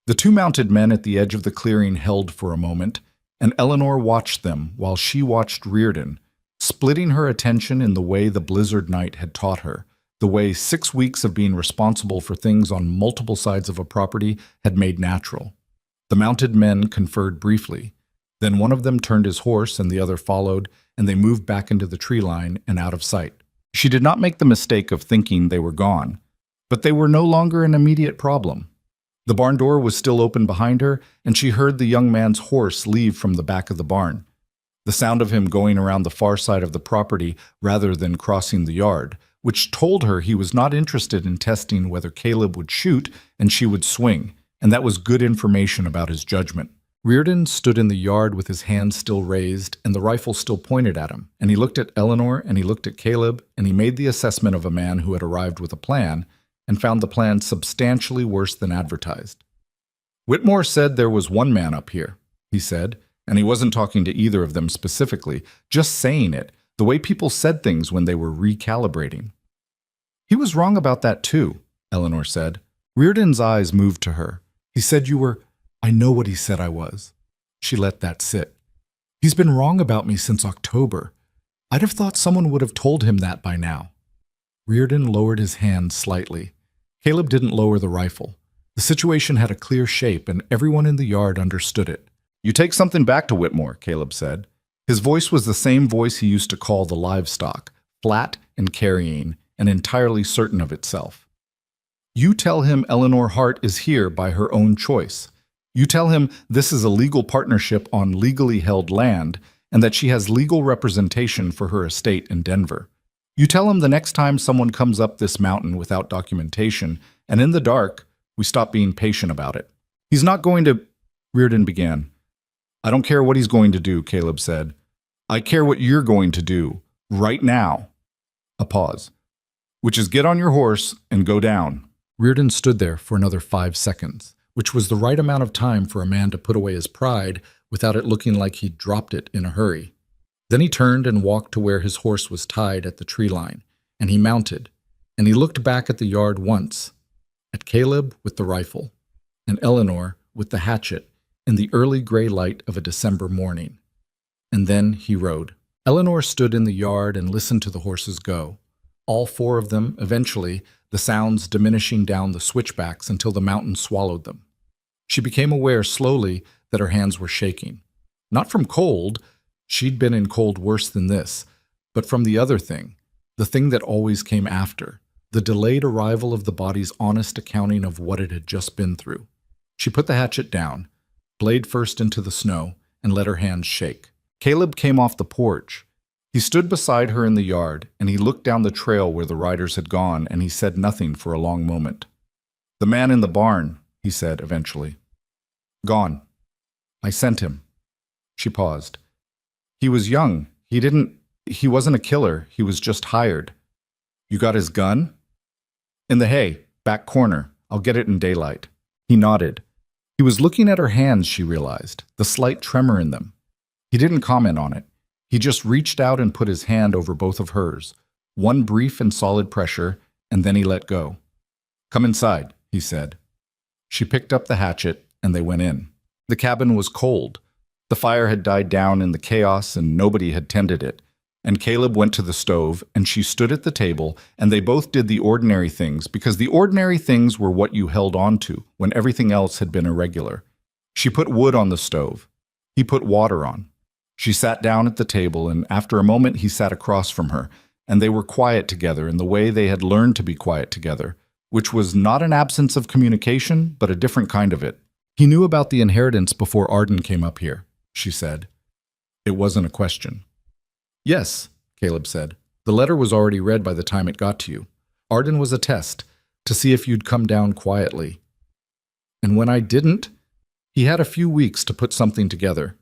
The two mounted men at the edge of the clearing held for a moment, and Eleanor watched them while she watched Reardon, splitting her attention in the way the blizzard night had taught her, the way 6 weeks of being responsible for things on multiple sides of a property had made natural. The mounted men conferred briefly. Then one of them turned his horse and the other followed, and they moved back into the tree line and out of sight. She did not make the mistake of thinking they were gone, but they were no longer an immediate problem. The barn door was still open behind her, and she heard the young man's horse leave from the back of the barn. The sound of him going around the far side of the property rather than crossing the yard, which told her he was not interested in testing whether Caleb would shoot and she would swing, and that was good information about his judgment. Reardon stood in the yard with his hand still raised and the rifle still pointed at him, and he looked at Eleanor and he looked at Caleb, and he made the assessment of a man who had arrived with a plan and found the plan substantially worse than advertised. Whitmore said there was one man up here, he said, and he wasn't talking to either of them specifically, just saying it, the way people said things when they were recalibrating. He was wrong about that too, Eleanor said. Reardon's eyes moved to her. He said you were... I know what he said I was. She let that sit. He's been wrong about me since October. I'd have thought someone would have told him that by now. Reardon lowered his hand slightly. Caleb didn't lower the rifle. The situation had a clear shape, and everyone in the yard understood it. You take something back to Whitmore, Caleb said. His voice was the same voice he used to call the livestock, flat and carrying, and entirely certain of itself. You tell him Eleanor Hart is here by her own choice. You tell him this is a legal partnership on legally held land and that she has legal representation for her estate in Denver. You tell him the next time someone comes up this mountain without documentation, and in the dark, we stop being patient about it. He's not going to... Reardon began. I don't care what he's going to do, Caleb said. I care what you're going to do, right now. A pause. Which is get on your horse and go down. Reardon stood there for another 5 seconds, which was the right amount of time for a man to put away his pride without it looking like he'd dropped it in a hurry. Then he turned and walked to where his horse was tied at the tree line, and he mounted, and he looked back at the yard once, at Caleb with the rifle, and Eleanor with the hatchet in the early gray light of a December morning. And then he rode. Eleanor stood in the yard and listened to the horses go. All 4 of them, eventually, the sounds diminishing down the switchbacks until the mountain swallowed them. She became aware slowly that her hands were shaking. Not from cold, she'd been in cold worse than this, but from the other thing, the thing that always came after, the delayed arrival of the body's honest accounting of what it had just been through. She put the hatchet down, blade first into the snow, and let her hands shake. Caleb came off the porch. He stood beside her in the yard, and he looked down the trail where the riders had gone, and he said nothing for a long moment. The man in the barn, he said eventually. Gone. I sent him. She paused. He was young. He wasn't a killer. He was just hired. You got his gun? In the hay, back corner. I'll get it in daylight. He nodded. He was looking at her hands, she realized, the slight tremor in them. He didn't comment on it. He just reached out and put his hand over both of hers, one brief and solid pressure, and then he let go. Come inside, he said. She picked up the hatchet, and they went in. The cabin was cold. The fire had died down in the chaos, and nobody had tended it. And Caleb went to the stove, and she stood at the table, and they both did the ordinary things, because the ordinary things were what you held on to when everything else had been irregular. She put wood on the stove. He put water on. She sat down at the table, and after a moment he sat across from her, and they were quiet together in the way they had learned to be quiet together, which was not an absence of communication, but a different kind of it. He knew about the inheritance before Arden came up here, she said. It wasn't a question. Yes, Caleb said. The letter was already read by the time it got to you. Arden was a test, to see if you'd come down quietly. And when I didn't, he had a few weeks to put something together.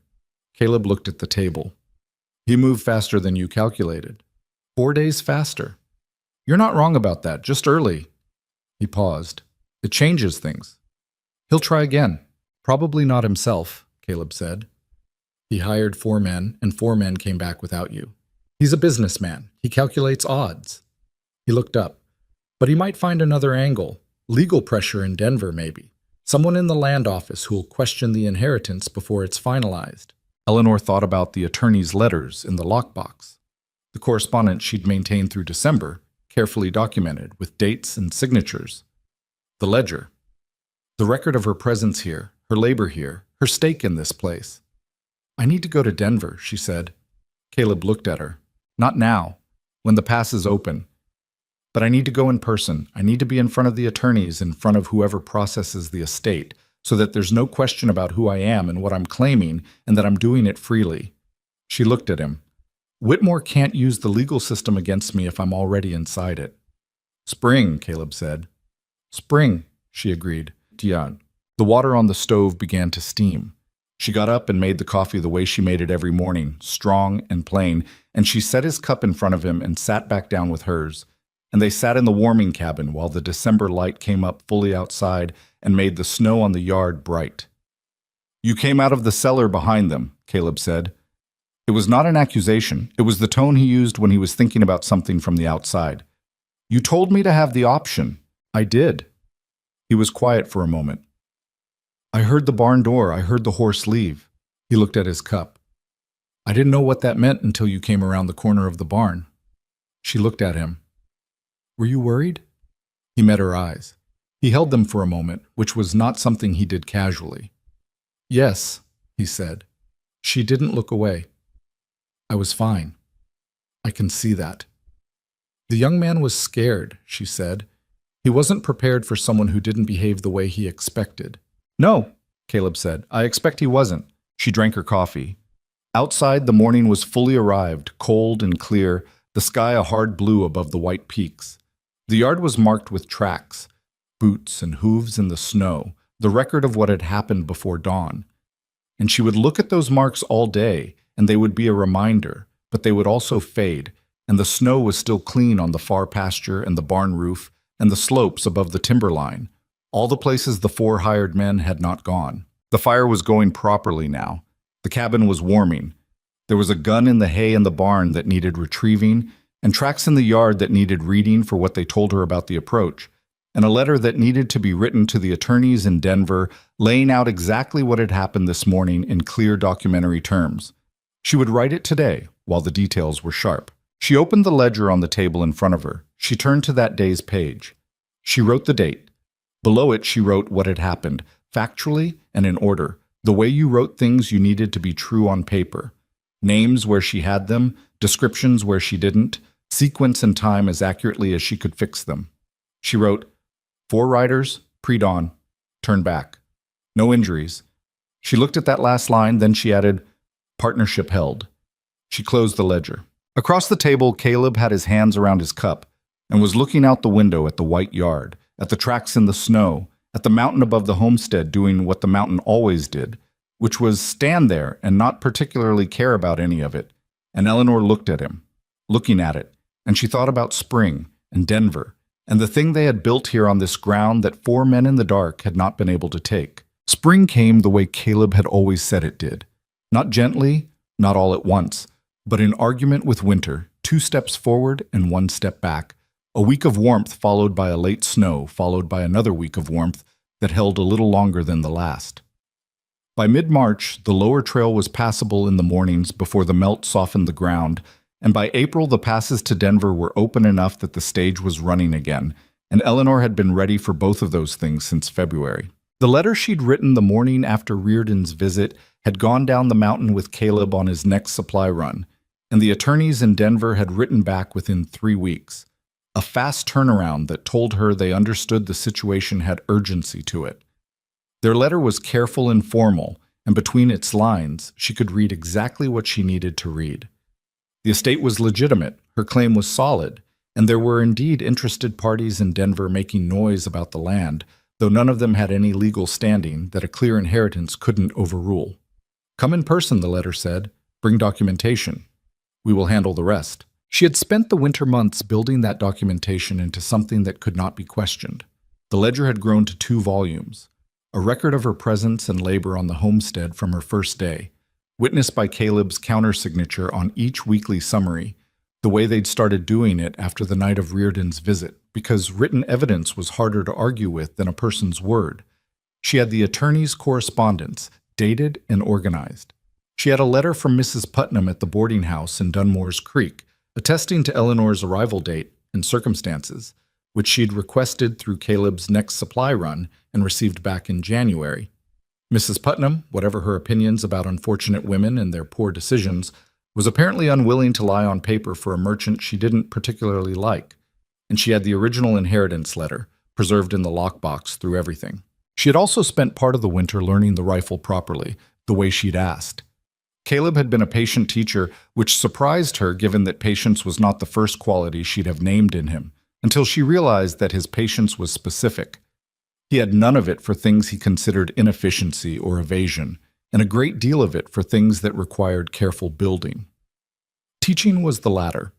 Caleb looked at the table. He moved faster than you calculated. 4 days faster. You're not wrong about that, just early. He paused. It changes things. He'll try again. Probably not himself, Caleb said. He hired 4 men, and 4 men came back without you. He's a businessman. He calculates odds. He looked up. But he might find another angle. Legal pressure in Denver, maybe. Someone in the land office who'll question the inheritance before it's finalized. Eleanor thought about the attorney's letters in the lockbox. The correspondence she'd maintained through December, carefully documented with dates and signatures. The ledger. The record of her presence here, her labor here, her stake in this place. I need to go to Denver, she said. Caleb looked at her. Not now, when the pass is open. But I need to go in person. I need to be in front of the attorneys, in front of whoever processes the estate, so that there's no question about who I am and what I'm claiming, and that I'm doing it freely. She looked at him. Whitmore can't use the legal system against me if I'm already inside it. Spring, Caleb said. Spring, she agreed. Dion. The water on the stove began to steam. She got up and made the coffee the way she made it every morning, strong and plain, and she set his cup in front of him and sat back down with hers. And they sat in the warming cabin while the December light came up fully outside and made the snow on the yard bright. You came out of the cellar behind them, Caleb said. It was not an accusation. It was the tone he used when he was thinking about something from the outside. You told me to have the option. I did. He was quiet for a moment. I heard the barn door. I heard the horse leave. He looked at his cup. I didn't know what that meant until you came around the corner of the barn. She looked at him. Were you worried? He met her eyes. He held them for a moment, which was not something he did casually. Yes, he said. She didn't look away. I was fine. I can see that. The young man was scared, she said. He wasn't prepared for someone who didn't behave the way he expected. No, Caleb said. I expect he wasn't. She drank her coffee. Outside, the morning was fully arrived, cold and clear, the sky a hard blue above the white peaks. The yard was marked with tracks, boots and hooves in the snow, the record of what had happened before dawn. And she would look at those marks all day, and they would be a reminder, but they would also fade, and the snow was still clean on the far pasture and the barn roof and the slopes above the timberline, all the places the 4 hired men had not gone. The fire was going properly now. The cabin was warming. There was a gun in the hay in the barn that needed retrieving, and tracks in the yard that needed reading for what they told her about the approach, and a letter that needed to be written to the attorneys in Denver, laying out exactly what had happened this morning in clear documentary terms. She would write it today, while the details were sharp. She opened the ledger on the table in front of her. She turned to that day's page. She wrote the date. Below it, she wrote what had happened, factually and in order, the way you wrote things you needed to be true on paper. Names where she had them, descriptions where she didn't, sequence and time as accurately as she could fix them. She wrote, 4 riders, pre-dawn, turn back. No injuries. She looked at that last line, then she added, partnership held. She closed the ledger. Across the table, Caleb had his hands around his cup and was looking out the window at the white yard, at the tracks in the snow, at the mountain above the homestead doing what the mountain always did, which was stand there and not particularly care about any of it. And Eleanor looked at him, looking at it, and she thought about spring and Denver and the thing they had built here on this ground that 4 men in the dark had not been able to take. Spring came the way Caleb had always said it did. Not gently, not all at once, but in argument with winter, 2 steps forward and 1 step back. A week of warmth followed by a late snow, followed by another week of warmth that held a little longer than the last. By mid-March, the lower trail was passable in the mornings before the melt softened the ground, and by April the passes to Denver were open enough that the stage was running again, and Eleanor had been ready for both of those things since February. The letter she'd written the morning after Reardon's visit had gone down the mountain with Caleb on his next supply run, and the attorneys in Denver had written back within 3 weeks. A fast turnaround that told her they understood the situation had urgency to it. Their letter was careful and formal, and between its lines, she could read exactly what she needed to read. The estate was legitimate, her claim was solid, and there were indeed interested parties in Denver making noise about the land, though none of them had any legal standing that a clear inheritance couldn't overrule. Come in person, the letter said. Bring documentation. We will handle the rest. She had spent the winter months building that documentation into something that could not be questioned. The ledger had grown to 2 volumes, a record of her presence and labor on the homestead from her first day, witnessed by Caleb's countersignature on each weekly summary, the way they'd started doing it after the night of Reardon's visit, because written evidence was harder to argue with than a person's word. She had the attorney's correspondence, dated and organized. She had a letter from Mrs. Putnam at the boarding house in Dunmore's Creek, attesting to Eleanor's arrival date and circumstances, which she'd requested through Caleb's next supply run and received back in January. Mrs. Putnam, whatever her opinions about unfortunate women and their poor decisions, was apparently unwilling to lie on paper for a merchant she didn't particularly like, and she had the original inheritance letter, preserved in the lockbox through everything. She had also spent part of the winter learning the rifle properly, the way she'd asked. Caleb had been a patient teacher, which surprised her given that patience was not the first quality she'd have named in him, until she realized that his patience was specific. He had none of it for things he considered inefficiency or evasion, and a great deal of it for things that required careful building. Teaching was the latter.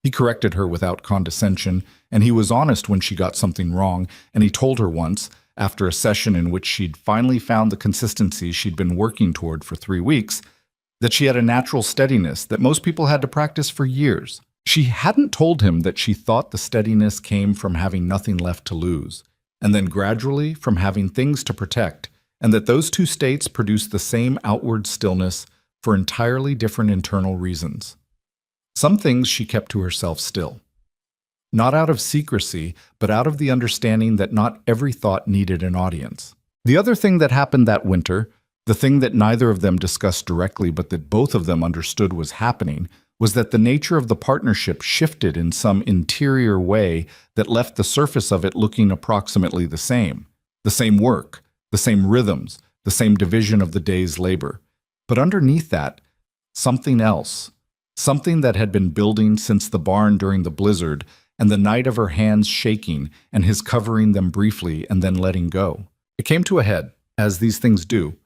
He corrected her without condescension, and he was honest when she got something wrong, and he told her once, after a session in which she'd finally found the consistency she'd been working toward for 3 weeks, that she had a natural steadiness that most people had to practice for years. She hadn't told him that she thought the steadiness came from having nothing left to lose, and then gradually from having things to protect, and that those two states produce the same outward stillness for entirely different internal reasons. Some things she kept to herself still. Not out of secrecy, but out of the understanding that not every thought needed an audience. The other thing that happened that winter, the thing that neither of them discussed directly but that both of them understood was happening, was that the nature of the partnership shifted in some interior way that left the surface of it looking approximately the same work, the same rhythms, the same division of the day's labor. But underneath that, something else, something that had been building since the barn during the blizzard and the night of her hands shaking and his covering them briefly and then letting go. It came to a head, as these things do,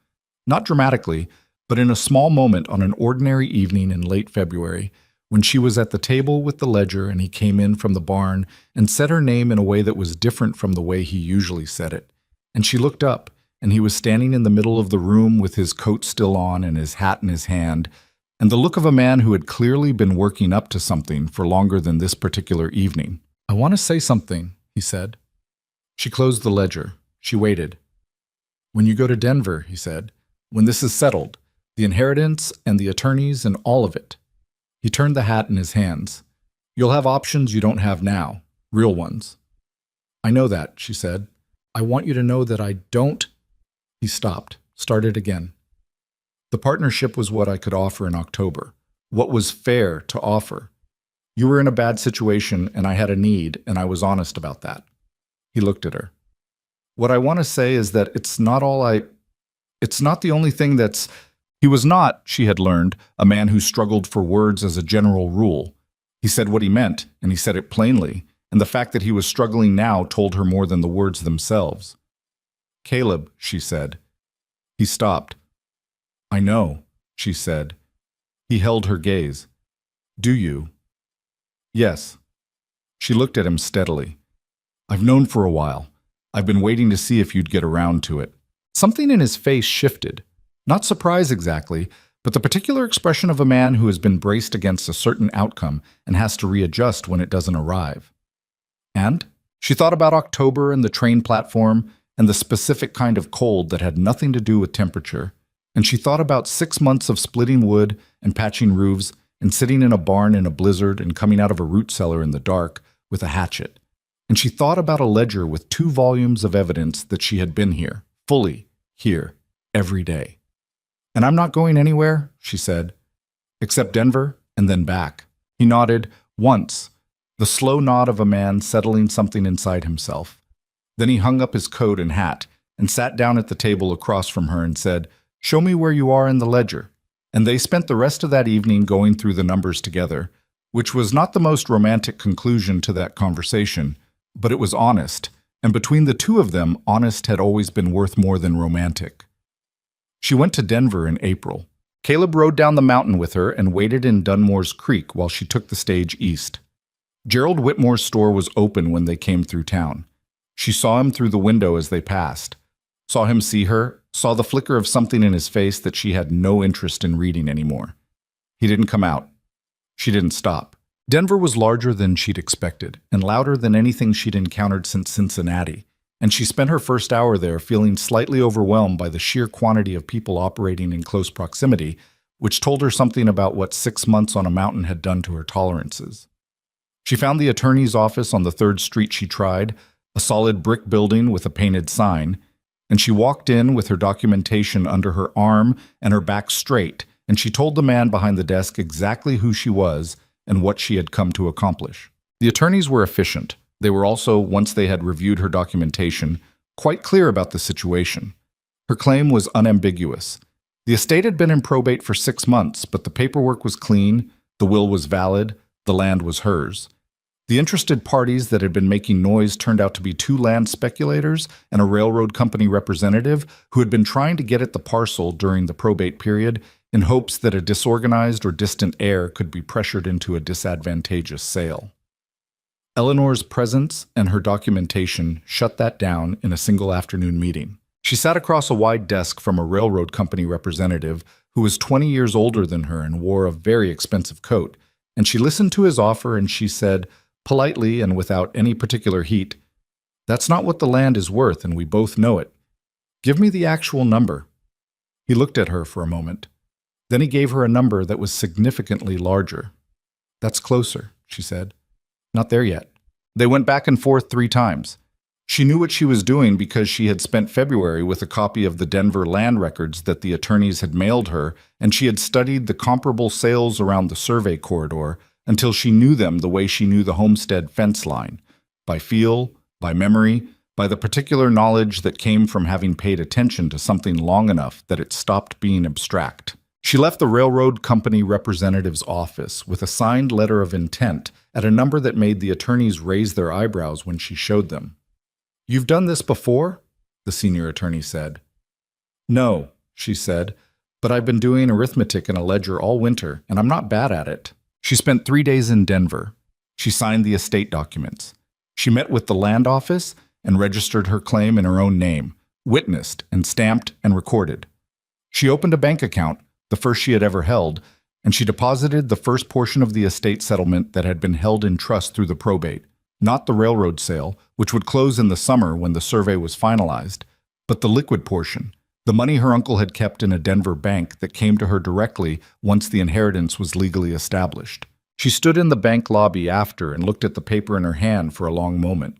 not dramatically, but in a small moment on an ordinary evening in late February, when she was at the table with the ledger and he came in from the barn and said her name in a way that was different from the way he usually said it. And she looked up, and he was standing in the middle of the room with his coat still on and his hat in his hand, and the look of a man who had clearly been working up to something for longer than this particular evening. "I want to say something," he said. She closed the ledger. She waited. "When you go to Denver," he said, "when this is settled, the inheritance and the attorneys and all of it." He turned the hat in his hands. "You'll have options you don't have now, real ones." "I know that," she said. "I want you to know that I don't—" He stopped, started again. "The partnership was what I could offer in October, what was fair to offer. You were in a bad situation and I had a need, and I was honest about that." He looked at her. "What I want to say is that it's not the only thing that's—" He was not, she had learned, a man who struggled for words as a general rule. He said what he meant, and he said it plainly, and the fact that he was struggling now told her more than the words themselves. "Caleb," she said. He stopped. "I know," she said. He held her gaze. "Do you?" "Yes." She looked at him steadily. "I've known for a while. I've been waiting to see if you'd get around to it." Something in his face shifted. Not surprise exactly, but the particular expression of a man who has been braced against a certain outcome and has to readjust when it doesn't arrive. And she thought about October and the train platform and the specific kind of cold that had nothing to do with temperature. And she thought about 6 months of splitting wood and patching roofs and sitting in a barn in a blizzard and coming out of a root cellar in the dark with a hatchet. And she thought about a ledger with 2 volumes of evidence that she had been here, fully here, every day. "And I'm not going anywhere," she said, "except Denver and then back." He nodded once, the slow nod of a man settling something inside himself. Then he hung up his coat and hat and sat down at the table across from her and said, "Show me where you are in the ledger." And they spent the rest of that evening going through the numbers together, which was not the most romantic conclusion to that conversation, but it was honest, and between the two of them, honest had always been worth more than romantic. She went to Denver in April. Caleb rode down the mountain with her and waited in Dunmore's Creek while she took the stage east. Gerald Whitmore's store was open when they came through town. She saw him through the window as they passed, saw him see her, saw the flicker of something in his face that she had no interest in reading anymore. He didn't come out. She didn't stop. Denver was larger than she'd expected, and louder than anything she'd encountered since Cincinnati, and she spent her first hour there feeling slightly overwhelmed by the sheer quantity of people operating in close proximity, which told her something about what 6 months on a mountain had done to her tolerances. She found the attorney's office on the third street she tried, a solid brick building with a painted sign, and she walked in with her documentation under her arm and her back straight, and she told the man behind the desk exactly who she was and what she had come to accomplish. The attorneys were efficient. They were also, once they had reviewed her documentation, quite clear about the situation. Her claim was unambiguous. The estate had been in probate for 6 months, but the paperwork was clean, the will was valid, the land was hers. The interested parties that had been making noise turned out to be 2 land speculators and a railroad company representative who had been trying to get at the parcel during the probate period in hopes that a disorganized or distant heir could be pressured into a disadvantageous sale. Eleanor's presence and her documentation shut that down in a single afternoon meeting. She sat across a wide desk from a railroad company representative who was 20 years older than her and wore a very expensive coat, and she listened to his offer and she said, politely and without any particular heat, "That's not what the land is worth, and we both know it. Give me the actual number." He looked at her for a moment. Then he gave her a number that was significantly larger. "That's closer," she said. "Not there yet." They went back and forth 3 times. She knew what she was doing because she had spent February with a copy of the Denver land records that the attorneys had mailed her, and she had studied the comparable sales around the survey corridor until she knew them the way she knew the homestead fence line, by feel, by memory, by the particular knowledge that came from having paid attention to something long enough that it stopped being abstract. She left the railroad company representative's office with a signed letter of intent at a number that made the attorneys raise their eyebrows when she showed them. "You've done this before?" the senior attorney said. "No," she said, "but I've been doing arithmetic in a ledger all winter, and I'm not bad at it." She spent 3 days in Denver. She signed the estate documents. She met with the land office and registered her claim in her own name, witnessed and stamped and recorded. She opened a bank account, the first she had ever held, and she deposited the first portion of the estate settlement that had been held in trust through the probate, not the railroad sale, which would close in the summer when the survey was finalized, but the liquid portion, the money her uncle had kept in a Denver bank that came to her directly once the inheritance was legally established. She stood in the bank lobby after and looked at the paper in her hand for a long moment.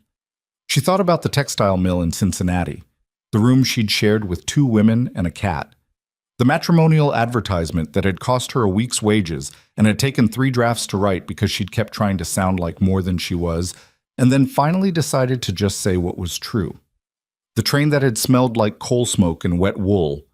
She thought about the textile mill in Cincinnati, the room she'd shared with 2 women and a cat, the matrimonial advertisement that had cost her a week's wages and had taken 3 drafts to write because she'd kept trying to sound like more than she was, and then finally decided to just say what was true. The train that had smelled like coal smoke and wet wool.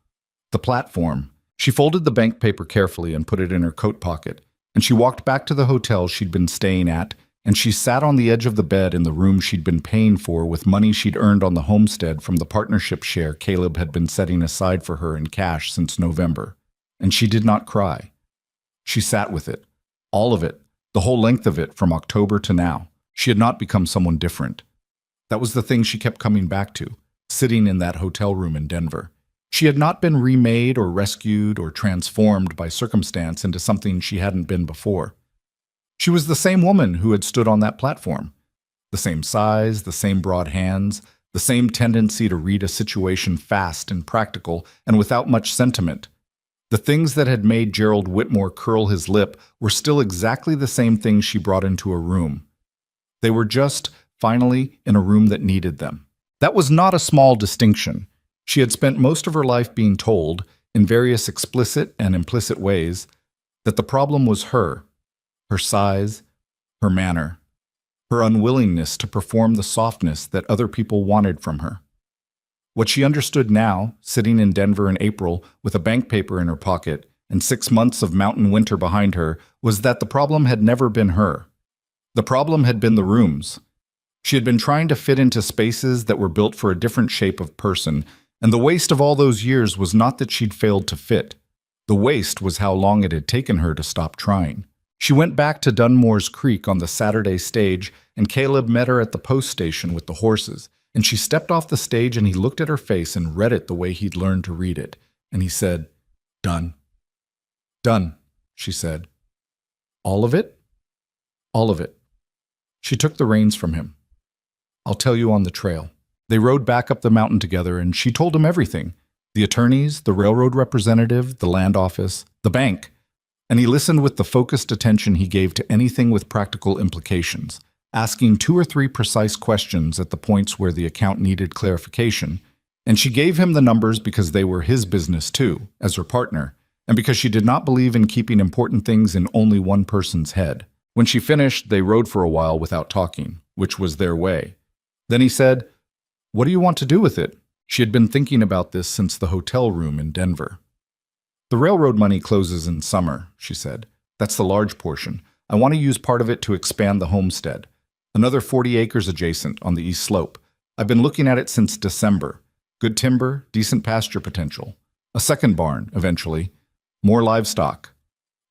The platform. She folded the bank paper carefully and put it in her coat pocket, and she walked back to the hotel she'd been staying at, and she sat on the edge of the bed in the room she'd been paying for with money she'd earned on the homestead from the partnership share Caleb had been setting aside for her in cash since November. And she did not cry. She sat with it. All of it. The whole length of it from October to now. She had not become someone different. That was the thing she kept coming back to, sitting in that hotel room in Denver. She had not been remade or rescued or transformed by circumstance into something she hadn't been before. She was the same woman who had stood on that platform. The same size, the same broad hands, the same tendency to read a situation fast and practical and without much sentiment. The things that had made Gerald Whitmore curl his lip were still exactly the same things she brought into a room. They were just, finally, in a room that needed them. That was not a small distinction. She had spent most of her life being told, in various explicit and implicit ways, that the problem was her size, her manner, her unwillingness to perform the softness that other people wanted from her. What she understood now, sitting in Denver in April with a bank paper in her pocket and 6 months of mountain winter behind her, was that the problem had never been her. The problem had been the rooms. She had been trying to fit into spaces that were built for a different shape of person, and the waste of all those years was not that she'd failed to fit. The waste was how long it had taken her to stop trying. She went back to Dunmore's Creek on the Saturday stage, and Caleb met her at the post station with the horses, and she stepped off the stage and he looked at her face and read it the way he'd learned to read it, and he said, "Done." "Done," she said. "All of it?" All of it. She took the reins from him. I'll tell you on the trail. They rode back up the mountain together, and she told him everything. The attorneys, the railroad representative, the land office, the bank. And he listened with the focused attention he gave to anything with practical implications, asking 2 or 3 precise questions at the points where the account needed clarification. And she gave him the numbers because they were his business too, as her partner, and because she did not believe in keeping important things in only one person's head. When she finished, they rode for a while without talking, which was their way. Then he said, "What do you want to do with it?" She had been thinking about this since the hotel room in Denver. "The railroad money closes in summer," she said. "That's the large portion. I want to use part of it to expand the homestead. Another 40 acres adjacent on the east slope. I've been looking at it since December. Good timber, decent pasture potential. A second barn, eventually. More livestock."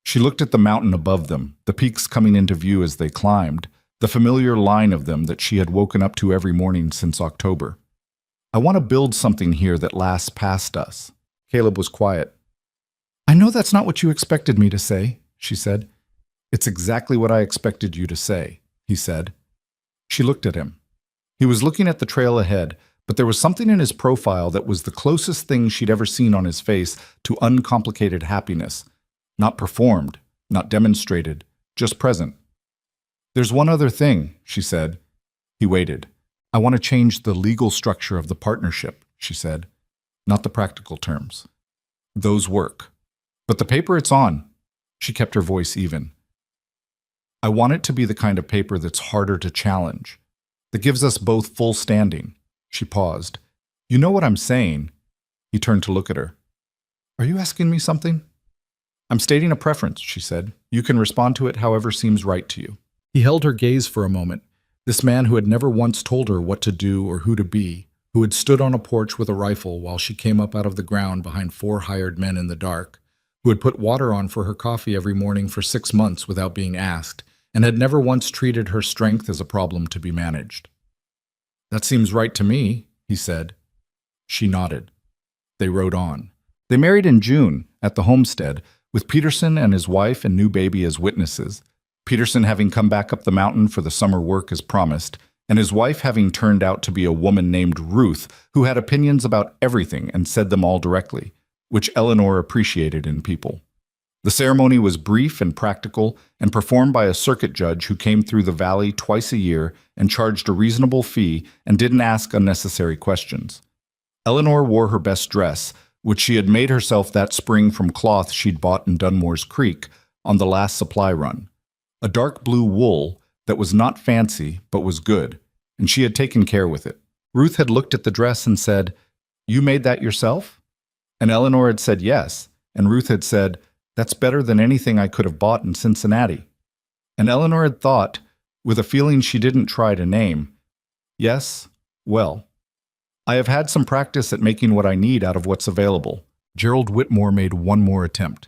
She looked at the mountain above them, the peaks coming into view as they climbed, the familiar line of them that she had woken up to every morning since October. "I want to build something here that lasts past us." Caleb was quiet. "I know that's not what you expected me to say," she said. "It's exactly what I expected you to say," he said. She looked at him. He was looking at the trail ahead, but there was something in his profile that was the closest thing she'd ever seen on his face to uncomplicated happiness. Not performed, not demonstrated, just present. "There's one other thing," she said. He waited. "I want to change the legal structure of the partnership," she said. "Not the practical terms. Those work. But the paper it's on." She kept her voice even. "I want it to be the kind of paper that's harder to challenge, that gives us both full standing." She paused. "You know what I'm saying?" He turned to look at her. "Are you asking me something?" "I'm stating a preference," she said. "You can respond to it however seems right to you." He held her gaze for a moment. This man who had never once told her what to do or who to be, who had stood on a porch with a rifle while she came up out of the ground behind 4 hired men in the dark, who had put water on for her coffee every morning for 6 months without being asked, and had never once treated her strength as a problem to be managed. "That seems right to me," he said. She nodded. They rode on. They married in June at the homestead, with Peterson and his wife and new baby as witnesses, Peterson having come back up the mountain for the summer work as promised, and his wife having turned out to be a woman named Ruth who had opinions about everything and said them all directly, which Eleanor appreciated in people. The ceremony was brief and practical and performed by a circuit judge who came through the valley twice a year and charged a reasonable fee and didn't ask unnecessary questions. Eleanor wore her best dress, which she had made herself that spring from cloth she'd bought in Dunmore's Creek on the last supply run. A dark blue wool that was not fancy but was good, and she had taken care with it. Ruth had looked at the dress and said, "You made that yourself?" And Eleanor had said yes, and Ruth had said, "That's better than anything I could have bought in Cincinnati." And Eleanor had thought, with a feeling she didn't try to name, "Yes, well, I have had some practice at making what I need out of what's available." Gerald Whitmore made one more attempt.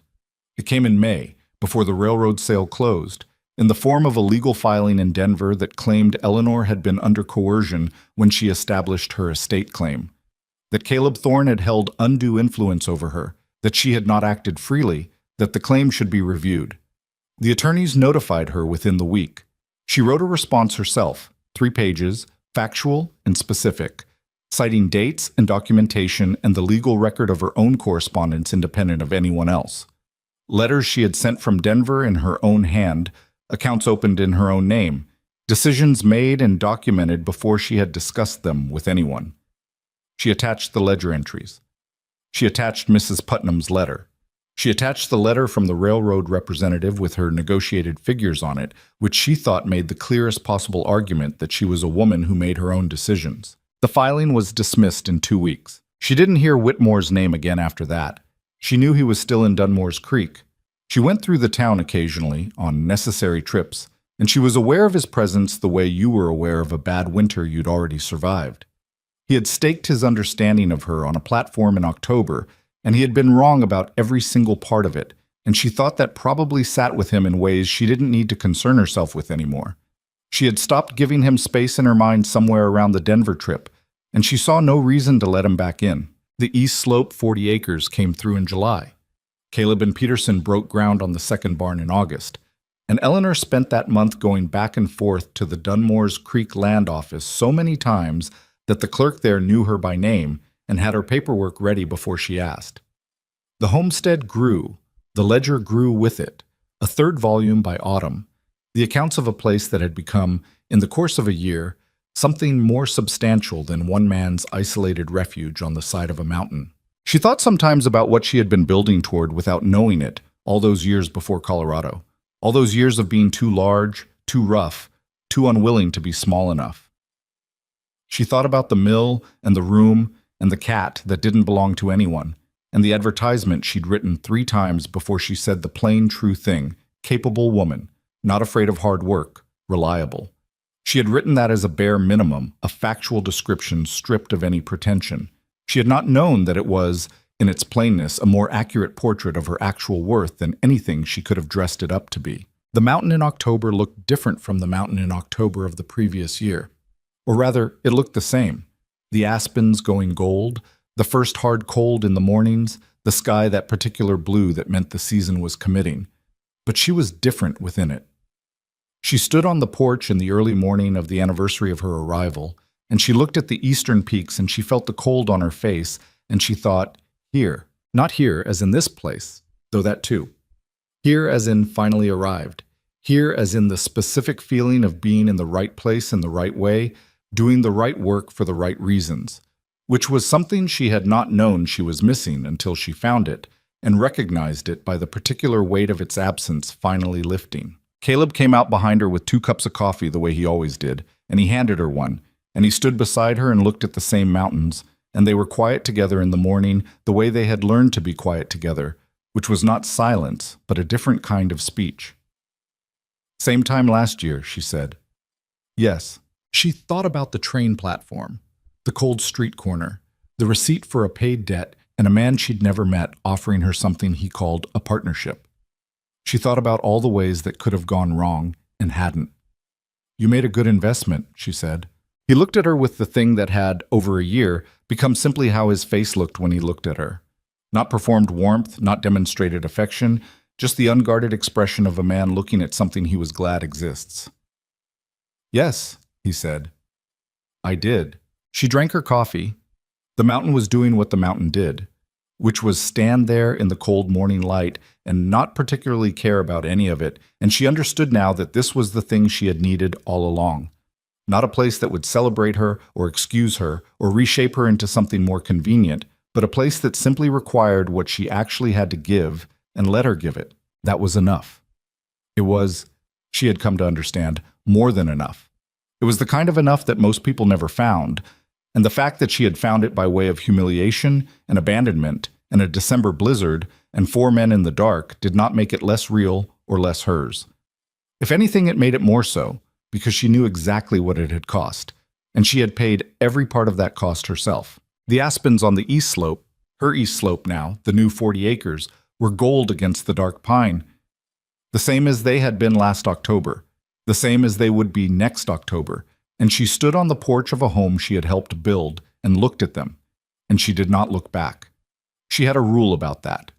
It came in May, before the railroad sale closed, in the form of a legal filing in Denver that claimed Eleanor had been under coercion when she established her estate claim, that Caleb Thorne had held undue influence over her, that she had not acted freely, that the claim should be reviewed. The attorneys notified her within the week. She wrote a response herself, 3 pages, factual and specific, citing dates and documentation and the legal record of her own correspondence independent of anyone else. Letters she had sent from Denver in her own hand, accounts opened in her own name, decisions made and documented before she had discussed them with anyone. She attached the ledger entries. She attached Mrs. Putnam's letter. She attached the letter from the railroad representative with her negotiated figures on it, which she thought made the clearest possible argument that she was a woman who made her own decisions. The filing was dismissed in 2 weeks. She didn't hear Whitmore's name again after that. She knew he was still in Dunmore's Creek. She went through the town occasionally, on necessary trips, and she was aware of his presence the way you were aware of a bad winter you'd already survived. He had staked his understanding of her on a platform in October, and he had been wrong about every single part of it, and she thought that probably sat with him in ways she didn't need to concern herself with anymore. She had stopped giving him space in her mind somewhere around the Denver trip, and she saw no reason to let him back in. The East Slope 40 acres came through in July. Caleb and Peterson broke ground on the second barn in August. And Eleanor spent that month going back and forth to the Dunmore's Creek land office so many times that the clerk there knew her by name and had her paperwork ready before she asked. The homestead grew. The ledger grew with it. A third volume by autumn. The accounts of a place that had become, in the course of a year, something more substantial than one man's isolated refuge on the side of a mountain. She thought sometimes about what she had been building toward without knowing it all those years before Colorado. All those years of being too large, too rough, too unwilling to be small enough. She thought about the mill and the room and the cat that didn't belong to anyone, and the advertisement she'd written 3 times before she said the plain, true thing: capable woman, not afraid of hard work, reliable. She had written that as a bare minimum, a factual description stripped of any pretension. She had not known that it was, in its plainness, a more accurate portrait of her actual worth than anything she could have dressed it up to be. The mountain in October looked different from the mountain in October of the previous year. Or rather, it looked the same. The aspens going gold, the first hard cold in the mornings, the sky that particular blue that meant the season was committing. But she was different within it. She stood on the porch in the early morning of the anniversary of her arrival, and she looked at the eastern peaks and she felt the cold on her face, and she thought, here, not here as in this place, though that too. Here as in finally arrived. Here as in the specific feeling of being in the right place in the right way, doing the right work for the right reasons, which was something she had not known she was missing until she found it and recognized it by the particular weight of its absence finally lifting. Caleb came out behind her with 2 cups of coffee the way he always did, and he handed her one, and he stood beside her and looked at the same mountains, and they were quiet together in the morning the way they had learned to be quiet together, which was not silence, but a different kind of speech. Same time last year, she said. Yes. She thought about the train platform, the cold street corner, the receipt for a paid debt, and a man she'd never met offering her something he called a partnership. She thought about all the ways that could have gone wrong and hadn't. You made a good investment, she said. He looked at her with the thing that had, over a year, become simply how his face looked when he looked at her. Not performed warmth, not demonstrated affection, just the unguarded expression of a man looking at something he was glad exists. Yes, he said. I did. She drank her coffee. The mountain was doing what the mountain did, which was stand there in the cold morning light and not particularly care about any of it, and she understood now that this was the thing she had needed all along. Not a place that would celebrate her or excuse her or reshape her into something more convenient, but a place that simply required what she actually had to give and let her give it. That was enough. It was, she had come to understand, more than enough. It was the kind of enough that most people never found, and the fact that she had found it by way of humiliation and abandonment and a December blizzard and 4 men in the dark did not make it less real or less hers. If anything, it made it more so, because she knew exactly what it had cost, and she had paid every part of that cost herself. The aspens on the east slope, her east slope now, the new 40 acres, were gold against the dark pine, the same as they had been last October, the same as they would be next October, and she stood on the porch of a home she had helped build and looked at them, and she did not look back. She had a rule about that.